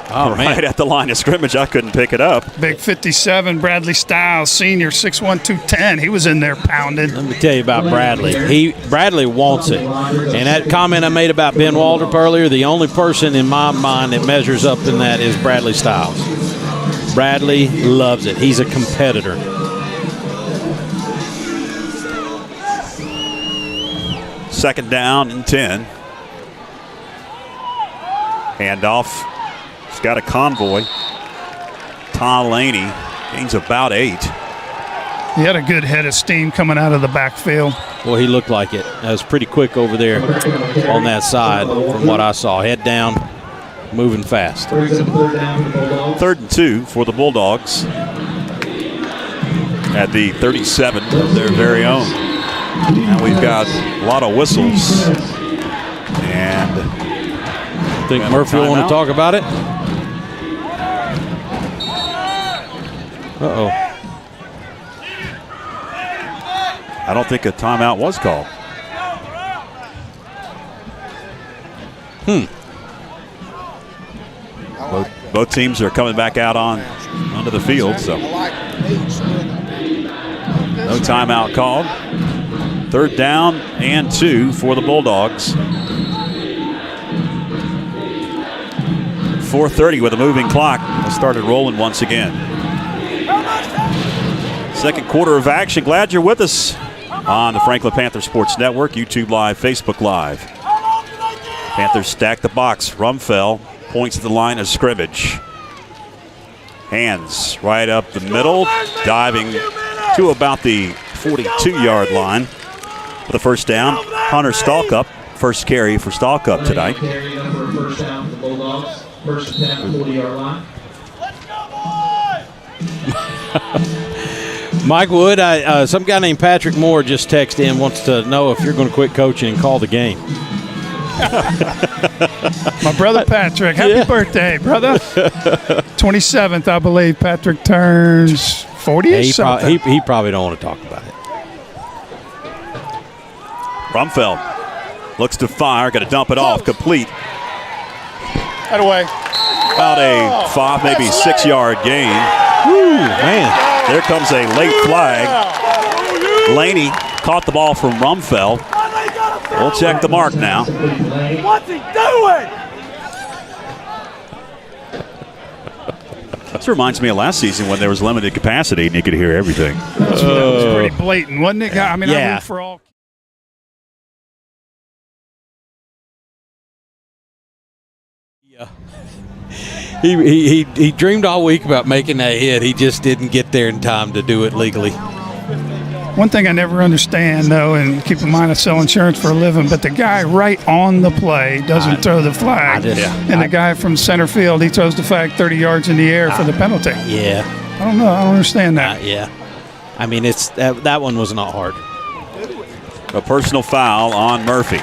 right at the line of scrimmage. I couldn't pick it up. Big 57, Bradley Stiles, senior, 6'1", 210. He was in there pounding. Let me tell you about Bradley. Bradley wants it. And that comment I made about Ben Waldrop earlier, the only person in my mind that measures up in that is Bradley Stiles. Bradley loves it. He's a competitor. Second down and 10. Handoff. He's got a convoy. Tom Laney gains about 8. He had a good head of steam coming out of the backfield. Well, he looked like it. That was pretty quick over there on that side from what I saw. Head down, moving fast. 3rd and 2 for the Bulldogs at the 37 of their very own. And we've got a lot of whistles. And think Murphy will want to talk about it. Uh-oh. I don't think a timeout was called. Both teams are coming back out onto the field, so no timeout called. 3rd down and 2 for the Bulldogs. 4:30 with a moving clock. It started rolling once again. Second quarter of action. Glad you're with us on the Franklin Panther Sports Network, YouTube Live, Facebook Live. Panthers stack the box. Rumfell points to the line of scrimmage. Hands right up the middle, diving to about the 42-yard line for the first down. Hunter Stalkup, first carry for Stalkup tonight. First down for the Bulldogs. First at the 40-yard line. Mike Wood, some guy named Patrick Moore just texted in, wants to know if you're going to quit coaching and call the game. My brother Patrick, happy birthday, brother. 27th, I believe. Patrick turns 40 or something. He probably don't want to talk about it. Rumfell looks to fire, got to dump it off, complete. That away. About a 5, maybe 6-yard gain. Woo, man. There comes a late flag. Laney caught the ball from Rumfell. We'll check the mark now. What's he doing? This reminds me of last season when there was limited capacity and you could hear everything. That was pretty blatant, wasn't it? I mean, I root for all. Yeah. He dreamed all week about making that hit. He just didn't get there in time to do it legally. One thing I never understand, though, and keep in mind I sell insurance for a living, but the guy right on the play doesn't throw the flag. And the guy from center field, he throws the flag 30 yards in the air for the penalty. Yeah. I don't know. I don't understand that. Yeah. I mean, it's that one was not hard. A personal foul on Murphy.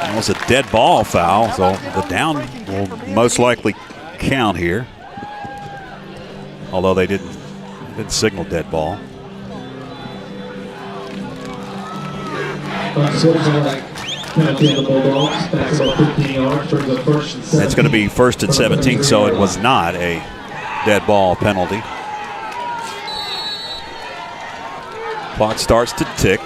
It was a dead ball foul, so the down will most likely count here. Although they didn't signal dead ball. It's going to be first and 17, so it was not a dead ball penalty. Clock starts to tick.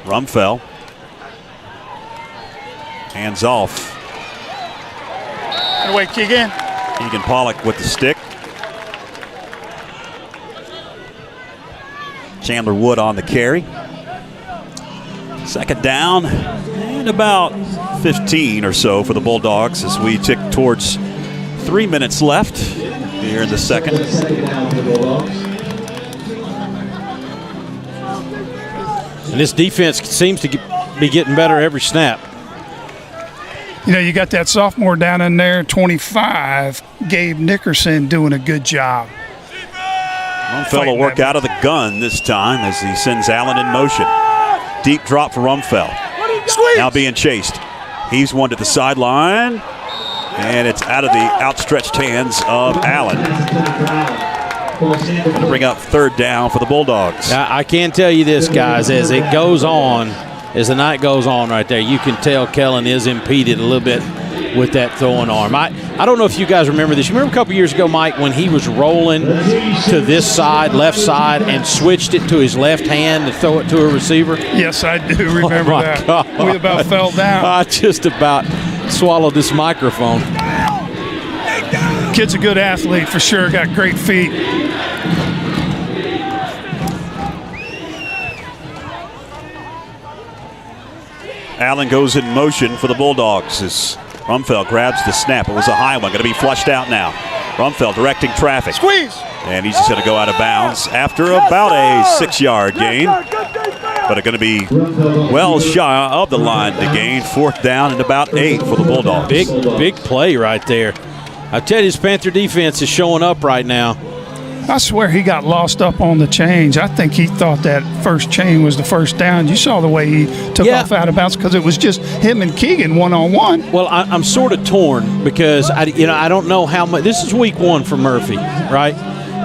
Rumfell. Hands off. Wait, Keegan. Keegan Pollock with the stick. Chandler Wood on the carry. Second down and about 15 or so for the Bulldogs as we tick towards 3 minutes left here in the second. And this defense seems to be getting better every snap. You know, you got that sophomore down in there, 25, Gabe Nickerson, doing a good job. Rumfell will work out of the gun this time as he sends Allen in motion. Deep drop for Rumfell. Now being chased. He's one to the sideline, and it's out of the outstretched hands of Allen. Going to bring up third down for the Bulldogs. Now, I can tell you this, guys, as it goes on, as the night goes on right there, you can tell Kellen is impeded a little bit with that throwing arm. I don't know if you guys remember this. You remember a couple years ago, Mike, when he was rolling to this side, left side, and switched it to his left hand to throw it to a receiver? Yes, I do remember that. God. We about fell down. I just about swallowed this microphone. Kid's a good athlete for sure, got great feet. Allen goes in motion for the Bulldogs as Rumfell grabs the snap. It was a high one, going to be flushed out now. Rumfell directing traffic. Squeeze! And he's just going to go out of bounds after about a 6-yard gain. But it's going to be well shy of the line to gain. Fourth down and about 8 for the Bulldogs. Big play right there. I tell you, this Panther defense is showing up right now. I swear he got lost up on the change. I think he thought that first chain was the first down. You saw the way he took off out of bounds because it was just him and Keegan one-on-one. Well, I'm sort of torn because I don't know how much. This is week 1 for Murphy, right?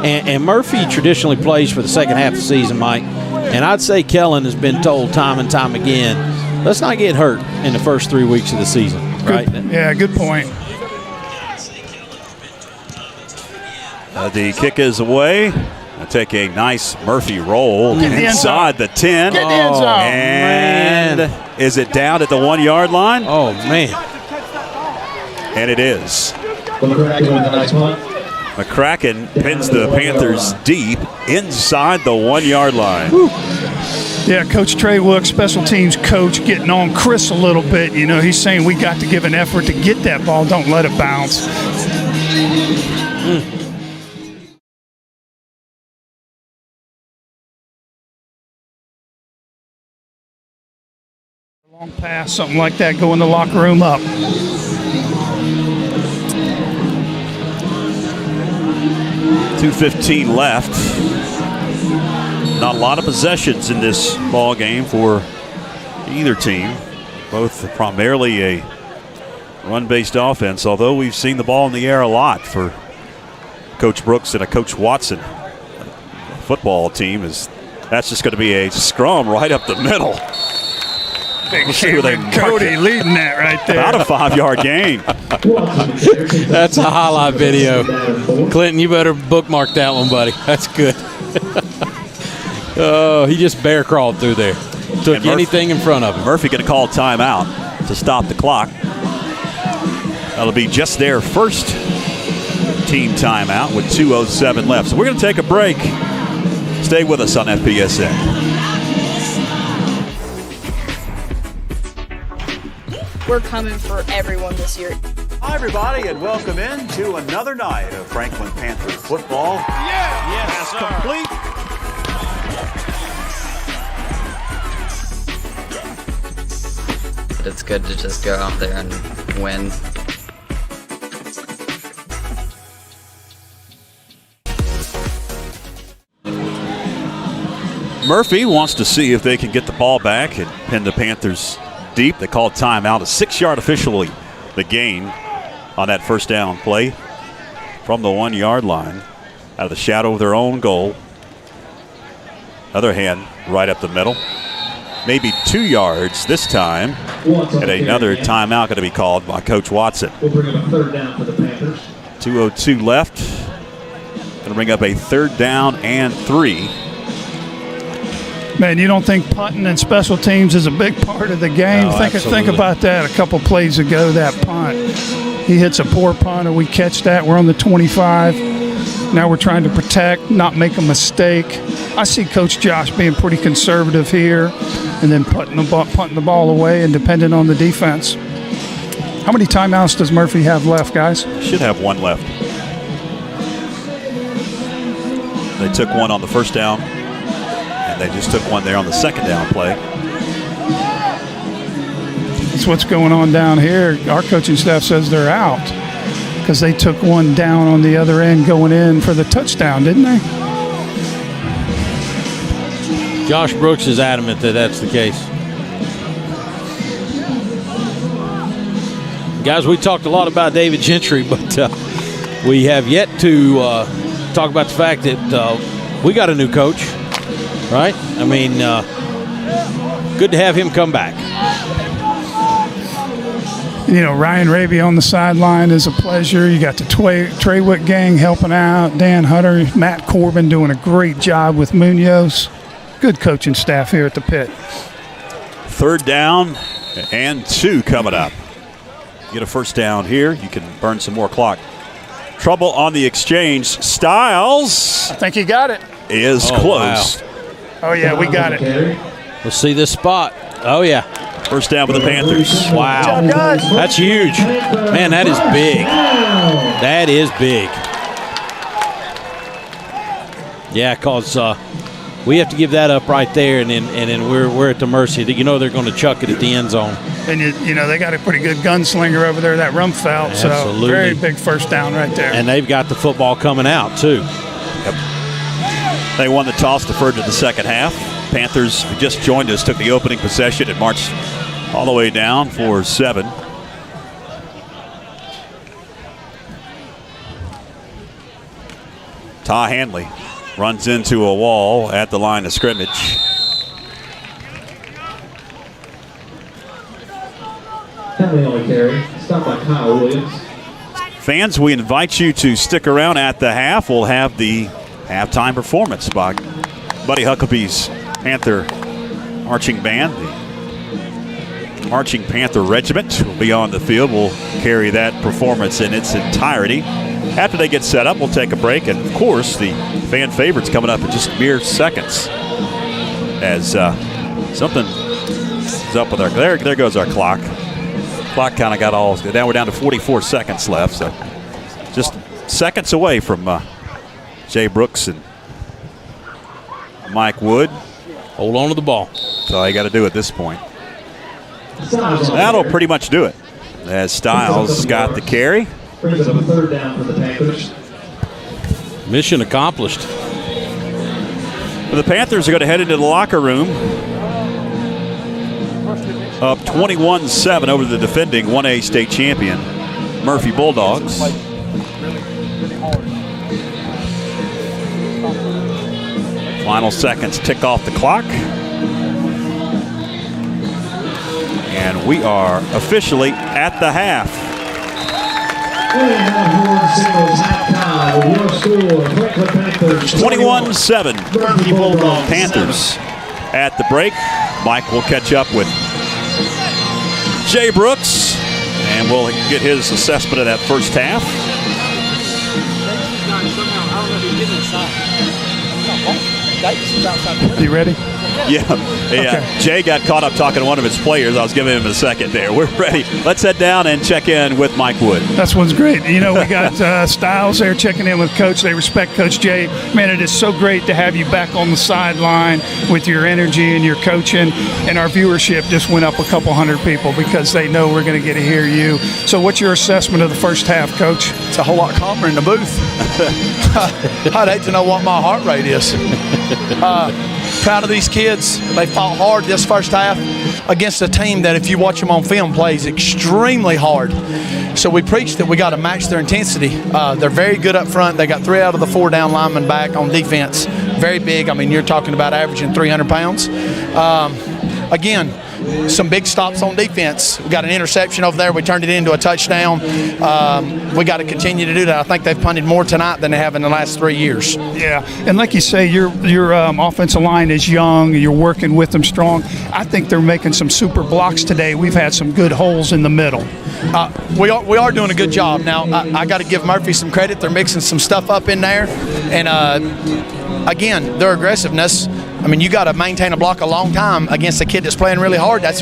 And Murphy traditionally plays for the second half of the season, Mike. And I'd say Kellen has been told time and time again, let's not get hurt in the first 3 weeks of the season, right? Good point. The kick is away. I'll take a nice Murphy roll inside the 10. Get the end zone. And is it down at the 1-yard line? Oh, man. And it is. McCracken with a nice punt. McCracken pins the Panthers deep inside the 1-yard line. Whew. Yeah, Coach Trey Wook, special teams coach, getting on Chris a little bit. You know, he's saying we got to give an effort to get that ball. Don't let it bounce. Long pass, something like that, go in the locker room up. .215 left. Not a lot of possessions in this ball game for either team. Both primarily a run-based offense, although we've seen the ball in the air a lot for Coach Brooks and a Coach Watson football team. That's just going to be a scrum right up the middle. Big Cody leading that right there. About a 5-yard gain. That's a highlight video. Clinton, you better bookmark that one, buddy. That's good. Oh, he just bear crawled through there. Took anything in front of him. Murphy going to call timeout to stop the clock. That'll be just their first team timeout with 2:07 left. So we're going to take a break. Stay with us on FPSN. We're coming for everyone this year. Hi, everybody, and welcome in to another night of Franklin Panther football. Yes, complete. But it's good to just go out there and win. Murphy wants to see if they can get the ball back and pin the Panthers deep. They called timeout. A 6-yard officially the gain on that first down play from the 1-yard line out of the shadow of their own goal. Other hand right up the middle. Maybe 2 yards this time. And another timeout going to be called by Coach Watson. We'll bring up a third down for the Panthers. 2:02 left. Going to bring up a 3rd down and 3. Man, you don't think punting and special teams is a big part of the game? No, Think about that a couple plays ago, that punt. He hits a poor punt, and we catch that. We're on the 25. Now we're trying to protect, not make a mistake. I see Coach Josh being pretty conservative here and then punting the ball away and depending on the defense. How many timeouts does Murphy have left, guys? Should have 1 left. They took 1 on the first down. They just took 1 there on the 2nd down play. That's what's going on down here. Our coaching staff says they're out because they took 1 down on the other end going in for the touchdown, didn't they? Josh Brooks is adamant that that's the case. Guys, we talked a lot about David Gentry, but we have yet to talk about the fact that we got a new coach. Right? I mean, good to have him come back. You know, Ryan Raby on the sideline is a pleasure. You got the Treywick gang helping out. Dan Hutter, Matt Corbin doing a great job with Munoz. Good coaching staff here at the pit. 3rd down and 2 coming up. Get a first down here. You can burn some more clock. Trouble on the exchange. Styles. I think he got it. Is close. Wow. Oh, yeah, we got it. Let's see this spot. Oh, yeah. First down with the Panthers. Wow. That's huge. Man, that is big. That is big. Yeah, because we have to give that up right there, and then we're at the mercy. You know they're going to chuck it at the end zone. And, you know, they got a pretty good gunslinger over there, that Rumfeld. Absolutely. So very big first down right there. And they've got the football coming out, too. Yep. They won the toss, deferred to the second half. Panthers, who just joined us, took the opening possession and marched all the way down for 7. Ty Hanley runs into a wall at the line of scrimmage. Henley on the carry. Stopped by Kyle Williams. Fans, we invite you to stick around at the half. We'll have the halftime performance by Buddy Huckabee's Panther Marching Band. The Marching Panther Regiment will be on the field. We'll carry that performance in its entirety. After they get set up, we'll take a break. And, of course, the fan favorites coming up in just mere seconds. As something is up with our – there goes our clock. Clock kind of got all – now we're down to 44 seconds left. So just seconds away from Jay Brooks and Mike Wood. Hold on to the ball. That's all you got to do at this point. That'll pretty much do it. As Styles got the carry. Brings up a 3rd down for the Panthers. Mission accomplished. The Panthers are going to head into the locker room. Up 21-7 over the defending 1A state champion, Murphy Bulldogs. Final seconds tick off the clock. And we are officially at the half. And Horn signals halftime with your score, Franklin Panthers 21-7, Murphy Bulldogs Panthers at the break. Mike will catch up with Jay Brooks, and we'll get his assessment of that first half. You ready? Yeah. Okay. Jay got caught up talking to one of his players. I was giving him a second there. We're ready. Let's head down and check in with Mike Wood. This one's great. You know, we got Styles there checking in with Coach. They respect Coach Jay. Man, it is so great to have you back on the sideline with your energy and your coaching. And our viewership just went up a couple hundred people because they know we're going to get to hear you. So what's your assessment of the first half, Coach? It's a whole lot calmer in the booth. I'd hate to know what my heart rate is. Proud of these kids. They fought hard this first half against a team that, if you watch them on film, plays extremely hard. So we preached that we got to match their intensity. They're very good up front. They got 3 out of the 4 down linemen back on defense. Very big. I mean, you're talking about averaging 300 pounds. Again, some big stops on defense. We got an interception over there. We turned it into a touchdown. We got to continue to do that. I think they've punted more tonight than they have in the last 3 years. Yeah, and like you say, your offensive line is young. You're working with them strong. I think they're making some super blocks today. We've had some good holes in the middle. We are doing a good job. Now, I got to give Murphy some credit. They're mixing some stuff up in there. And, again, their aggressiveness, I mean, you got to maintain a block a long time against a kid that's playing really hard. That's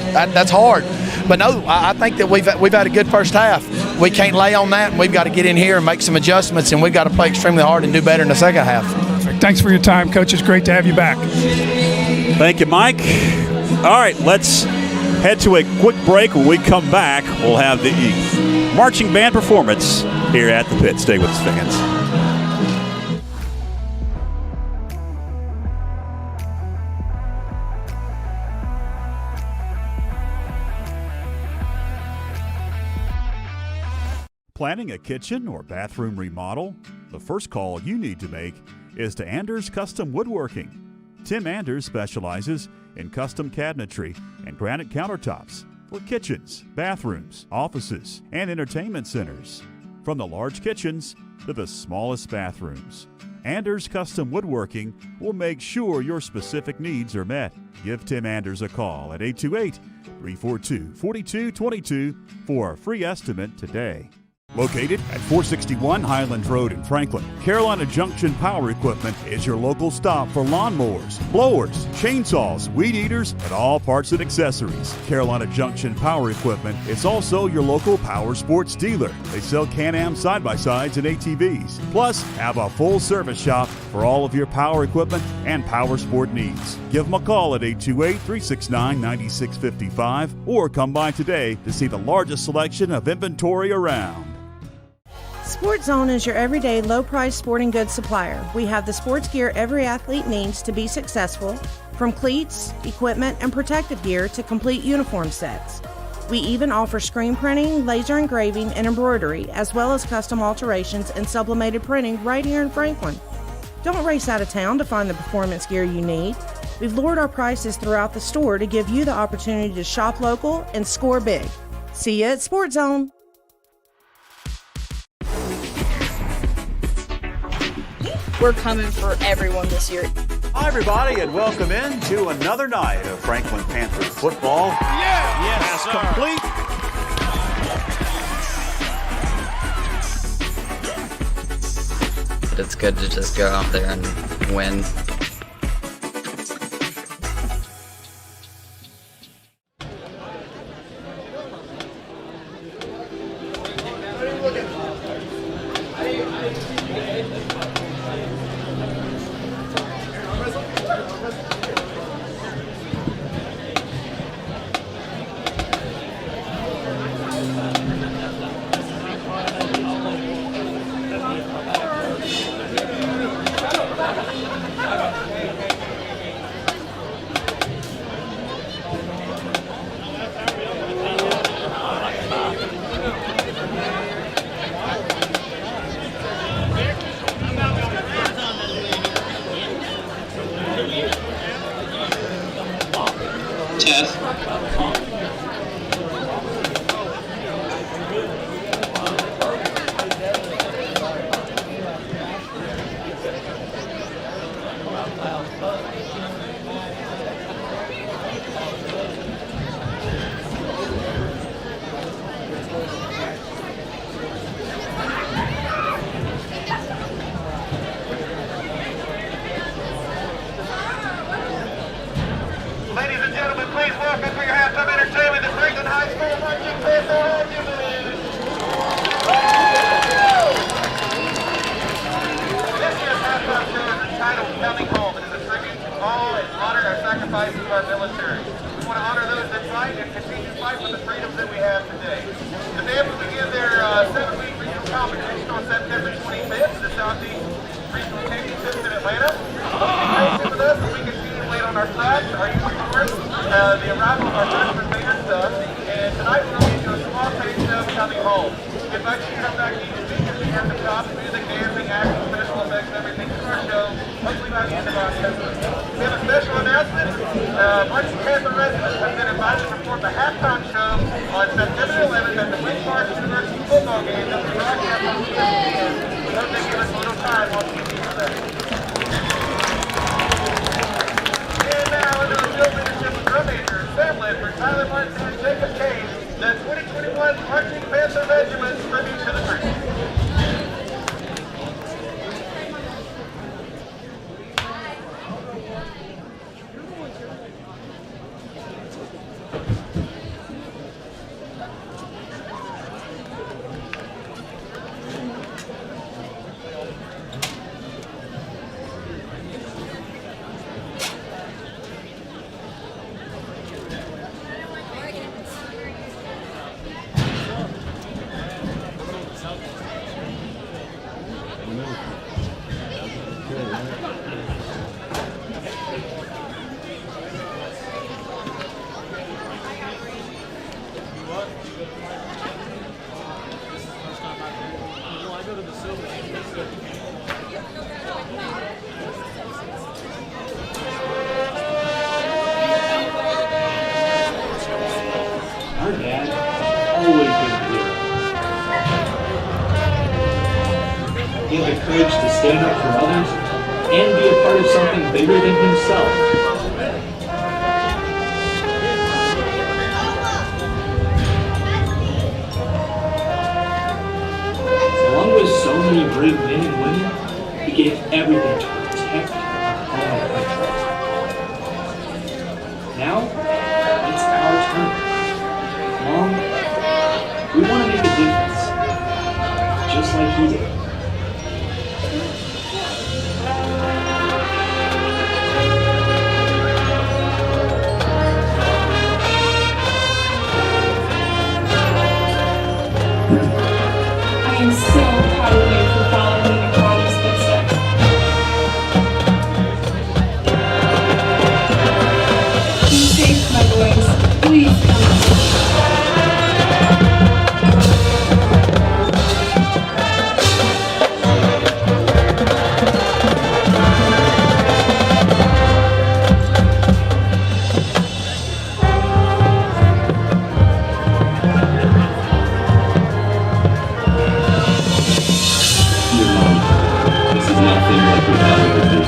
hard. But no, I think that we've had a good first half. We can't lay on that, and we've got to get in here and make some adjustments, and we've got to play extremely hard and do better in the second half. Perfect. Thanks for your time, Coach. It's great to have you back. Thank you, Mike. All right, let's head to a quick break. When we come back, we'll have the marching band performance here at the pit. Stay with us, fans. Planning a kitchen or bathroom remodel? The first call you need to make is to Anders Custom Woodworking. Tim Anders specializes in custom cabinetry and granite countertops for kitchens, bathrooms, offices, and entertainment centers. From the large kitchens to the smallest bathrooms, Anders Custom Woodworking will make sure your specific needs are met. Give Tim Anders a call at 828-342-4222 for a free estimate today. Located at 461 Highland Road in Franklin, Carolina Junction Power Equipment is your local stop for lawnmowers, blowers, chainsaws, weed eaters, and all parts and accessories. Carolina Junction Power Equipment is also your local power sports dealer. They sell Can-Am side-by-sides and ATVs, plus have a full service shop for all of your power equipment and power sport needs. Give them a call at 828-369-9655 or come by today to see the largest selection of inventory around. Sports Zone is your everyday low-price sporting goods supplier. We have the sports gear every athlete needs to be successful, from cleats, equipment, and protective gear to complete uniform sets. We even offer screen printing, laser engraving, and embroidery, as well as custom alterations and sublimated printing right here in Franklin. Don't race out of town to find the performance gear you need. We've lowered our prices throughout the store to give you the opportunity to shop local and score big. See you at Sports Zone. We're coming for everyone this year. Hi, everybody, and welcome in to another night of Franklin Panthers football. Yes, complete. But it's good to just go out there and win. sacrifices of our military. We want to honor those that fight and continue to fight for the freedoms that we have today. The band will begin their 7-week regional competition on September 25th in the Southeast Regional Championships in Atlanta. Be patient with us as we continue to wait on our flags, our uniforms, the arrival of our freshman band stuff, and tonight we're going to do a small taste of coming home. If I can come back to you speakers, we have the props, music, dancing, acting, special effects, everything to our show, hopefully by the end of October. We have a special announcement. Marching Panther residents have been invited to perform the halftime show on September 11th at the Wake Forest University football game that will be broadcast on FPSN. We hope they give us a little time on TV for that. And now, under the field leadership of drum major and band for Tyler Martin and Jacob Cage, the 2021 Marching Panther Regiment tribute to the troops. Our dad always been a hero. He had the courage to stand up for others and be a part of something bigger than himself. Along with so many brave men and women, he gave everything to protect our home country. Now, it's our turn. Mom, we want to make a difference, just like he did. I am so proud of you for following in your father's footsteps. Be safe, my boys. Please come. Dear Mom, this is nothing like we thought it would be.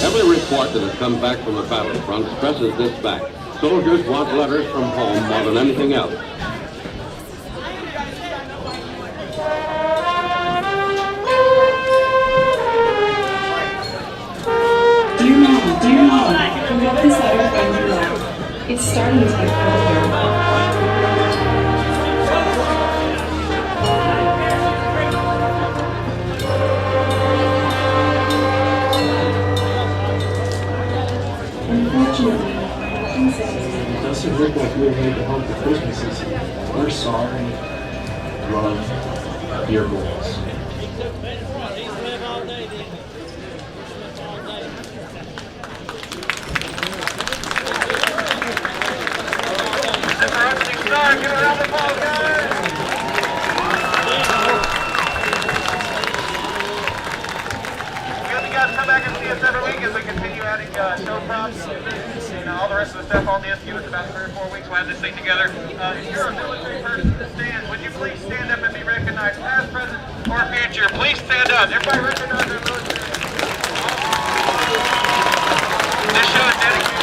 Every report that has come back from the battlefront stresses this fact. Soldiers want letters from home more than anything else. Dear Mom, we got this letter from your life. It's starting to get cold here. Unfortunately, nothing says. It doesn't look like we were made to home for Christmas this year. We're sorry. Love, dear boys. Good, you guys come back and see us every week as we continue adding show props and all the rest of the staff on this, give us about 3 or 4 weeks, we'll have this thing together. If you're a military person in the stands, would you please stand up and be recognized, past, present, or future? Please stand up. Everybody recognize our military. This show is dedicated.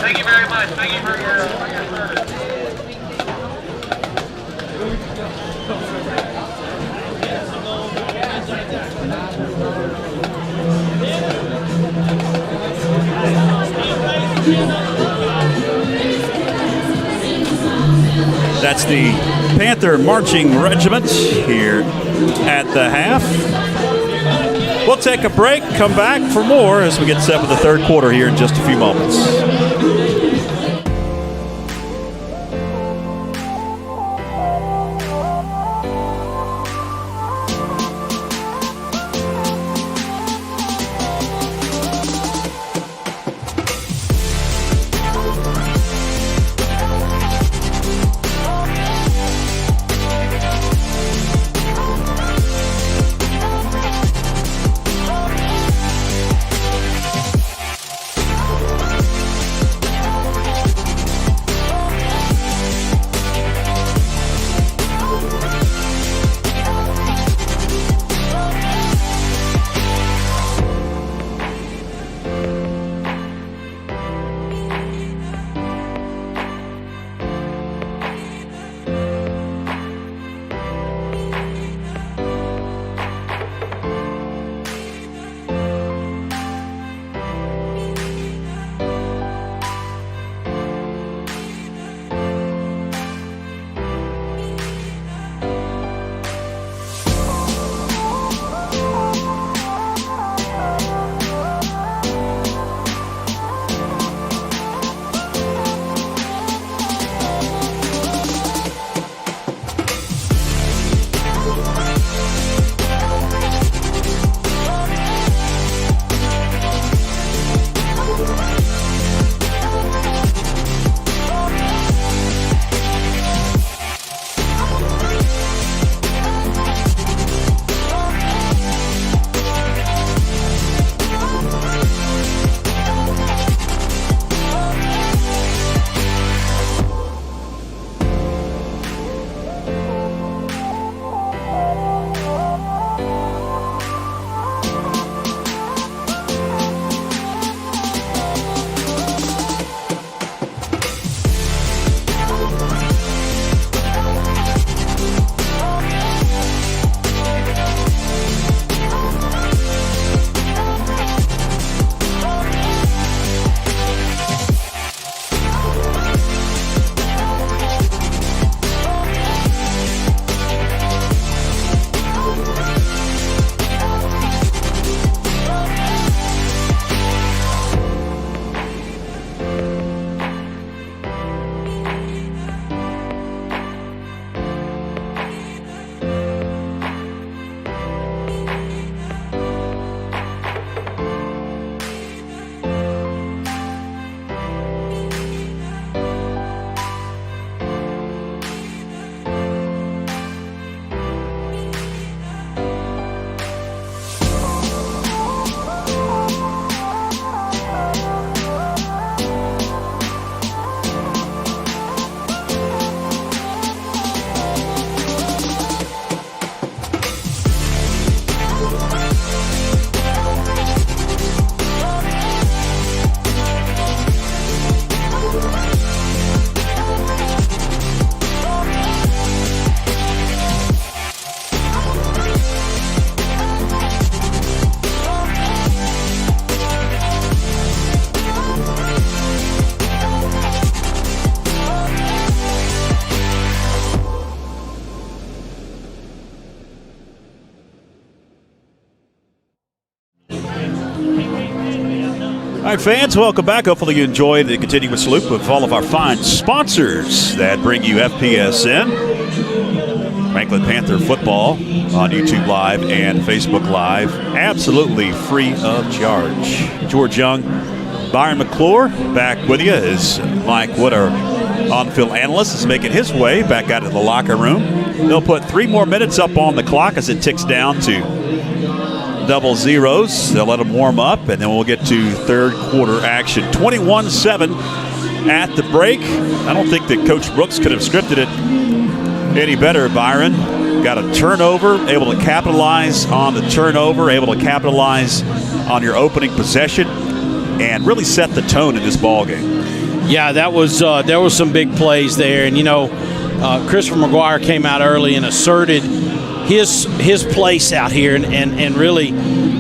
Thank you very much. Thank you for your service. That's the Panther Marching Regiment here at the half. We'll take a break, come back for more as we get set for the third quarter here in just a few moments. All right, fans, welcome back. Hopefully you enjoyed the continuous loop of all of our fine sponsors that bring you FPSN, Franklin Panther football on YouTube Live and Facebook Live, absolutely free of charge. George Young, Byron McClure back with you as Mike Wood, our on-field analyst, is making his way back out of the locker room. They'll put 3 more minutes up on the clock as it ticks down to double zeros. They'll let them warm up, and then we'll get to third quarter action. 21-7 at the break. I don't think that Coach Brooks could have scripted it any better, Byron. Got a turnover, able to capitalize on the turnover, able to capitalize on your opening possession, and really set the tone in this ball game. Yeah, that was there was some big plays there, and Christopher McGuire came out early and asserted his place out here, and really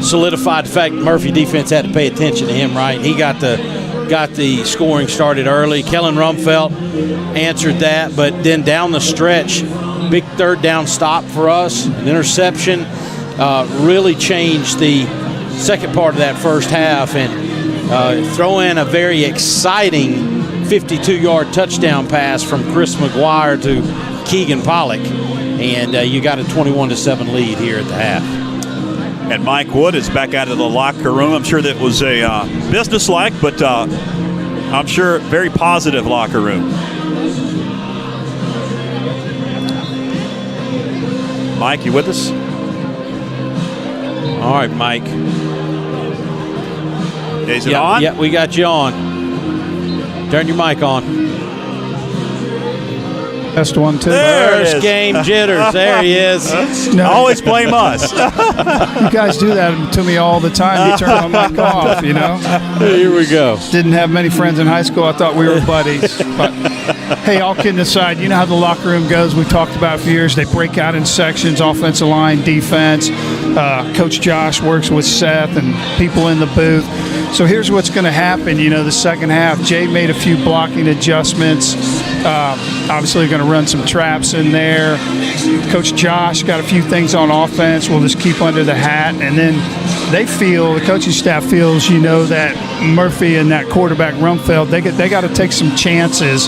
solidified the fact that Murphy defense had to pay attention to him. Right, he got the scoring started early. Kellen Rumfelt answered that, but then down the stretch, big third down stop for us, an interception, really changed the second part of that first half, and throw in a very exciting 52-yard touchdown pass from Chris McGuire to Keegan Pollock, and you got a 21-7 lead here at the half. And Mike Wood is back out of the locker room. I'm sure that was a businesslike, but I'm sure very positive locker room. Mike, you with us? All right, Mike. Is it on? Yeah, we got you on. Turn your mic on. Test 1, 2. First game jitters. There he is. No. Always blame us. You guys do that to me all the time. You turn my mic off, Here we go. Didn't have many friends in high school. I thought we were buddies. But, hey, all kidding aside, you know how the locker room goes. We've talked about it for years. They break out in sections, offensive line, defense. Coach Josh works with Seth and people in the booth. So here's what's going to happen, the second half. Jay made a few blocking adjustments. Obviously going to run some traps in there. Coach Josh got a few things on offense we'll just keep under the hat. And then the coaching staff feels, that Murphy and that quarterback Rumfeld, they got to take some chances.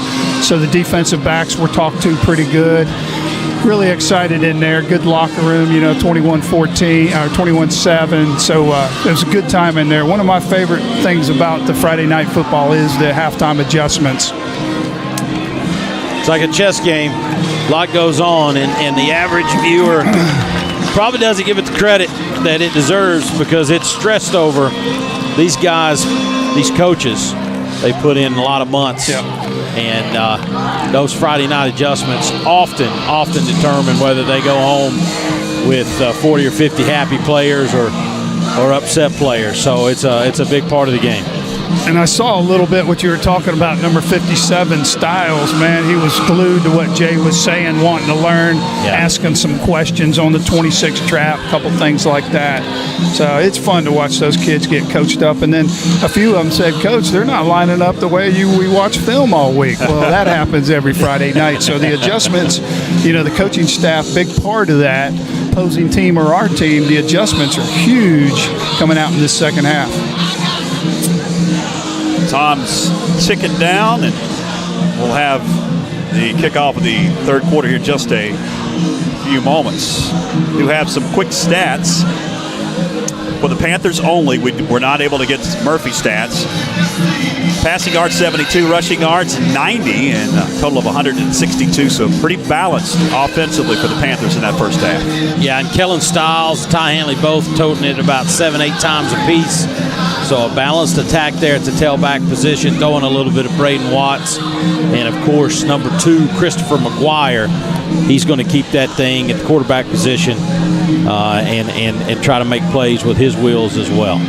So the defensive backs were talked to pretty good. Really excited in there. Good locker room, 21-14 or 21-7. So it was a good time in there. One of my favorite things about the Friday night football is the halftime adjustments. It's like a chess game. A lot goes on, and the average viewer probably doesn't give it the credit that it deserves because it's stressed over. These guys, these coaches, they put in a lot of months. Yeah. And those Friday night adjustments often determine whether they go home with 40 or 50 happy players or upset players. So it's a big part of the game. And I saw a little bit what you were talking about, number 57, Styles, man. He was glued to what Jay was saying, wanting to learn, asking some questions on the 26 trap, a couple things like that. So it's fun to watch those kids get coached up. And then a few of them said, Coach, they're not lining up the way we watch film all week. Well, that happens every Friday night. So the adjustments, the coaching staff, big part of that, opposing team or our team, the adjustments are huge coming out in this second half. Time's ticking down, and we'll have the kickoff of the third quarter here in just a few moments. We do have some quick stats. For the Panthers only, we're not able to get Murphy stats. Passing yards 72, rushing yards 90, and a total of 162. So pretty balanced offensively for the Panthers in that first half. Yeah, and Kellen Styles, Ty Hanley both toting it about 7-8 times apiece. So a balanced attack there at the tailback position, throwing a little bit of Braden Watts. And, of course, number 2, Christopher McGuire. He's going to keep that thing at the quarterback position and try to make plays with his wheels as well.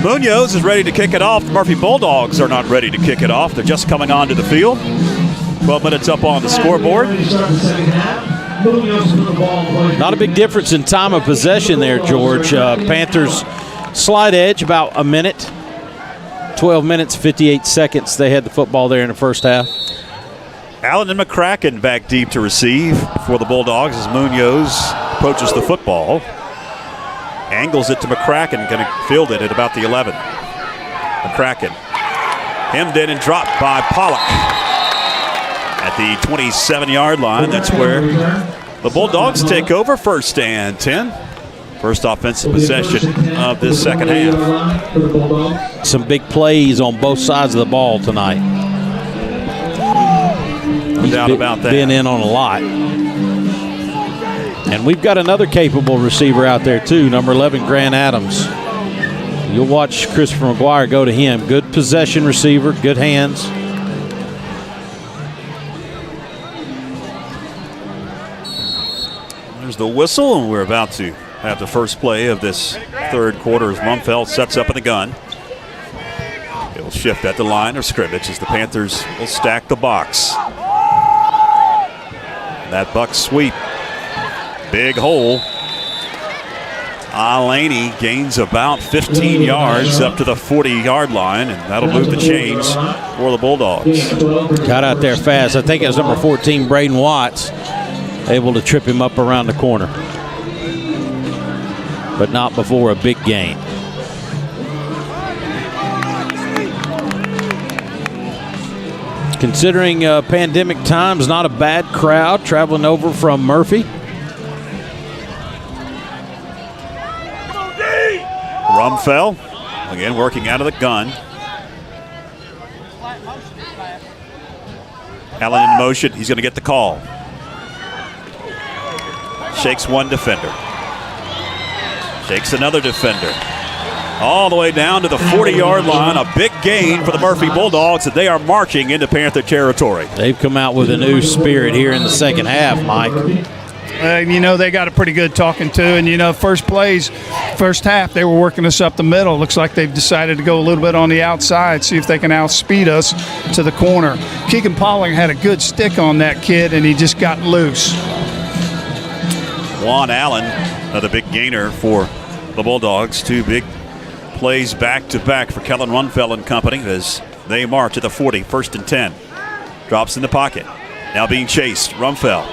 Munoz is ready to kick it off. The Murphy Bulldogs are not ready to kick it off. They're just coming onto the field. 12 minutes up on the scoreboard. Not a big difference in time of possession there, George. Panthers slight edge, about a minute. 12 minutes, 58 seconds. They had the football there in the first half. Allen and McCracken back deep to receive for the Bulldogs as Munoz approaches the football. Angles it to McCracken, going to field it at about the 11. McCracken hemmed in and dropped by Pollock at the 27-yard line. That's where the Bulldogs take over, 1st and 10. First offensive possession of this second half. Some big plays on both sides of the ball tonight. No doubt about that. Been in on a lot. And we've got another capable receiver out there, too, number 11, Grant Adams. You'll watch Christopher McGuire go to him. Good possession receiver, good hands. There's the whistle, and we're about to have the first play of this third quarter as Rumfeld sets up in the gun. He'll shift at the line of scrimmage as the Panthers will stack the box. That buck sweep. Big hole. Laney gains about 15 yards up to the 40-yard line, and that'll move the chains for the Bulldogs. Got out there fast. I think it was number 14, Braden Watts, able to trip him up around the corner. But not before a big gain. Considering pandemic times, not a bad crowd traveling over from Murphy. Rumfeld, again working out of the gun. Allen in motion, he's going to get the call. Shakes one defender. Shakes another defender. All the way down to the 40-yard line. A big gain for the Murphy Bulldogs, and they are marching into Panther territory. They've come out with a new spirit here in the second half, Mike. They got a pretty good talking to, and first half, they were working us up the middle. Looks like they've decided to go a little bit on the outside, see if they can outspeed us to the corner. Keegan Polling had a good stick on that kid, and he just got loose. Juan Allen, another big gainer for the Bulldogs. Two big plays back-to-back for Kellen Rumfeld and company as they march at the 40, 1st and 10. Drops in the pocket. Now being chased. Rumfeld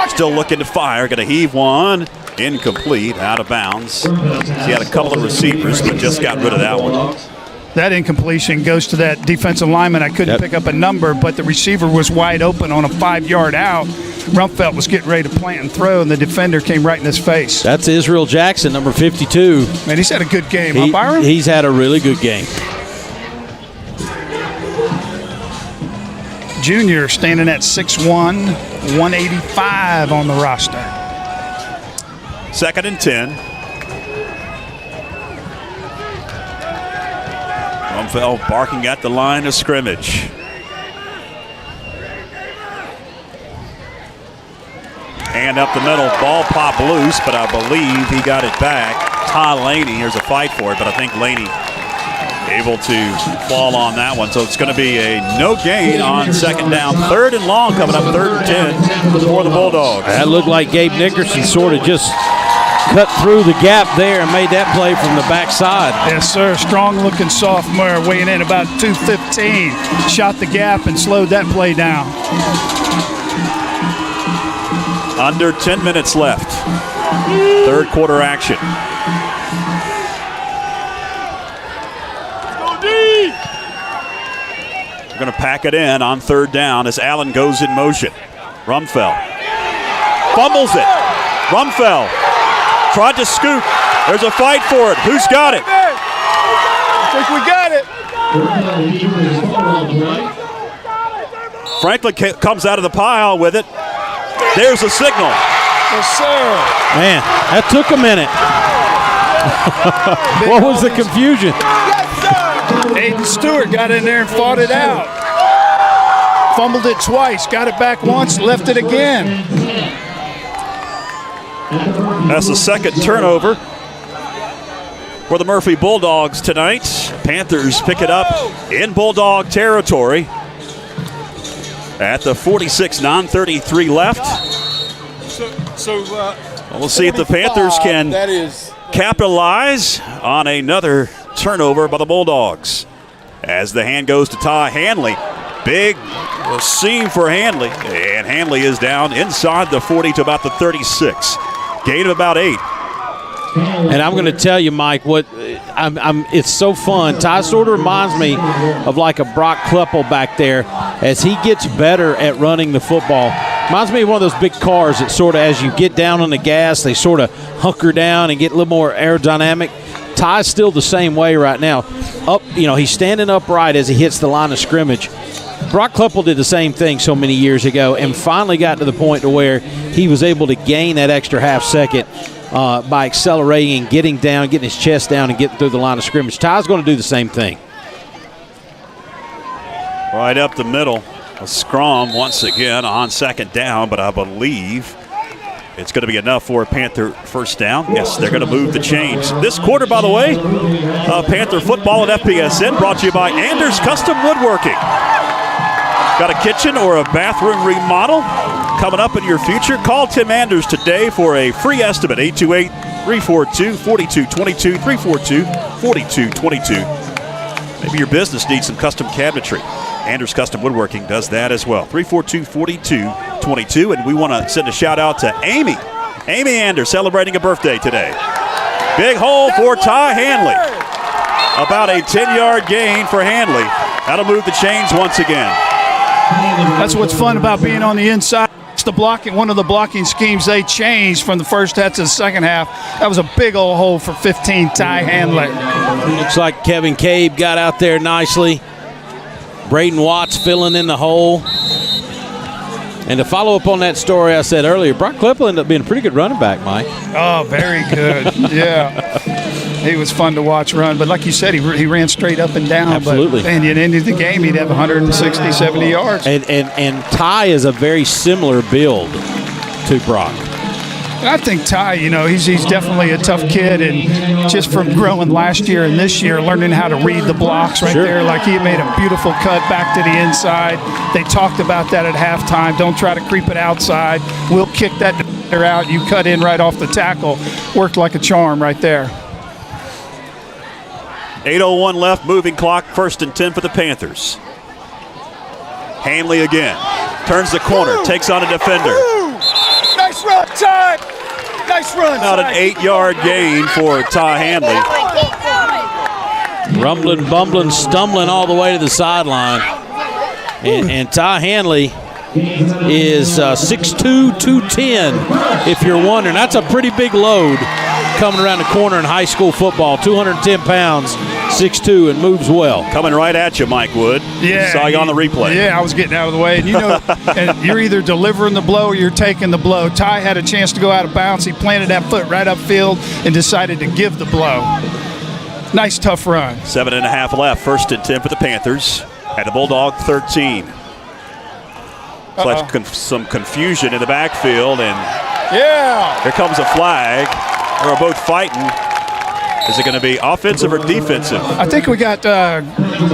still looking to fire. Going to heave one. Incomplete. Out of bounds. He had a couple of receivers, but just got rid of that one. That incompletion goes to that defensive lineman. I couldn't pick up a number, but the receiver was wide open on a 5-yard out. Rumfeld was getting ready to plant and throw, and the defender came right in his face. That's Israel Jackson, number 52. Man, he's had a good game, huh, Byron? He's had a really good game. Junior standing at 6'1", 185 on the roster. 2nd and 10. Rumfeld barking at the line of scrimmage. Hand up the middle, ball popped loose, but I believe he got it back. Ty Laney, here's a fight for it, but I think Laney able to fall on that one. So it's going to be a no gain on 2nd down. 3rd and long coming up, 3rd and 10 for the Bulldogs. That looked like Gabe Nickerson sort of just cut through the gap there and made that play from the backside. Yes, sir. Strong-looking sophomore weighing in about 215. Shot the gap and slowed that play down. Under 10 minutes left. Third quarter action. We're going to pack it in on 3rd down as Allen goes in motion. Rumfeld fumbles it. Rumfeld tried to scoop. There's a fight for it. Who's got it? I think we got it. Franklin comes out of the pile with it. There's a signal. Yes, sir. Man, that took a minute. What was the confusion? Aiden Stewart got in there and fought it out. Fumbled it twice, got it back once, left it again. That's the 2nd turnover for the Murphy Bulldogs tonight. Panthers pick it up in Bulldog territory at the 46, 9:33 left. We'll see if the Panthers can capitalize on another turnover by the Bulldogs. As the hand goes to Ty Hanley. Big seam for Hanley. And Hanley is down inside the 40 to about the 36. Gain of about 8. And I'm going to tell you, Mike, it's so fun. Ty sort of reminds me of like a Brock Kleppel back there as he gets better at running the football. Reminds me of one of those big cars that sort of, as you get down on the gas, they sort of hunker down and get a little more aerodynamic. Ty's still the same way right now. He's standing upright as he hits the line of scrimmage. Brock Kleppel did the same thing so many years ago and finally got to the point to where he was able to gain that extra half second by accelerating and getting down, getting his chest down and getting through the line of scrimmage. Ty's going to do the same thing. Right up the middle. A scrum once again on second down, but I believe it's going to be enough for a Panther first down. Yes, they're going to move the chains. This quarter, by the way, Panther football at FPSN brought to you by Anders Custom Woodworking. Got a kitchen or a bathroom remodel coming up in your future? Call Tim Anders today for a free estimate, 828-342-4222, 342-4222. Maybe your business needs some custom cabinetry. Anders Custom Woodworking does that as well. 342-4222. And we want to send a shout out to Amy. Amy Anders celebrating a birthday today. Big hole for Ty Hanley. About a 10-yard gain for Hanley. That'll move the chains once again. That's what's fun about being on the inside. It's the blocking. One of the blocking schemes they changed from the first half to the second half. That was a big old hole for 15, Ty Hanley. Looks like Kevin Cabe got out there nicely. Braden Watts filling in the hole. And to follow up on that story I said earlier, Brock Kleppel ended up being a pretty good running back, Mike. Oh, very good. Yeah. He was fun to watch run. But like you said, he ran straight up and down. Absolutely. But, and at the end of the game, he'd have 160, 70 yards. And Ty is a very similar build to Brock. And I think Ty, he's definitely a tough kid, and just from growing last year and this year, learning how to read the blocks right there. Like he made a beautiful cut back to the inside. They talked about that at halftime. Don't try to creep it outside. We'll kick that out. You cut in right off the tackle. Worked like a charm right there. 8:01 left, moving clock, 1st and 10 for the Panthers. Hanley again. Turns the corner, takes on a defender. Nice run, Ty! Nice run, About an 8-yard gain for Ty Hanley. Rumbling, bumbling, stumbling all the way to the sideline. And Ty Hanley is 6'2", 210, if you're wondering. That's a pretty big load coming around the corner in high school football. 210 pounds, 6'2", and moves well. Coming right at you, Mike Wood. Yeah. Saw you on the replay. Yeah, I was getting out of the way. And and you're either delivering the blow or you're taking the blow. Ty had a chance to go out of bounds. He planted that foot right upfield and decided to give the blow. Nice, tough run. 7.5 left, 1st and 10 for the Panthers at the Bulldog 13. It's like some confusion in the backfield, and here comes a flag. They're both fighting. Is it going to be offensive or defensive? I think we got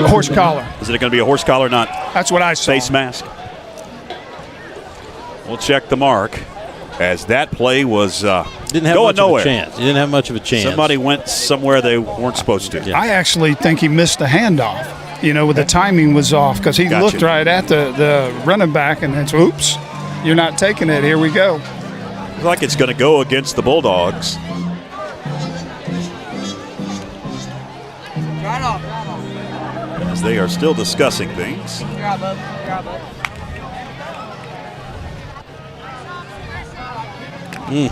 horse collar. Is it going to be a horse collar, not That's what I saw. face mask? We'll check the mark, as that play was didn't have going much nowhere. Of a chance. He didn't have much of a chance. Somebody went somewhere they weren't supposed to. I actually think he missed the handoff. The timing was off because he looked right at the running back and it's, oops, you're not taking it. Here we go. Looks like it's going to go against the Bulldogs. As they are still discussing things.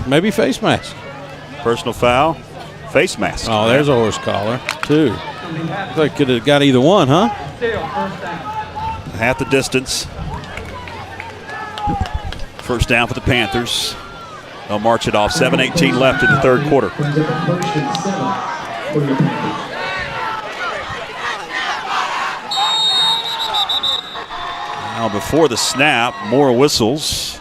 Maybe face mask. Personal foul, face mask. Oh, there's a horse collar, too. Looks like could have got either one, huh? Half the distance. First down for the Panthers. They'll march it off. 7:18 left in the third quarter. Now before the snap, more whistles.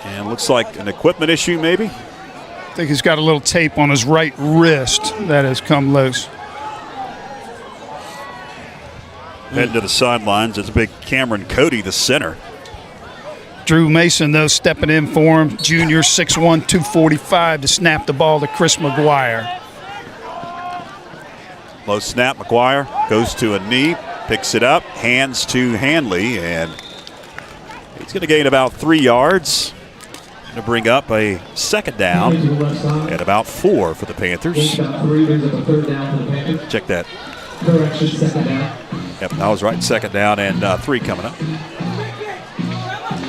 And looks like an equipment issue maybe. I think he's got a little tape on his right wrist that has come loose. Heading to the sidelines, it's big Cameron Cody, the center. Drew Mason, though, stepping in for him. Junior, 6'1", 245 to snap the ball to Chris McGuire. Low snap, McGuire goes to a knee, picks it up, hands to Hanley, and he's going to gain about 3 yards. To bring up a second down at about 4 for the Panthers. Check that. Yep, I was right. Second down and 3 coming up.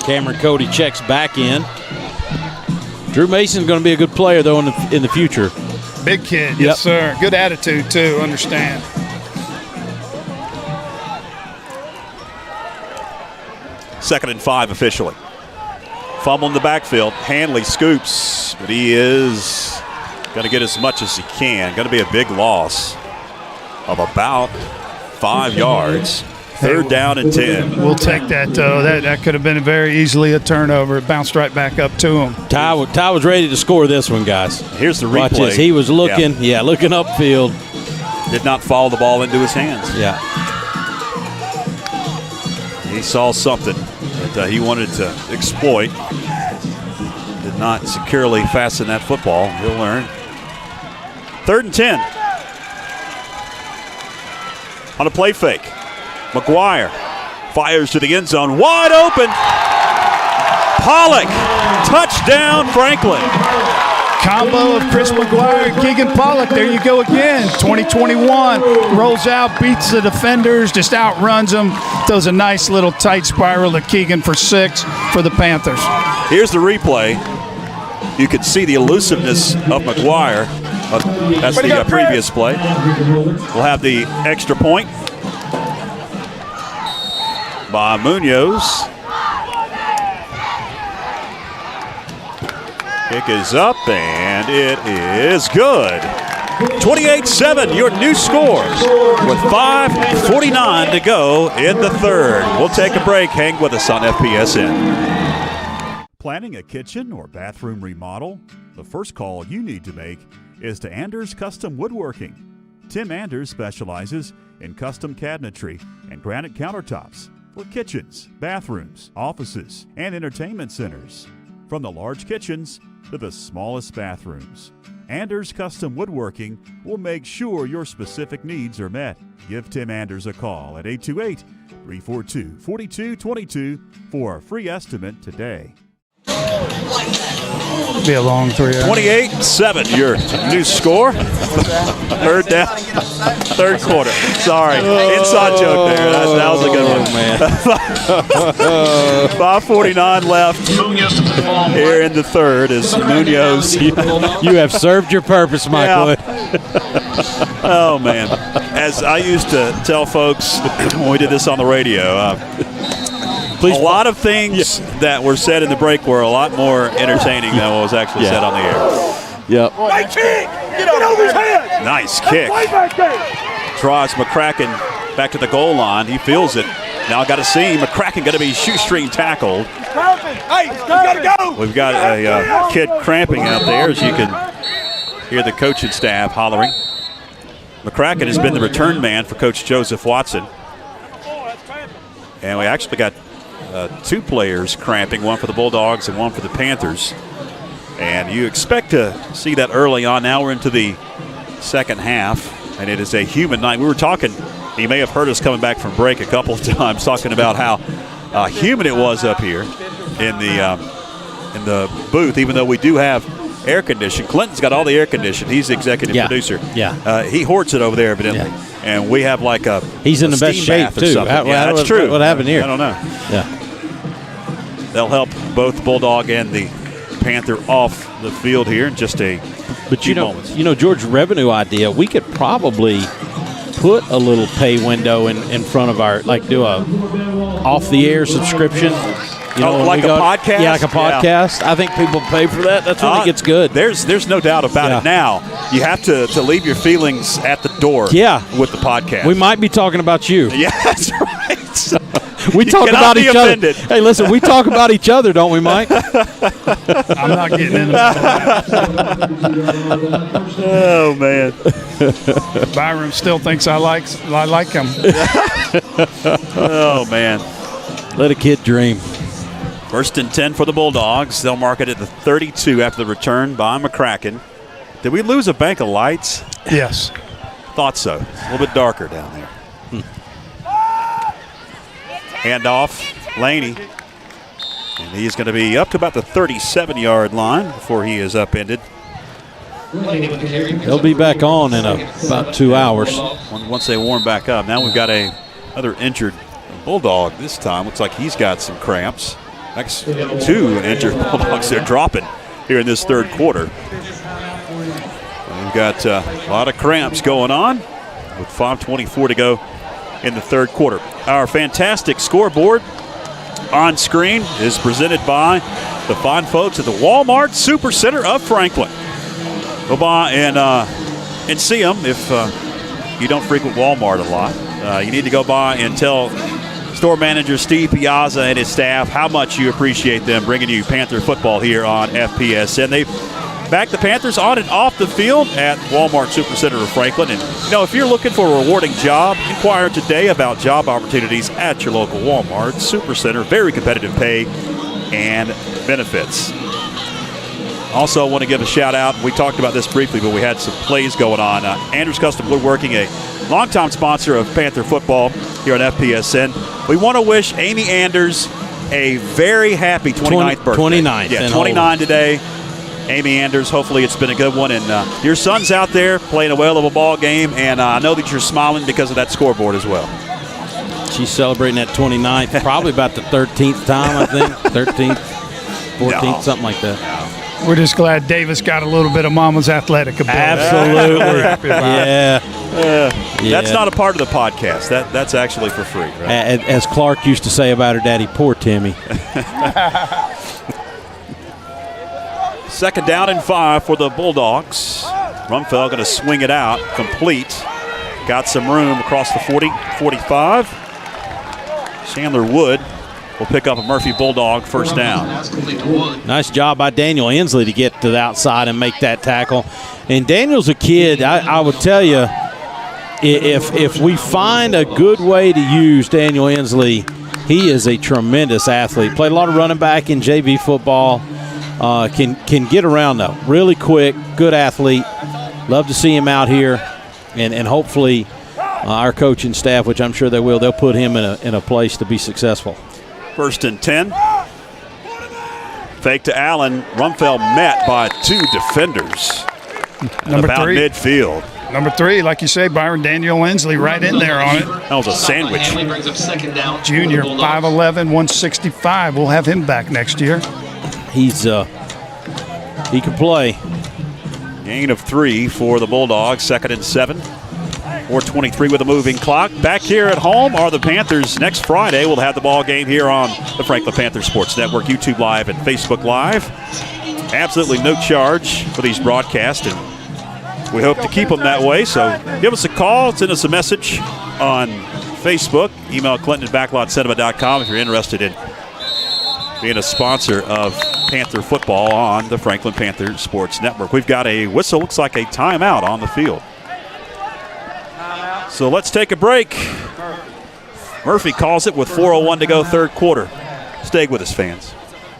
Cameron Cody checks back in. Drew Mason's going to be a good player, though, in the future. Big kid, yes, sir. Good attitude, too, understand. Second and 5 officially. Fumble in the backfield. Hanley scoops, but he is going to get as much as he can. Going to be a big loss of about 5 yards. Third down and 10. We'll take that, though. That could have been very easily a turnover. It bounced right back up to him. Ty was ready to score this one, guys. Here's the replay. Watch this. He was looking, looking upfield. Did not follow the ball into his hands. Yeah. He saw something that he wanted to exploit. Did not securely fasten that football. He'll learn. Third and 10. On a play fake. McGuire fires to the end zone. Wide open. Pollock. Touchdown, Franklin. Combo of Chris McGuire and Keegan Pollock. There you go again. 2021. Rolls out, beats the defenders, just outruns them. Throws a nice little tight spiral to Keegan for 6 for the Panthers. Here's the replay. You can see the elusiveness of McGuire. That's the previous play. We'll have the extra point by Munoz. Kick is up, and it is good. 28-7, your new score with 5:49 to go in the third. We'll take a break. Hang with us on FPSN. Planning a kitchen or bathroom remodel? The first call you need to make is to Anders Custom Woodworking. Tim Anders specializes in custom cabinetry and granite countertops for kitchens, bathrooms, offices, and entertainment centers. From the large kitchens to the smallest bathrooms, Anders Custom Woodworking will make sure your specific needs are met. Give Tim Anders a call at 828-342-4222 for a free estimate today. Be a long 3 hours. 28-7, your new score. Third down, third quarter. Sorry, inside joke there. That was a good one, man. 5:49 left here in the third as Munoz. You have served your purpose, Michael. Yeah. Oh, man. As I used to tell folks when we did this on the radio, a lot of things that were said in the break were a lot more entertaining than what was actually said on the air. Yep. Right kick! Get over his head! Nice kick. Draws McCracken back to the goal line. He feels it. Now got to see McCracken going to be shoestring tackled. Hey, he's got to go! We've got a kid cramping out there, as you can hear the coaching staff hollering. McCracken has been the return man for Coach Joseph Watson. And we actually got 2 players cramping, one for the Bulldogs and one for the Panthers. And you expect to see that early on. Now we're into the second half, and it is a humid night. We were talking, you may have heard us coming back from break a couple of times, talking about how humid it was up here in the booth, even though we do have air conditioning. Clinton's got all the air conditioning. He's the executive producer. Yeah. He hoards it over there, evidently. Yeah. And we have like a He's in the best shape, too. That's true. What happened here? I don't know. Yeah. They'll help both the Bulldog and the Panther off the field here in just a few moments. You know, George, revenue idea, we could probably put a little pay window in front of our, like do a off-the-air subscription. You know, like a podcast? Yeah, like a podcast. Yeah. I think people pay for that. That's when it gets good. There's no doubt about it. Now, you have to leave your feelings at the door with the podcast. We might be talking about you. Yeah, that's right. We talk about each offended. other. Hey, listen, we talk about each other, don't we, Mike? I'm not getting into that. Oh, man. Byram still thinks I like him. Oh, man. Let a kid dream. First and 10 for the Bulldogs. They'll mark it at the 32 after the return by McCracken. Did we lose a bank of lights? Yes. Thought so. It's a little bit darker down there. Handoff, Laney. And he's going to be up to about the 37-yard line before he is upended. They'll be back on in about 2 hours. Once they warm back up. Now we've got another injured Bulldog this time. Looks like he's got some cramps. Next 2 injured Bulldogs they're dropping here in this third quarter. We've got a lot of cramps going on with 5:24 to go in the third quarter. Our fantastic scoreboard on screen is presented by the fine folks at the Walmart Supercenter of Franklin. Go by and see them if you don't frequent Walmart a lot. You need to go by and tell store manager Steve Piazza and his staff how much you appreciate them bringing you Panther football here on FPSN. They back the Panthers on and off the field at Walmart Supercenter of Franklin. And, if you're looking for a rewarding job, inquire today about job opportunities at your local Walmart Supercenter. Very competitive pay and benefits. Also, I want to give a shout out. We talked about this briefly, but we had some plays going on. Andrews Custom Woodworking, a longtime sponsor of Panther football here on FPSN. We want to wish Amy Anders a very happy 29th birthday. 29th. Yeah, 29 today. Amy Anders, hopefully it's been a good one. And your son's out there playing a whale of a ball game, and I know that you're smiling because of that scoreboard as well. She's celebrating that 29th, probably about the 13th time, I think. 13th, 14th, something like that. We're just glad Davis got a little bit of Mama's athletic ability. Absolutely. Yeah. That's not a part of the podcast. That's actually for free, right? As Clark used to say about her daddy, poor Timmy. Second down and 5 for the Bulldogs. Rumfeld going to swing it out, complete. Got some room across the 40, 45. Chandler Wood will pick up a Murphy Bulldog first down. Nice job by Daniel Inslee to get to the outside and make that tackle. And Daniel's a kid, I would tell you, if we find a good way to use Daniel Inslee, he is a tremendous athlete. Played a lot of running back in JV football. Can get around, though. Really quick, good athlete. Love to see him out here. And hopefully our coaching staff, which I'm sure they will, they'll put him in a place to be successful. First and 10. Fake to Allen. Rumfeld met by two defenders. Number about 3. midfield. Number 3, like you say, Byron, Daniel Inslee right in there on it. That was a sandwich. Junior, 5'11", 165. We'll have him back next year. He can play. Gain of 3 for the Bulldogs. Second and 7. 4:23 with a moving clock. Back here at home are the Panthers. Next Friday, we'll have the ball game here on the Franklin Panther Sports Network, YouTube Live and Facebook Live. Absolutely no charge for these broadcasts, and we hope to keep them that way. So give us a call, send us a message on Facebook. Email Clinton@backlotcinema.com if you're interested in being a sponsor of Panther football on the Franklin Panther Sports Network. We've got a whistle, looks like a timeout on the field. So let's take a break. Murphy calls it with 4:01 to go, third quarter. Stay with us, fans.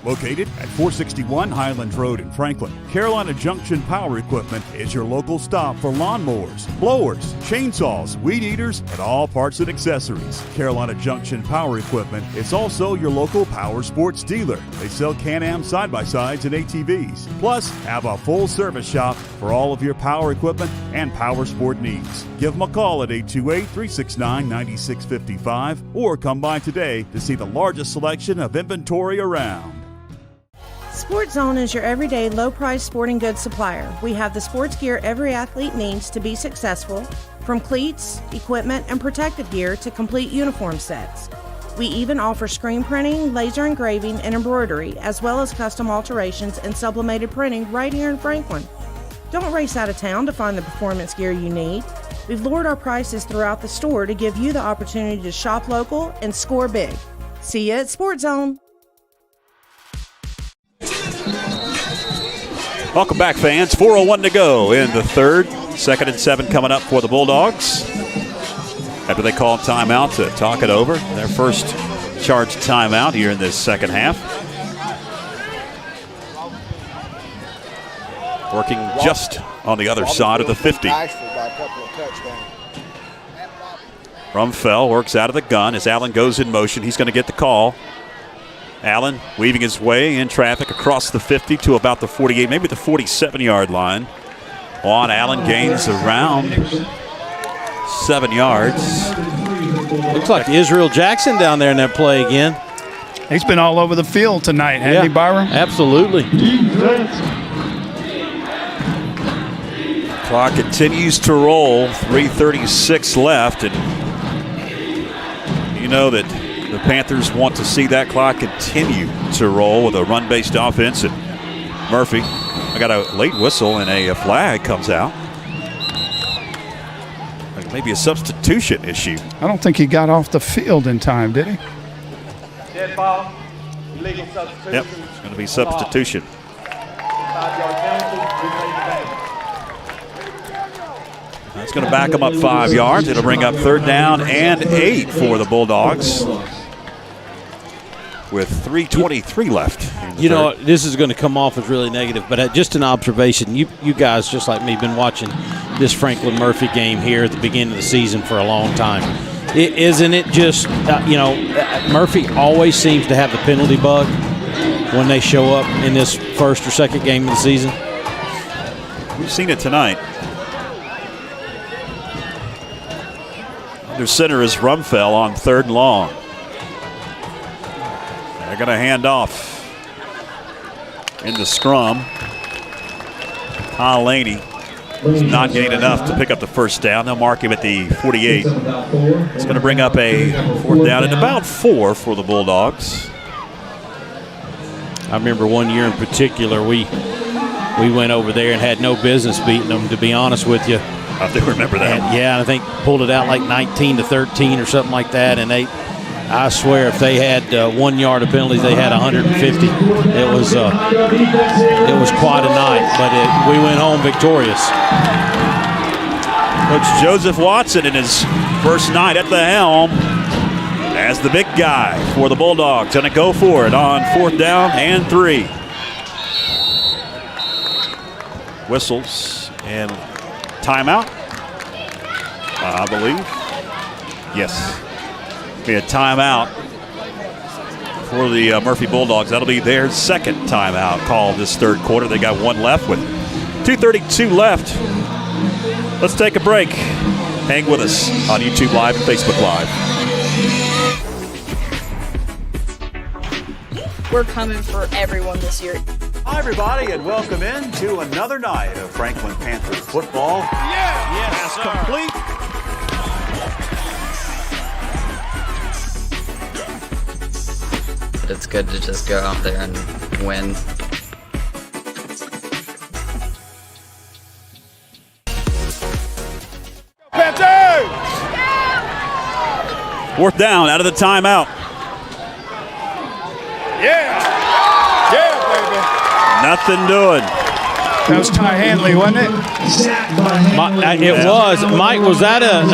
Located at 461 Highlands Road in Franklin, Carolina Junction Power Equipment is your local stop for lawnmowers, blowers, chainsaws, weed eaters, and all parts and accessories. Carolina Junction Power Equipment is also your local power sports dealer. They sell Can-Am side-by-sides and ATVs, plus have a full service shop for all of your power equipment and power sport needs. Give them a call at 828-369-9655 or come by today to see the largest selection of inventory around. Sports Zone is your everyday low-price sporting goods supplier. We have the sports gear every athlete needs to be successful, from cleats, equipment, and protective gear to complete uniform sets. We even offer screen printing, laser engraving, and embroidery, as well as custom alterations and sublimated printing right here in Franklin. Don't race out of town to find the performance gear you need. We've lowered our prices throughout the store to give you the opportunity to shop local and score big. See you at Sports Zone. Welcome back, fans. 4:01 to go in the third. Second and 7 coming up for the Bulldogs. After they call timeout to talk it over. Their first charged timeout here in this second half. Working just on the other side of the 50. Rumfeld works out of the gun as Allen goes in motion. He's going to get the call. Allen weaving his way in traffic across the 50 to about the 48, maybe the 47-yard line. On Allen gains around 7 yards. Looks like Israel Jackson down there in that play again. He's been all over the field tonight, hasn't he, Byron? Absolutely. Clock continues to roll, 3:36 left, and you know that the Panthers want to see that clock continue to roll with a run-based offense. And Murphy, I got a late whistle and a flag comes out. Like maybe a substitution issue. I don't think he got off the field in time, did he? Dead ball. Illegal substitution. Yep, it's going to be substitution. 5-yard penalty. That's going to back them up 5 yards. It'll bring up 3rd down and 8 for the Bulldogs with 3:23 left. You know, this is going to come off as really negative, but just an observation. You guys, just like me, have been watching this Franklin Murphy game here at the beginning of the season for a long time. Isn't it just, Murphy always seems to have the penalty bug when they show up in this first or second game of the season? We've seen it tonight. Under center is Rumfell on 3rd and long. They're going to hand off in the scrum. Kyle Laney is not getting enough to pick up the 1st down. They'll mark him at the 48. It's going to bring up a 4th down and about 4 for the Bulldogs. I remember one year in particular, we went over there and had no business beating them, to be honest with you. I do remember that. And, yeah, I think pulled it out like 19-13 or something like that. And I swear, if they had 1 yard of penalties, they had 150. It was quite a night, but we went home victorious. Coach Joseph Watson in his first night at the helm as the big guy for the Bulldogs. Going to go for it on 4th down and 3. Whistles and timeout, I believe. Yes. Be a timeout for the Murphy Bulldogs. That'll be their 2nd timeout called this 3rd quarter. They got 1 left with 2:32 left. Let's take a break. Hang with us on YouTube Live and Facebook Live. We're coming for everyone this year. Hi, everybody, and welcome in to another night of Franklin Panthers football. Yes, complete. It's good to just go out there and win. Panther! 4th down out of the timeout. Yeah, baby. Nothing doing. That was Ty Hanley, wasn't it? It was. Mike, was that a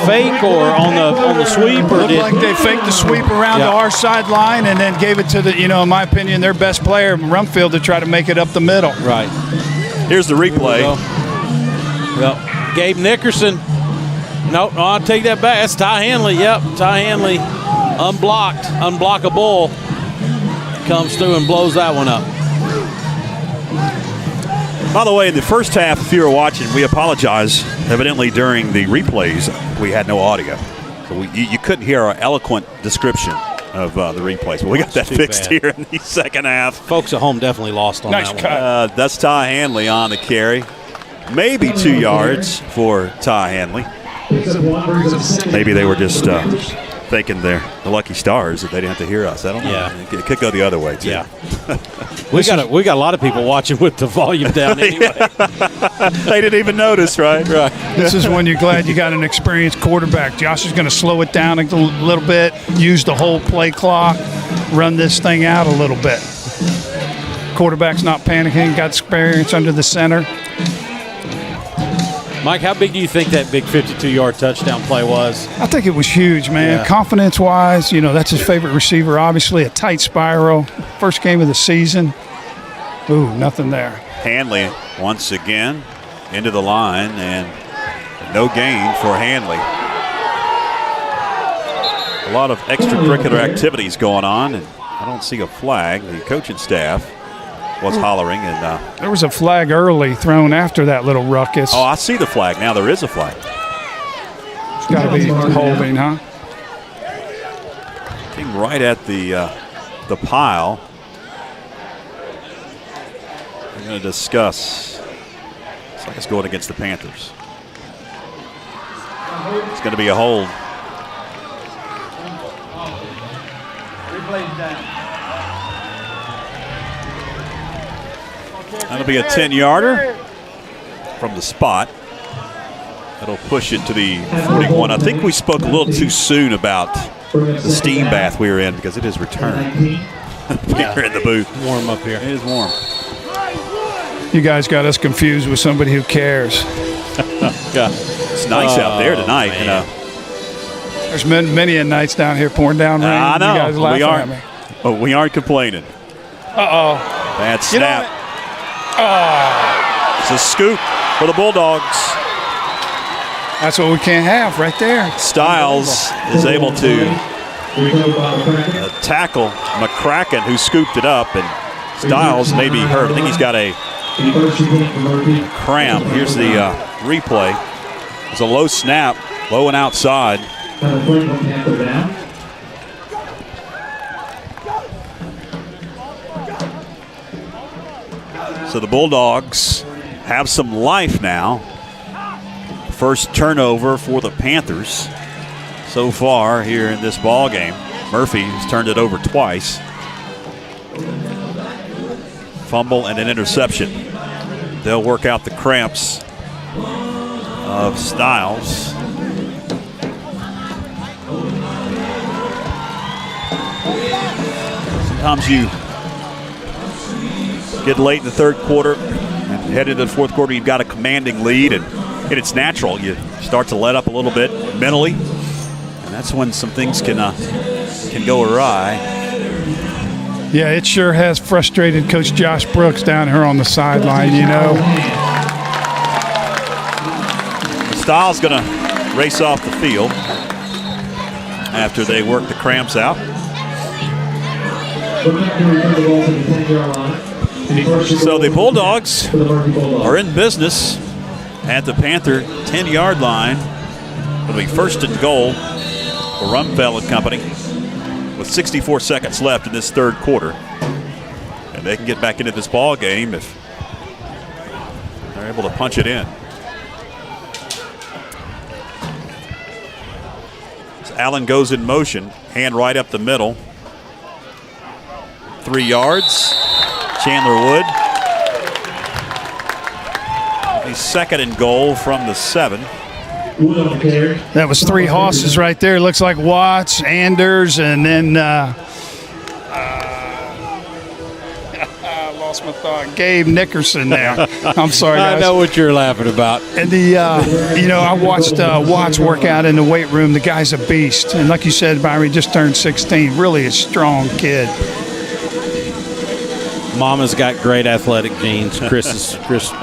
fake or on the sweep? Or Looked like they faked the sweep around to our sideline and then gave it to the, in my opinion, their best player, Rumfield, to try to make it up the middle. Right. Here's the replay. Well, Gabe Nickerson. Nope, no, I'll take that back. That's Ty Hanley. Yep, Ty Hanley, unblockable, comes through and blows that one up. By the way, in the first half, if you were watching, we apologize. Evidently, during the replays, we had no audio. So you couldn't hear our eloquent description of the replays. But we got that fixed here in the 2nd half. Folks at home definitely lost on nice that cut. one. That's Ty Hanley on the carry. Maybe 2 yards for Ty Hanley. Maybe they were just thinking they're the lucky stars that they didn't have to hear us. I don't know. Yeah. It could go the other way, too. Yeah. we got a lot of people watching with the volume down anyway. They didn't even notice, right? Right. This is when you're glad you got an experienced quarterback. Josh is going to slow it down a little bit, use the whole play clock, run this thing out a little bit. Quarterback's not panicking, got experience under the center. Mike, how big do you think that big 52-yard touchdown play was? I think it was huge, man. Yeah. Confidence-wise, that's his favorite receiver, obviously. A tight spiral. First game of the season. Ooh, nothing there. Hanley once again into the line, and no gain for Hanley. A lot of extracurricular activities going on, and I don't see a flag. The coaching staff was hollering, and there was a flag early thrown after that little ruckus. Oh, I see the flag now. There is a flag. It's got to be holding, huh? Came right at the pile. We're going to discuss Looks like it's going against the Panthers. It's going to be a hold. That'll be a 10-yarder from the spot. That'll push it to the 41. I think we spoke a little too soon about the steam bath we were in because it is returned. Here in the booth. Warm up here. It is warm. You guys got us confused with somebody who cares. Yeah. It's nice out there tonight. You know. There's many nights down here pouring down rain. I know. You guys laughing we at aren't, me. but we aren't complaining. Uh-oh. Bad snap. Oh. It's a scoop for the Bulldogs. That's what we can't have right there. Styles is able to tackle McCracken, who scooped it up, and Styles may be hurt. I think he's got a cramp. Here's the replay. It's a low snap, low and outside. So the Bulldogs have some life now. First turnover for the Panthers so far here in this ball game. Murphy has turned it over twice. Fumble and an interception. They'll work out the cramps of Styles. Sometimes you get late in the third quarter and head into the fourth quarter, you've got a commanding lead, and it's natural. You start to let up a little bit mentally, and that's when some things can go awry. Yeah, it sure has frustrated Coach Josh Brooks down here on the sideline, you know. Styles going to race off the field after they work the cramps out. So the Bulldogs are in business at the Panther 10-yard line. It'll be first and goal for Rumfeld and company with 64 seconds left in this third quarter. And they can get back into this ball game if they're able to punch it in. So Allen goes in motion, hand right up the middle. 3 yards. Chandler Wood. He's second and goal from the 7. That was 3 hosses right there. Looks like Watts, Anders, and then I lost my thought. Gabe Nickerson there. I'm sorry, guys. I know what you're laughing about. And I watched Watts work out in the weight room. The guy's a beast. And like you said, Byron, he just turned 16. Really a strong kid. Mama's got great athletic genes. Chris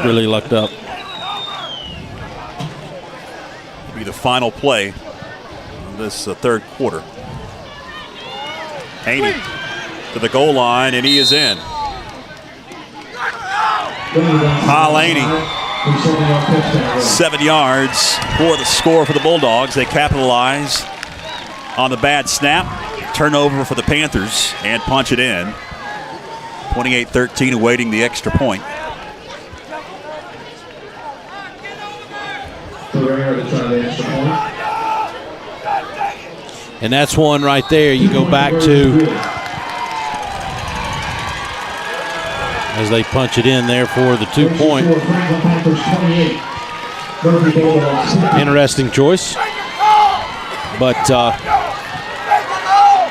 really lucked up. It'll be the final play of this third quarter. Haney to the goal line, and he is in. Kyle Haney, 7 yards for the score for the Bulldogs. They capitalize on the bad snap. Turnover for the Panthers and punch it in. 28-13 awaiting the extra point. And that's one right there you go back to as they punch it in there for the 2-point. Interesting choice. But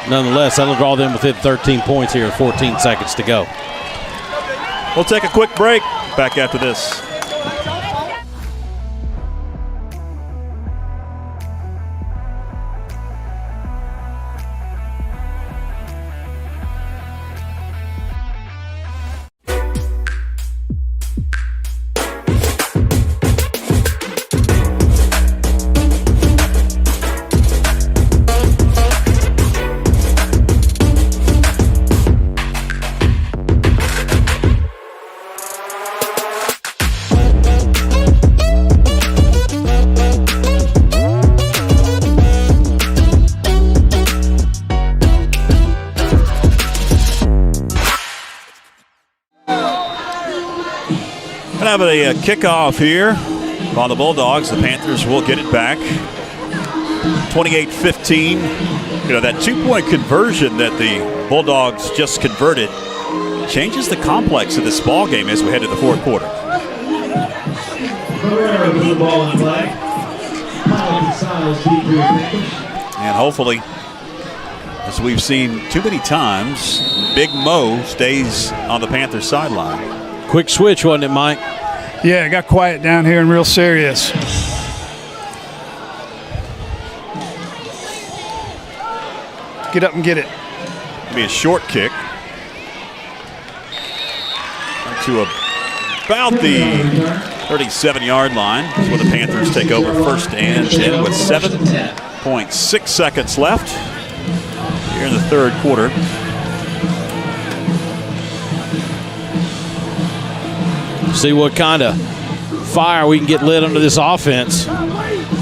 nonetheless, that'll draw them within 13 points here with 14 seconds to go. We'll take a quick break. Back after this. have a kickoff here on the Bulldogs. The Panthers will get it back. 28-15. You know, that 2-point conversion that the Bulldogs just converted changes the complex of this ball game as we head to the fourth quarter. And hopefully, as we've seen too many times, Big Mo stays on the Panthers sideline. Quick switch, wasn't it, Mike? Yeah, it got quiet down here and real serious. Get up and get it. It'll be a short kick to about the 37-yard line. That's where the Panthers take over first and 10 with 7.6 seconds left here in the third quarter. See what kind of fire we can get lit under this offense.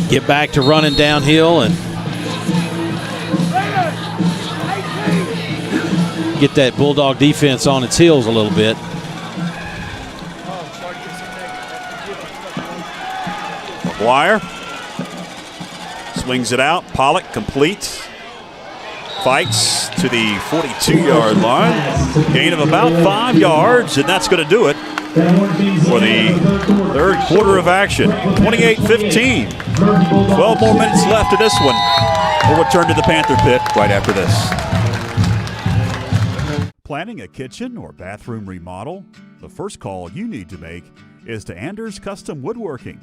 Get back to running downhill and get that Bulldog defense on its heels a little bit. McGuire swings it out. Pollock complete. Fights to the 42-yard line. Gain of about 5 yards, and that's going to do it for the third quarter of action. 28-15. 12 more minutes left of this one. We'll return to the Panther pit right after this. Planning a kitchen or bathroom remodel? The first call you need to make is to Anders Custom Woodworking.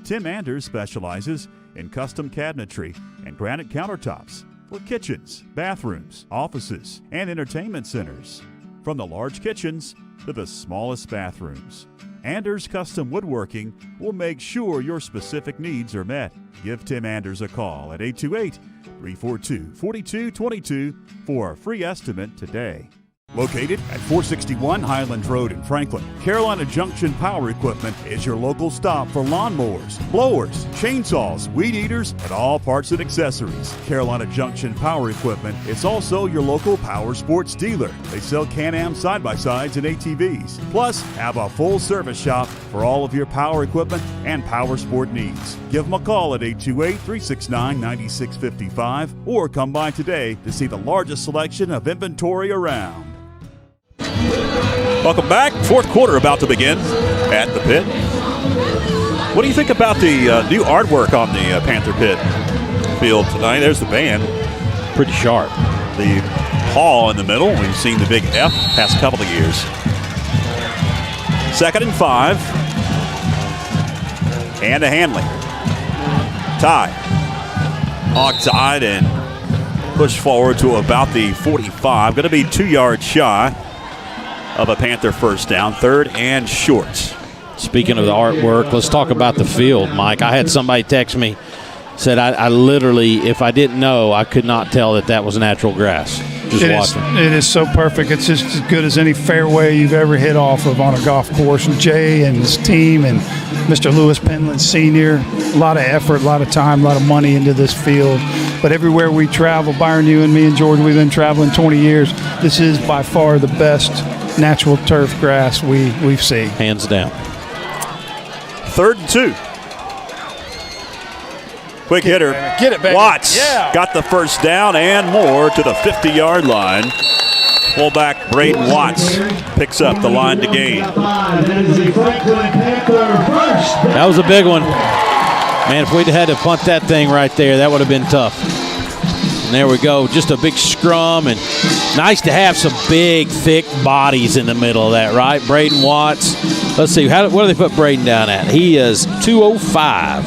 Tim Anders specializes in custom cabinetry and granite countertops for kitchens, bathrooms, offices, and entertainment centers. From the large kitchens to the smallest bathrooms, Anders Custom Woodworking will make sure your specific needs are met. Give Tim Anders a call at 828-342-4222 for a free estimate today. Located at 461 Highland Road in Franklin, Carolina Junction Power Equipment is your local stop for lawnmowers, blowers, chainsaws, weed eaters, and all parts and accessories. Carolina Junction Power Equipment is also your local power sports dealer. They sell Can-Am side-by-sides and ATVs, plus have a full service shop for all of your power equipment and power sport needs. Give them a call at 828-369-9655 or come by today to see the largest selection of inventory around. Welcome back. Fourth quarter about to begin at the pit. What do you think about the new artwork on the Panther pit field tonight? There's the band. Pretty sharp. The hall in the middle. We've seen the big F past couple of years. 2nd and 5. And a Hanley. Tie. Hog-tied and pushed forward to about the 45. Going to be 2 yards shy of a Panther first down. 3rd and short. Speaking of the artwork, let's talk about the field, Mike. I had somebody text me, said I literally, if I didn't know, I could not tell that was natural grass. Just watching. It is so perfect. It's just as good as any fairway you've ever hit off of on a golf course. And Jay and his team and Mr. Lewis Penland Sr., a lot of effort, a lot of time, a lot of money into this field. But everywhere we travel, Byron, you and me and Jordan, we've been traveling 20 years. This is by far the best natural turf grass we've seen. Hands down. 3rd and 2. Quick hitter. Get it, baby. Watts Yeah. got the first down and more to the 50-yard line. Fullback Braden Watts picks up the line to gain. That was a big one. Man, if we'd had to punt that thing right there, that would have been tough. And there we go. Just a big scrum, and nice to have some big, thick bodies in the middle of that, right? Braden Watts. Let's see, what do they put Braden down at? He is 205,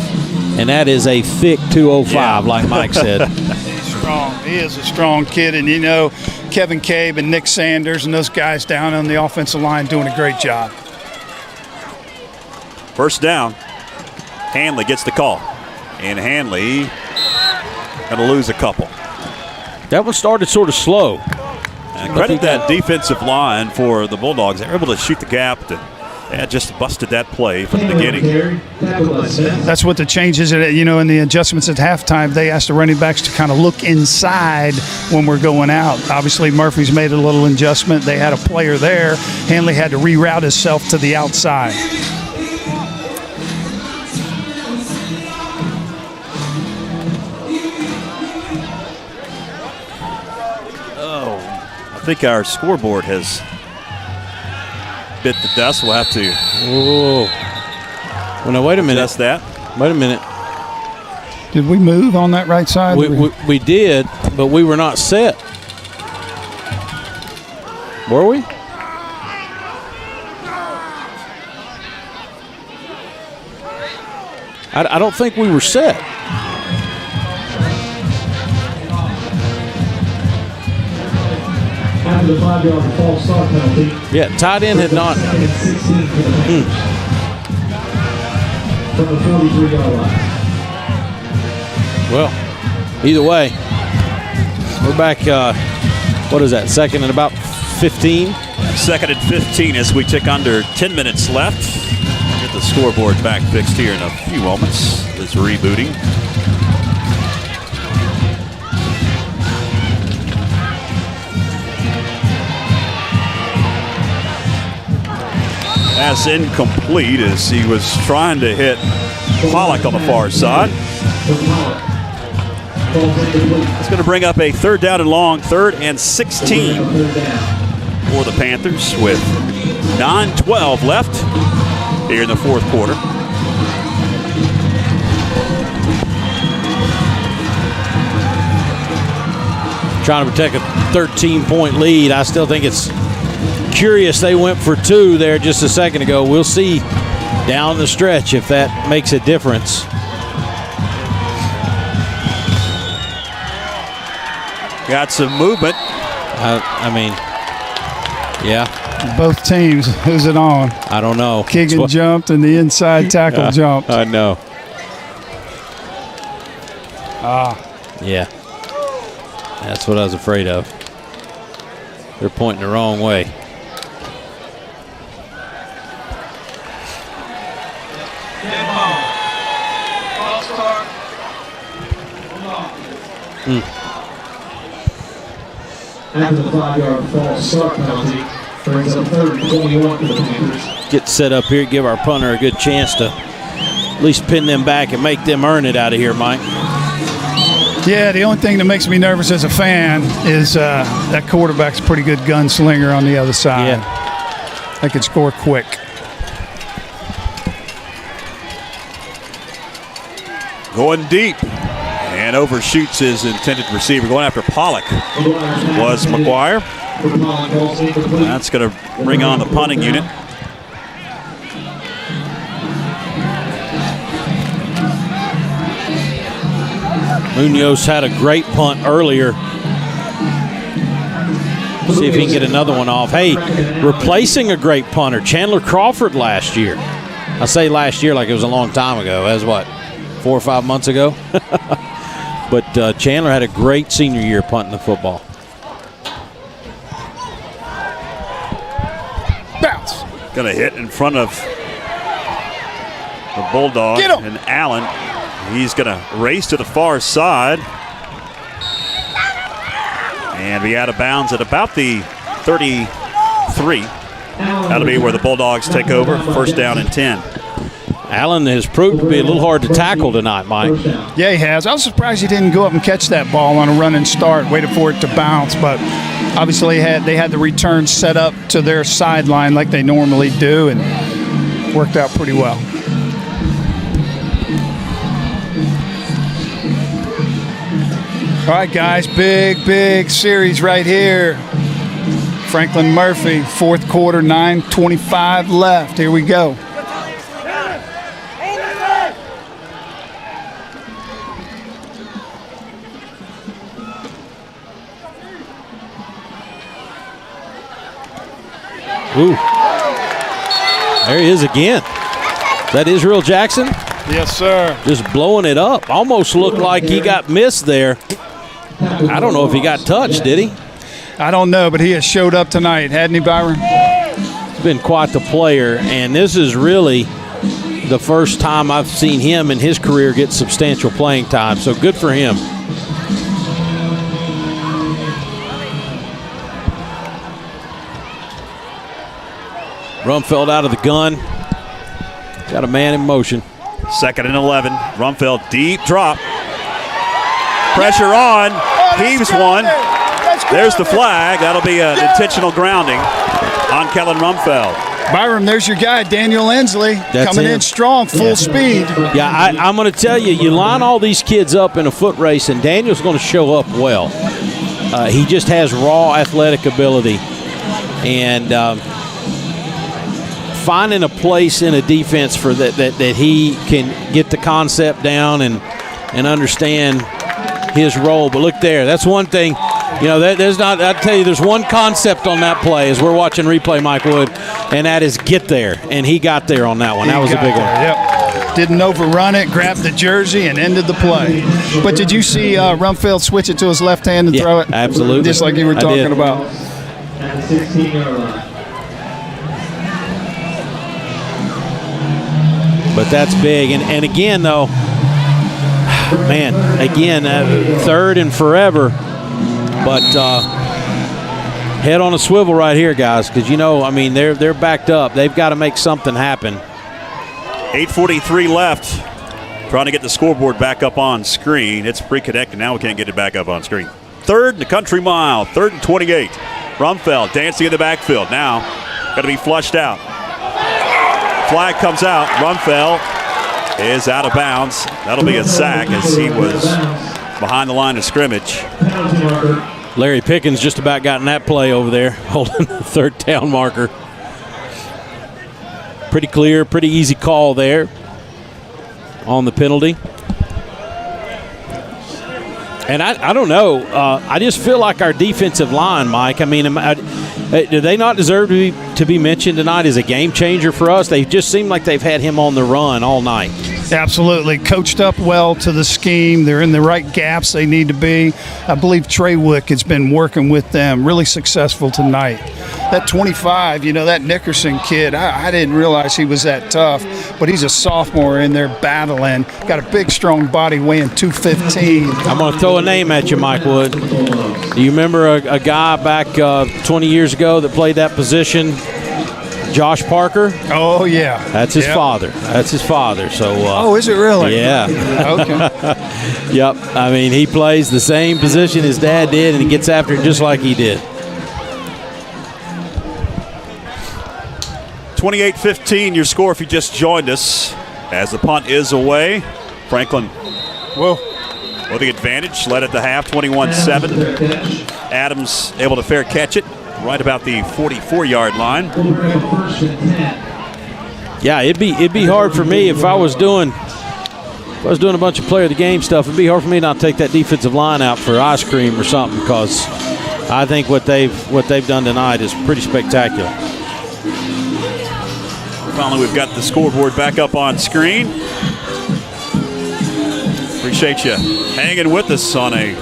and that is a thick 205, like Mike said. Strong. He is a strong kid, and you know, Kevin Cabe and Nick Sanders and those guys down on the offensive line doing a great job. First down. Hanley gets the call. And Hanley going to lose a couple. That one started sort of slow. And credit that defensive line for the Bulldogs. They were able to shoot the gap and just busted that play from the beginning. That's what the changes, you know, in the adjustments at halftime. They asked the running backs to kind of look inside when we're going out. Obviously, Murphy's made a little adjustment. They had a player there. Hanley had to reroute himself to the outside. think our scoreboard has bit the dust. We'll have to. Whoa. Well, now, wait a minute. That's that. Wait a minute. Did we move on that right side? We did, but we were not set. Were we? I don't think we were set. After the 5-yard false start penalty. Yeah, tight end had not. From the 43-yard line. Well, either way, we're back, what is that, second and about 15? Second and 15 as we tick under 10 minutes left. Get the scoreboard back fixed here in a few moments. It's rebooting. Pass incomplete as he was trying to hit Pollock on the far side. It's going to bring up a 3rd down and long, 3rd and 16 for the Panthers with 9:12 left here in the 4th quarter. Trying to protect a 13-point lead. I still think it's curious they went for 2 there just a second ago. We'll see down the stretch if that makes a difference. Got some movement. I mean, yeah. Both teams, who's it on? I don't know. Keegan jumped and the inside tackle jumped. I know. Yeah. That's what I was afraid of. They're pointing the wrong way. After the 5-yard false start penalty, brings up 3rd and 21 for the Panthers. Get set up here, give our punter a good chance to at least pin them back and make them earn it out of here, Mike. Yeah, the only thing that makes me nervous as a fan is that quarterback's a pretty good gunslinger on the other side. Yeah. They can score quick. Going deep and overshoots his intended receiver. Going after Pollock was McGuire. That's going to bring on the punting unit. Munoz had a great punt earlier. See if he can get another one off. Hey, replacing a great punter, Chandler Crawford last year. I say last year like it was a long time ago. That was what, 4 or 5 months ago? But Chandler had a great senior year punting the football. Bounce. Going to hit in front of the Bulldog and Allen. He's going to race to the far side and be out of bounds at about the 33. That'll be where the Bulldogs take over. 1st down and 10. Allen has proved to be a little hard to tackle tonight, Mike. Yeah, he has. I was surprised he didn't go up and catch that ball on a running start, waited for it to bounce, but obviously they had the return set up to their sideline like they normally do, and worked out pretty well. All right, guys, big series right here. Franklin Murphy, 4th quarter, 9:25 left. Here we go. Ooh. There he is again. Is that Israel Jackson? Yes, sir. Just blowing it up. Almost looked like he got missed there. I don't know if he got touched, did he? I don't know, but he has showed up tonight, hadn't he, Byron? He's been quite the player, and this is really the first time I've seen him in his career get substantial playing time, so good for him. Rumfeld out of the gun. Got a man in motion. 2nd and 11. Rumfeld, deep drop. Pressure on. Heaves one. There's the flag. That'll be an intentional grounding on Kellen Rumfeld. Byram, there's your guy, Daniel Ensley, coming in strong, full speed. Yeah, I'm going to tell you, you line all these kids up in a foot race, and Daniel's going to show up well. He just has raw athletic ability. And finding a place in a defense for that he can get the concept down and understand his role. But look there, that's one thing. You know, there's not. I tell you, there's one concept on that play as we're watching replay, Mike Wood, and that is get there. And he got there on that one. That was a big one. Yep. Didn't overrun it, grabbed the jersey, and ended the play. But did you see Rumfeld switch it to his left hand and throw it? Absolutely. Just like you were talking about. At the 16-yard line. But that's big. And again, though, man, third and forever. But head on a swivel right here, guys, because, you know, I mean, they're backed up. They've got to make something happen. 8:43 left. Trying to get the scoreboard back up on screen. It's reconnected. Now we can't get it back up on screen. Third and a country mile. 3rd and 28. Rumfeld dancing in the backfield. Now got to be flushed out. Flag comes out. Rumfeld is out of bounds. That'll be a sack as he was behind the line of scrimmage. Larry Pickens just about gotten that play over there, holding the 3rd down marker. Pretty clear, pretty easy call there on the penalty. And I don't know. I just feel like our defensive line, Mike, I mean, do they not deserve to be mentioned tonight as a game changer for us? They just seem like they've had him on the run all night. Absolutely. Coached up well to the scheme. They're in the right gaps they need to be. I believe Trey Wick has been working with them, really successful tonight. That 25, you know, that Nickerson kid, I didn't realize he was that tough, but he's a sophomore in there battling. Got a big, strong body weighing 215. I'm going to throw a name at you, Mike Wood. Do you remember a guy back 20 years ago that played that position? Josh Parker? Oh, yeah. That's his father. That's his father. So. Oh, is it really? Yeah. Okay. Yep. I mean, he plays the same position his dad did, and he gets after it just like he did. 28-15 your score if you just joined us as the punt is away. Franklin with the advantage, led at the half, 21-7. Adams able to fair catch it right about the 44-yard line. Yeah, it'd be hard for me if I was doing a bunch of player of the game stuff. It'd be hard for me not to take that defensive line out for ice cream or something, because I think what they've done tonight is pretty spectacular. Finally, we've got the scoreboard back up on screen. Appreciate you hanging with us on a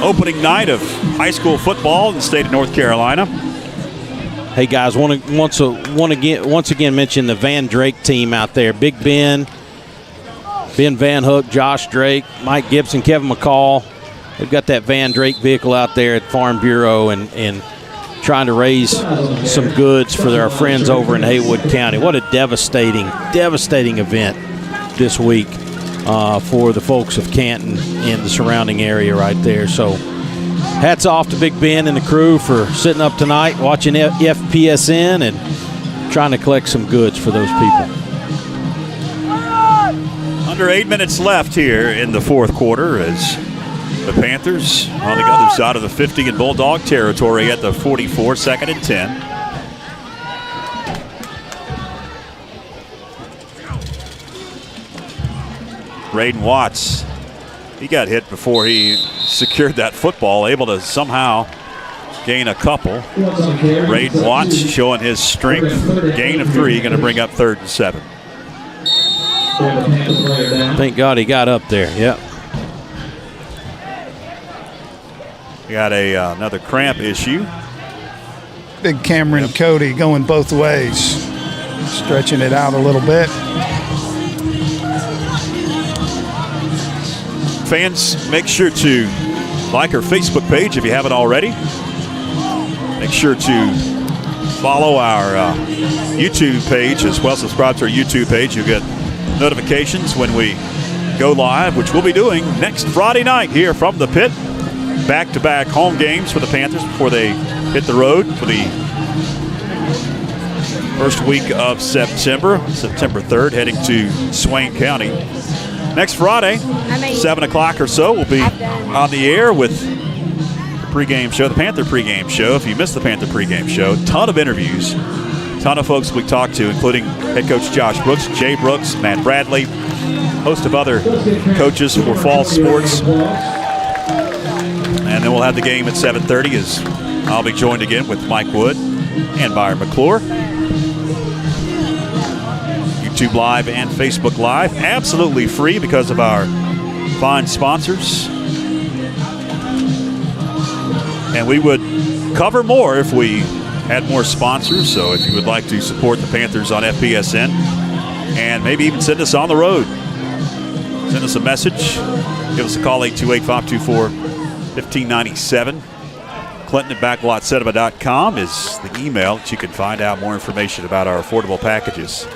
opening night of high school football in the state of North Carolina. Hey guys, once again mention the Van Drake team out there. Big Ben Van Hook, Josh Drake, Mike Gibson, Kevin McCall. They've got that Van Drake vehicle out there at Farm Bureau and trying to raise some goods for their friends over in Haywood County. What a devastating event this week for the folks of Canton and the surrounding area right there. So hats off to Big Ben and the crew for sitting up tonight, watching FPSN and trying to collect some goods for those people. Under 8 minutes left here in the fourth quarter as the Panthers on the other side of the 50 in Bulldog territory at the 44, 2nd and 10. Braden Watts, he got hit before he secured that football, able to somehow gain a couple. Braden Watts showing his strength. Gain of 3, going to bring up 3rd and 7. Thank God he got up there. Yep. We got another cramp issue. Big Cameron Cody going both ways, stretching it out a little bit. Fans, make sure to like our Facebook page if you haven't already. Make sure to follow our YouTube page as well. Subscribe to our YouTube page. You'll get notifications when we go live, which we'll be doing next Friday night here from the pit. back-to-back home games for the Panthers before they hit the road for the first week of September 3rd, heading to Swain County. Next Friday, 7 o'clock or so, we'll be on the air with the pregame show, the Panther pregame show. If you missed the Panther pregame show, ton of interviews, ton of folks we talked to, including head coach Josh Brooks, Jay Brooks, Matt Bradley, host of other coaches for fall sports. And then we'll have the game at 7:30 as I'll be joined again with Mike Wood and Byron McClure. YouTube Live and Facebook Live, absolutely free because of our fine sponsors. And we would cover more if we had more sponsors. So if you would like to support the Panthers on FPSN and maybe even send us on the road, send us a message, give us a call, 828-524-1597. Clinton@backlotcinema.com is the email that you can find out more information about our affordable packages.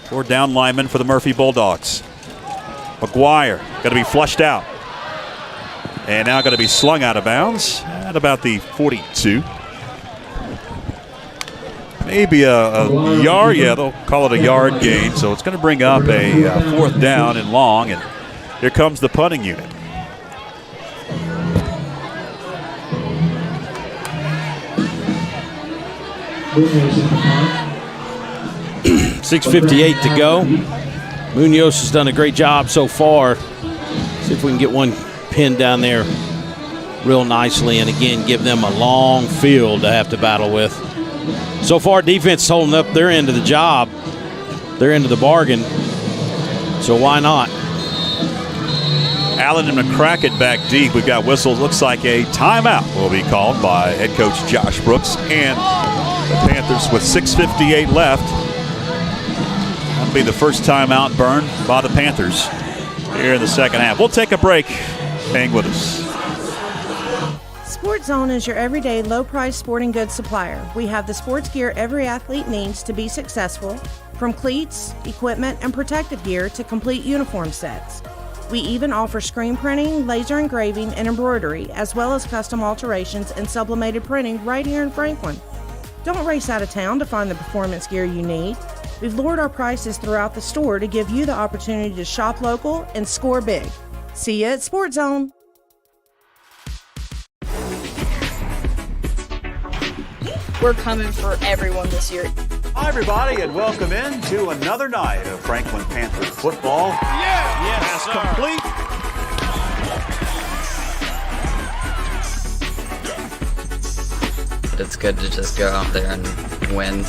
Or down lineman for the Murphy Bulldogs. McGuire going to be flushed out. And now going to be slung out of bounds at about the 42. Maybe a yard. Yeah, they'll call it a yard gain. So it's going to bring up a 4th down and long. And here comes the punting unit. 6:58 to go. Munoz has done a great job so far. See if we can get one pinned down there real nicely and again give them a long field to have to battle with. So far, defense is holding up their end of the job, their end of the bargain. So why not? Allen and McCracken back deep. We've got whistles. Looks like a timeout will be called by head coach Josh Brooks and the Panthers with 6:58 left. That'll be the first timeout burned by the Panthers here in the second half. We'll take a break. Hang with us. Sports Zone is your everyday low-price sporting goods supplier. We have the sports gear every athlete needs to be successful, from cleats, equipment, and protective gear to complete uniform sets. We even offer screen printing, laser engraving, and embroidery, as well as custom alterations and sublimated printing right here in Franklin. Don't race out of town to find the performance gear you need. We've lowered our prices throughout the store to give you the opportunity to shop local and score big. See you at Sports Zone. We're coming for everyone this year. Hi, everybody, and welcome in to another night of Franklin Panther football. Yes, sir. Complete. It's good to just go out there and win.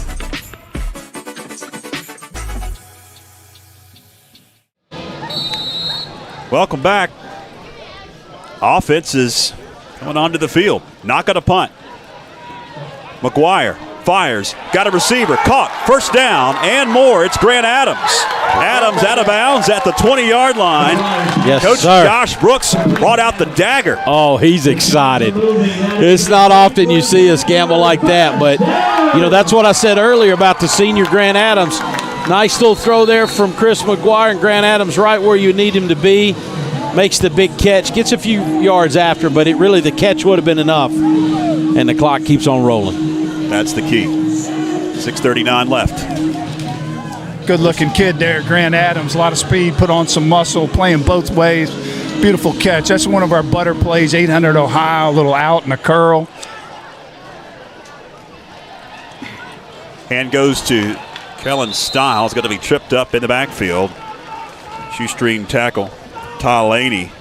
Welcome back. Offense is coming onto the field. Not going to punt. McGuire fires, got a receiver, caught, first down and more. It's Grant Adams. Adams out of bounds at the 20-yard line. Yes, Coach sir. Josh Brooks brought out the dagger. Oh, he's excited. It's not often you see us gamble like that, but, you know, that's what I said earlier about the senior Grant Adams. Nice little throw there from Chris McGuire, and Grant Adams right where you need him to be. Makes the big catch, gets a few yards after, but the catch would have been enough, and the clock keeps on rolling. That's the key. 6:39 left. Good-looking kid there, Grant Adams. A lot of speed, put on some muscle, playing both ways. Beautiful catch. That's one of our butter plays, 800 Ohio, a little out and a curl. Hand goes to Kellen Stiles, going to be tripped up in the backfield. Shoestring tackle, Ty Laney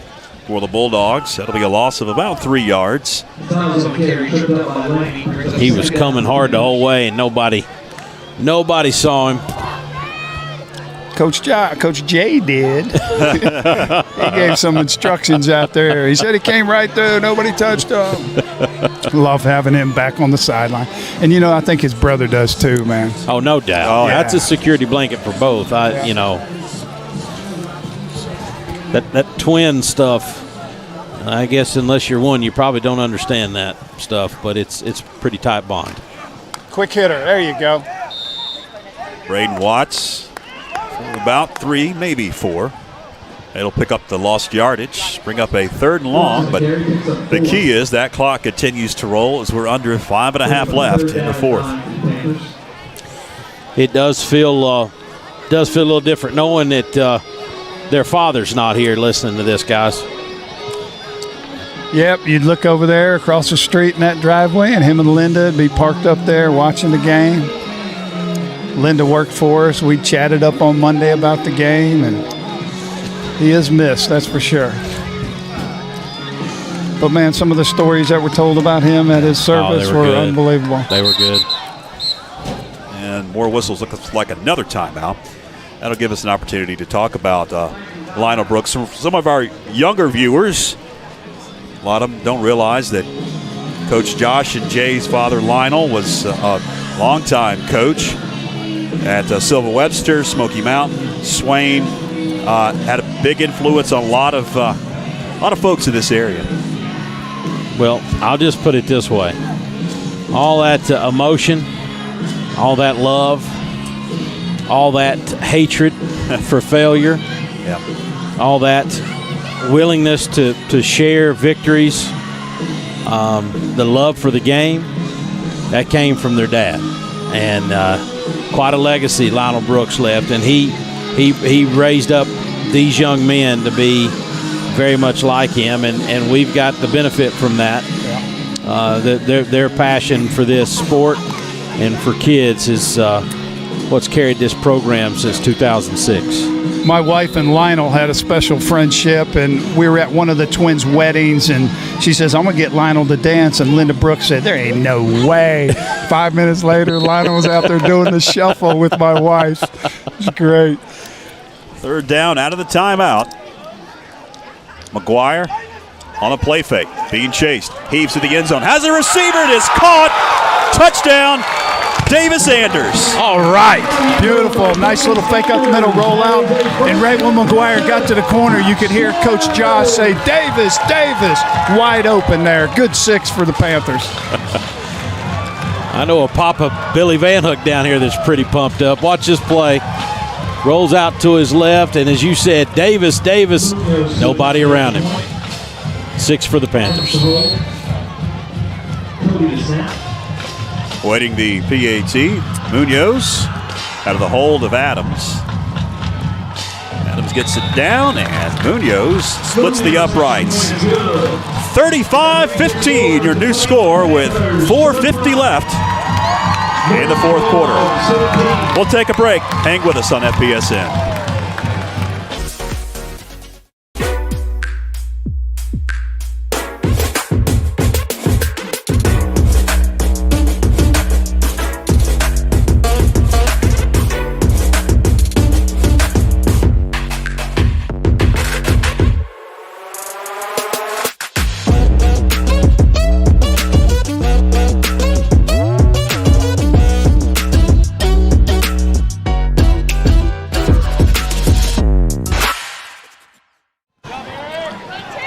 for the Bulldogs. That'll be a loss of about 3 yards. He was coming hard the whole way, and nobody saw him. Coach Jay did. He gave some instructions out there. He said he came right through. Nobody touched him. Love having him back on the sideline. And, you know, I think his brother does too, man. Oh, no doubt. Oh, That's yeah. a security blanket for both. You know, that twin stuff, I guess unless you're one, you probably don't understand that stuff, but it's a pretty tight bond. Quick hitter. There you go. Braden Watts, about 3, maybe 4. It'll pick up the lost yardage, bring up a 3rd and long, but the key is that clock continues to roll as we're under 5.5 left in the 4th. It does feel a little different knowing that their father's not here listening to this, guys. Yep, you'd look over there across the street in that driveway, and him and Linda would be parked up there watching the game. Linda worked for us. We chatted up on Monday about the game, and he is missed, that's for sure. But, man, some of the stories that were told about him at his service were unbelievable. They were good. And more whistles. Looks like another timeout. That'll give us an opportunity to talk about Lionel Brooks. Some of our younger viewers, a lot of them don't realize that Coach Josh and Jay's father, Lionel, was a longtime coach at Silva Webster, Smoky Mountain, Swain. Had a big influence on a lot of folks in this area. Well, I'll just put it this way. All that emotion, all that love, all that hatred for failure, all that willingness to share victories, the love for the game, that came from their dad. And quite a legacy Lionel Brooks left. And he raised up these young men to be very much like him, and we've got the benefit from that. Their passion for this sport and for kids is what's carried this program since 2006. My wife and Lionel had a special friendship, and we were at one of the twins' weddings, and she says, I'm going to get Lionel to dance, and Linda Brooks said, there ain't no way. 5 minutes later, Lionel was out there doing the shuffle with my wife. It's great. 3rd down out of the timeout. McGuire on a play fake, being chased, heaves to the end zone, has a receiver, it is caught, touchdown, Davis Anders. All right, beautiful, nice little fake up the middle rollout, and right when McGuire got to the corner, you could hear Coach Josh say, Davis, wide open there. Good 6 for the Panthers. I know a Papa Billy Van Hook down here that's pretty pumped up. Watch this play. Rolls out to his left, and as you said, Davis, nobody around him. 6 for the Panthers. Waiting the PAT, Munoz out of the hold of Adams. Adams gets it down, and Munoz splits the uprights. 35-15, your new score with 4:50 left in the 4th quarter. We'll take a break. Hang with us on FPSN.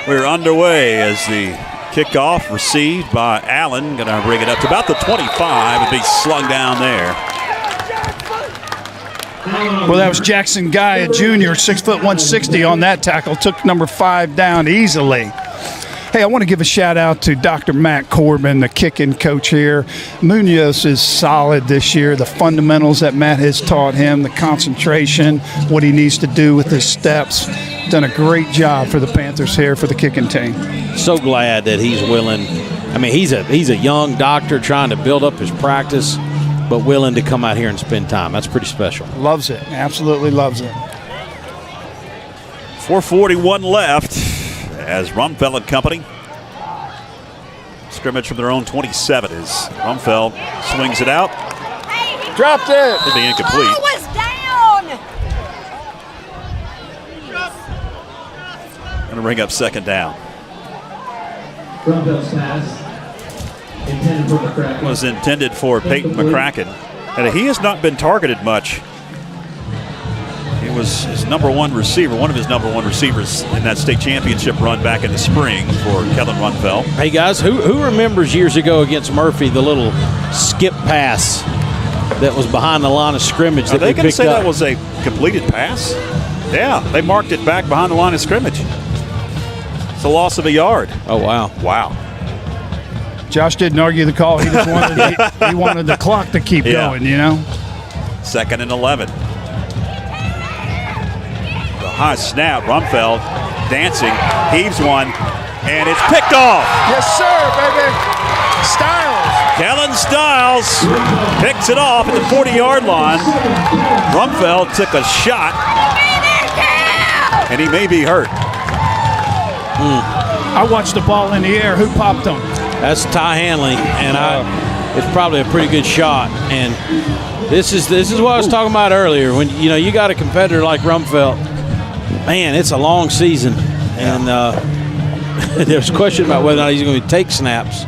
We're underway as the kickoff received by Allen. Going to bring it up to about the 25 and be slung down there. Well, that was Jackson Guy, a junior, 6 foot 160 on that tackle. Took number 5 down easily. Hey, I want to give a shout out to Dr. Matt Corbin, the kicking coach here. Munoz is solid this year. The fundamentals that Matt has taught him, the concentration, what he needs to do with his steps. Done a great job for the Panthers here for the kicking team. So glad that he's willing. I mean, he's a young doctor trying to build up his practice, but willing to come out here and spend time. That's pretty special. Loves it. Absolutely loves it. 4:41 left as Rumfeld and company scrimmage from their own 27 as Rumfeld swings it out. Dropped it. It'd be incomplete. Ball was down. Going to bring up 2nd down. Rumfeld's pass intended for McCracken. Was intended for Peyton McCracken. And he has not been targeted much. He was his number 1 receiver, one of his number 1 receivers in that state championship run back in the spring for Kellen Rumfeld. Hey, guys, who remembers years ago against Murphy the little skip pass that was behind the line of scrimmage that we picked up? Are they going to say that was a completed pass? Yeah, they marked it back behind the line of scrimmage. It's a loss of a yard. Oh, wow. Wow. Josh didn't argue the call. He just wanted he wanted the clock to keep going, you know. 2nd and 11. The high snap. Rumfeld dancing, heaves one, and it's picked off. Yes, sir, baby. Styles. Kellen Styles picks it off at the 40-yard line. Rumfeld took a shot, and he may be hurt. I watched the ball in the air. Who popped him? That's Ty Hanley, and it's probably a pretty good shot. And this is what I was talking about earlier. When you got a competitor like Rumfeld, man, it's a long season, and there's a question about whether or not he's going to take snaps.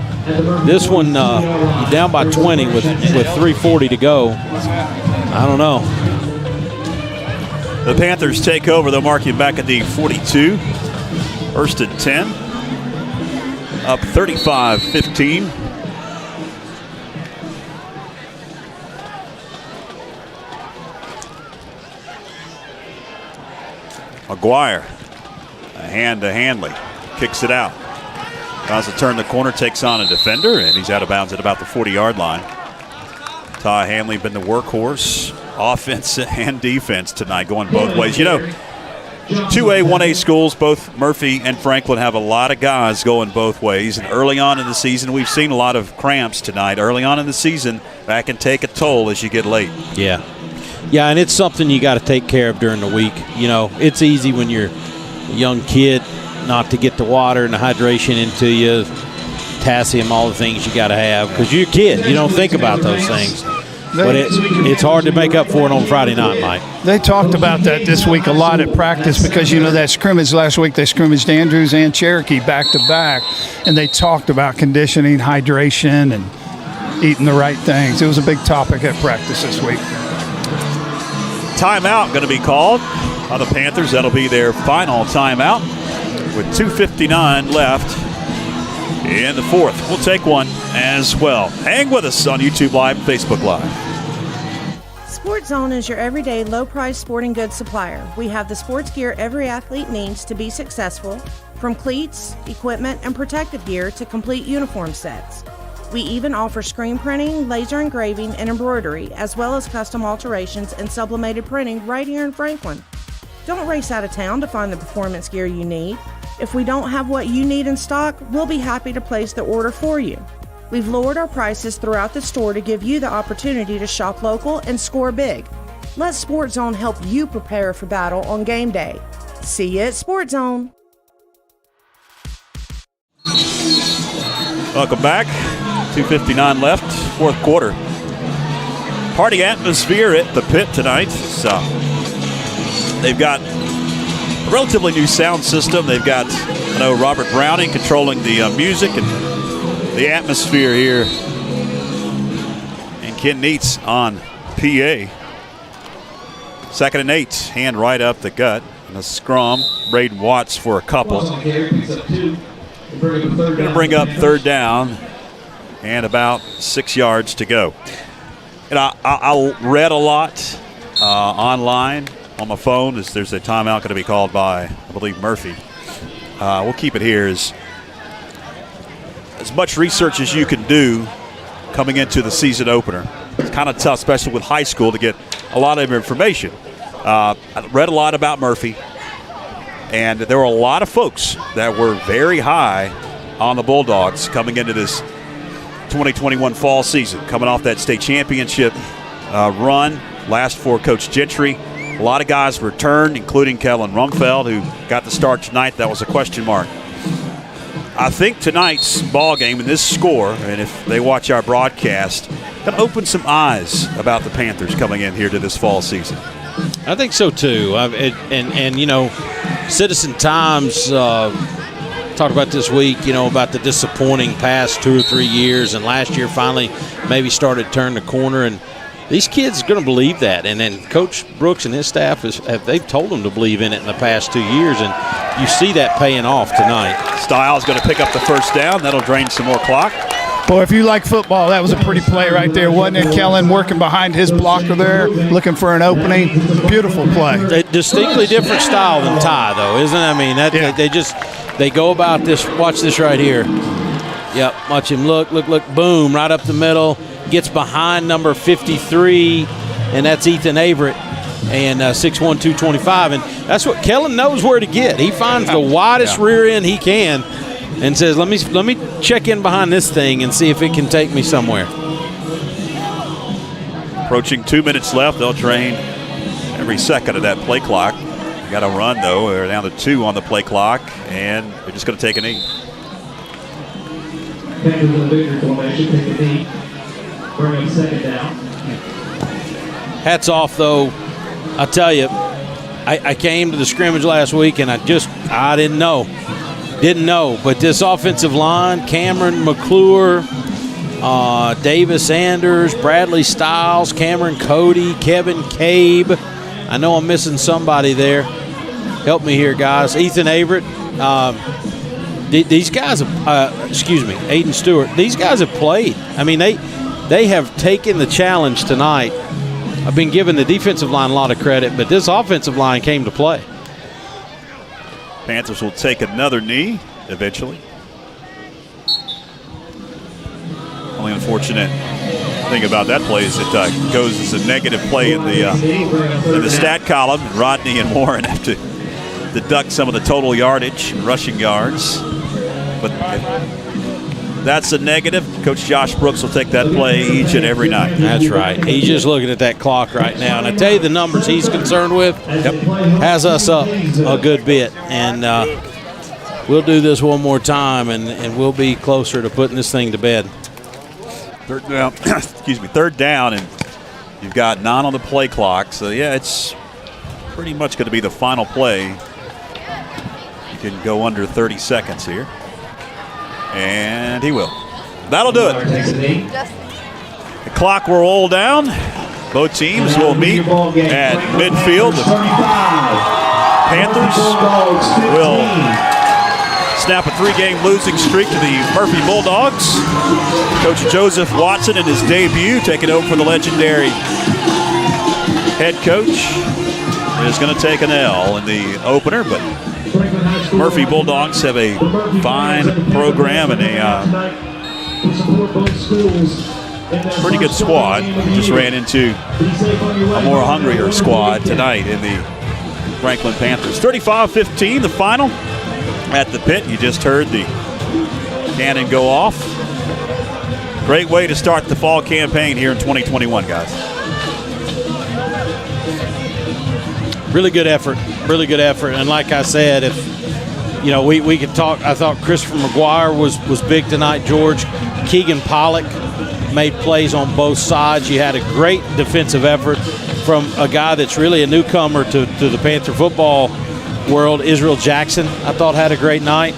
This one, down by 20 with 3:40 to go. I don't know. The Panthers take over. They'll mark you back at the 42. 1st and 10. Up 35-15. McGuire, a hand to Hanley, kicks it out. Tries to turn the corner, takes on a defender, and he's out of bounds at about the 40-yard line. Ty Hanley been the workhorse, offense and defense tonight, going both ways. 2A, 1A schools, both Murphy and Franklin, have a lot of guys going both ways. And early on in the season, we've seen a lot of cramps tonight. Early on in the season, that can take a toll as you get late. Yeah, and it's something you got to take care of during the week. It's easy when you're a young kid not to get the water and the hydration into you, potassium, all the things you got to have, because you're a kid. You don't think about those things. But it's hard to make up for it on Friday night, Mike. They talked about that this week a lot at practice because, that scrimmage last week, they scrimmaged Andrews and Cherokee back-to-back, and they talked about conditioning, hydration, and eating the right things. It was a big topic at practice this week. Timeout going to be called by the Panthers. That'll be their final timeout with 2:59 left in the 4th. We'll take one as well. Hang with us on YouTube Live, Facebook Live. Sports Zone is your everyday low-price sporting goods supplier. We have the sports gear every athlete needs to be successful, from cleats, equipment, and protective gear to complete uniform sets. We even offer screen printing, laser engraving, and embroidery, as well as custom alterations and sublimated printing right here in Franklin. Don't race out of town to find the performance gear you need. If we don't have what you need in stock, we'll be happy to place the order for you. We've lowered our prices throughout the store to give you the opportunity to shop local and score big. Let Sports Zone help you prepare for battle on game day. See you at Sports Zone. Welcome back. 2:59 left, 4th quarter. Party atmosphere at the pit tonight. So they've got a relatively new sound system. They've got, Robert Browning controlling the music and the atmosphere here. And Ken Neitz on PA. 2nd and 8, hand right up the gut. And a scrum. Braden Watts for a couple. Going to bring up 3rd down and about 6 yards to go. And I read a lot online on my phone. There's a timeout going to be called by, I believe, Murphy. We'll keep it here. As much research as you can do coming into the season opener. It's kind of tough, especially with high school, to get a lot of information. I read a lot about Murphy, and there were a lot of folks that were very high on the Bulldogs coming into this 2021 fall season, coming off that state championship run last for Coach Gentry. A lot of guys returned, including Kellen Rumfeld, who got the start tonight. That was a question mark. I think tonight's ball game and this score, and if they watch our broadcast, going to open some eyes about the Panthers coming in here to this fall season. I think so too. Citizen Times talked about this week, about the disappointing past 2 or 3 years, and last year finally maybe started to turn the corner, and these kids are going to believe that. And then Coach Brooks and his staff, they've told them to believe in it in the past 2 years, and you see that paying off tonight. Styles going to pick up the 1st down. That'll drain some more clock. Boy, if you like football, that was a pretty play right there, wasn't it? Kellen working behind his blocker there, looking for an opening. Beautiful play. A distinctly different style than Ty, though, isn't it? I mean, they go about this. Watch this right here. Yep, watch him look, boom, right up the middle. Gets behind number 53, and that's Ethan Averett, and 6'1", 225. And that's what Kellen knows where to get. He finds the widest rear end he can and says, let me check in behind this thing and see if it can take me somewhere. Approaching 2 minutes left. They'll drain every second of that play clock. Got to run, though. They're down to 2 on the play clock, and they're just going to take a knee. Panthers in the victory formation, take a knee. Bring up second down. Hats off, though. I'll tell you, I came to the scrimmage last week, and I didn't know. But this offensive line, Cameron McClure, Davis Anders, Bradley Stiles, Cameron Cody, Kevin Cabe. I know I'm missing somebody there. Help me here, guys. Ethan Averett. These guys have, Aiden Stewart. These guys have played. I mean, they have taken the challenge tonight. I've been giving the defensive line a lot of credit, but this offensive line came to play. Panthers will take another knee eventually. Only unfortunate thing about that play is it goes as a negative play in the stat column. And Rodney and Warren have to deduct some of the total yardage and rushing yards. But that's a negative. Coach Josh Brooks will take that play each and every night. That's right. He's just looking at that clock right now. And I tell you, the numbers he's concerned with has us up a good bit. And we'll do this one more time, and we'll be closer to putting this thing to bed. Third down, third down, and you've got 9 on the play clock. So, yeah, it's pretty much going to be the final play. You can go under 30 seconds here. And he will. That'll do it. The clock will roll down. Both teams will meet at midfield. The Panthers will snap a 3-game losing streak to the Murphy Bulldogs. Coach Joseph Watson in his debut, taking over for the legendary head coach, is going to take an L in the opener, but Murphy Bulldogs have a fine program and a pretty good squad. Just ran into a more hungrier squad tonight in the Franklin Panthers. 35-15, the final at the pit. You just heard the cannon go off. Great way to start the fall campaign here in 2021, guys. Really good effort. And like I said, if we could talk. I thought Christopher McGuire was big tonight, George. Keegan Pollock made plays on both sides. You had a great defensive effort from a guy that's really a newcomer to the Panther football world, Israel Jackson. I thought had a great night.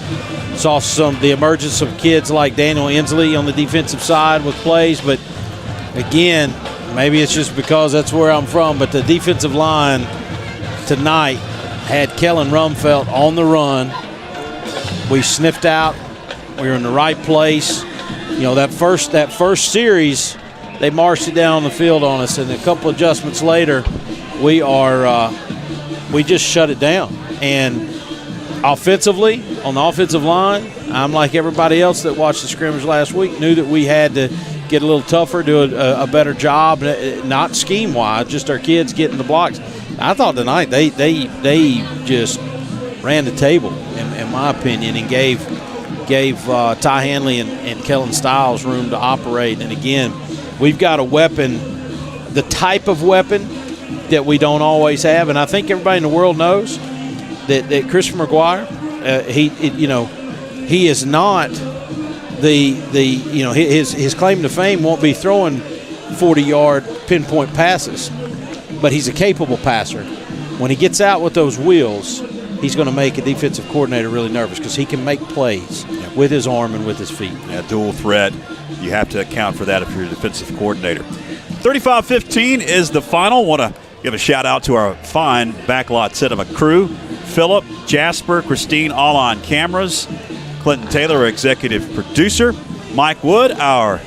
Saw the emergence of kids like Daniel Inslee on the defensive side with plays. But again, maybe it's just because that's where I'm from, but the defensive line tonight had Kellen Rumfelt on the run. We sniffed out. We were in the right place. That first series, they marched it down the field on us, and a couple adjustments later, we just shut it down. And offensively, on the offensive line, I'm like everybody else that watched the scrimmage last week, knew that we had to get a little tougher, do a better job, not scheme-wise, just our kids getting the blocks. I thought tonight they just ran the table, in my opinion, and gave Ty Hanley and Kellen Stiles room to operate. And again, we've got a weapon, the type of weapon that we don't always have. And I think everybody in the world knows that Christopher McGuire, he is not his claim to fame won't be throwing 40-yard pinpoint passes, but he's a capable passer. When he gets out with those wheels, he's going to make a defensive coordinator really nervous because he can make plays with his arm and with his feet. Yeah, dual threat. You have to account for that if you're a defensive coordinator. 35-15 is the final. Want to give a shout out to our fine backlot set of a crew. Philip, Jasper, Christine, all on cameras. Clinton Taylor, our executive producer. Mike Wood, our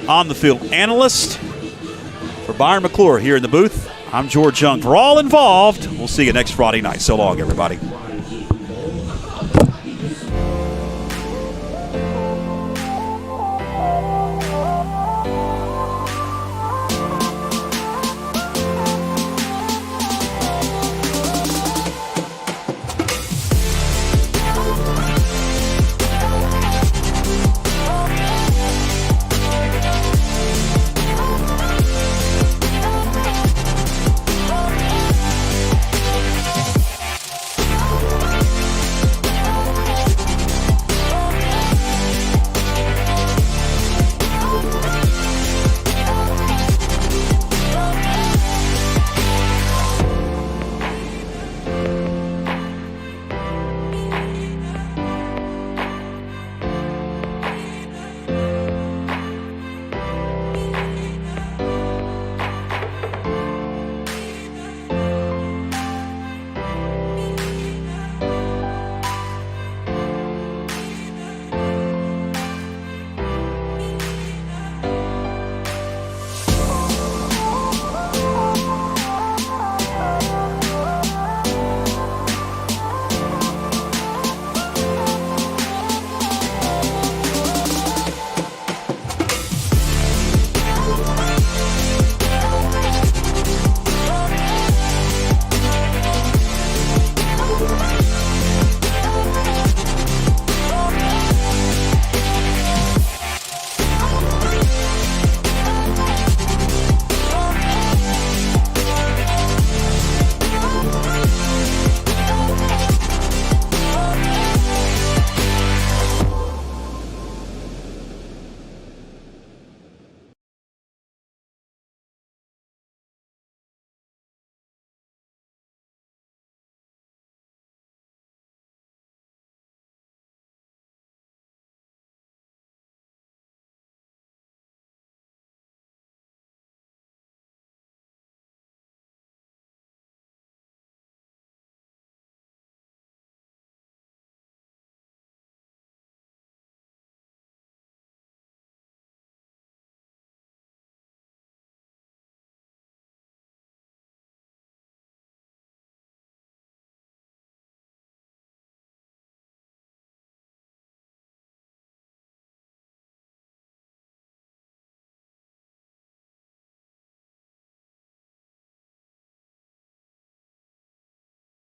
on-the-field analyst. For Byron McClure here in the booth, I'm George Young. For all involved, we'll see you next Friday night. So long, everybody.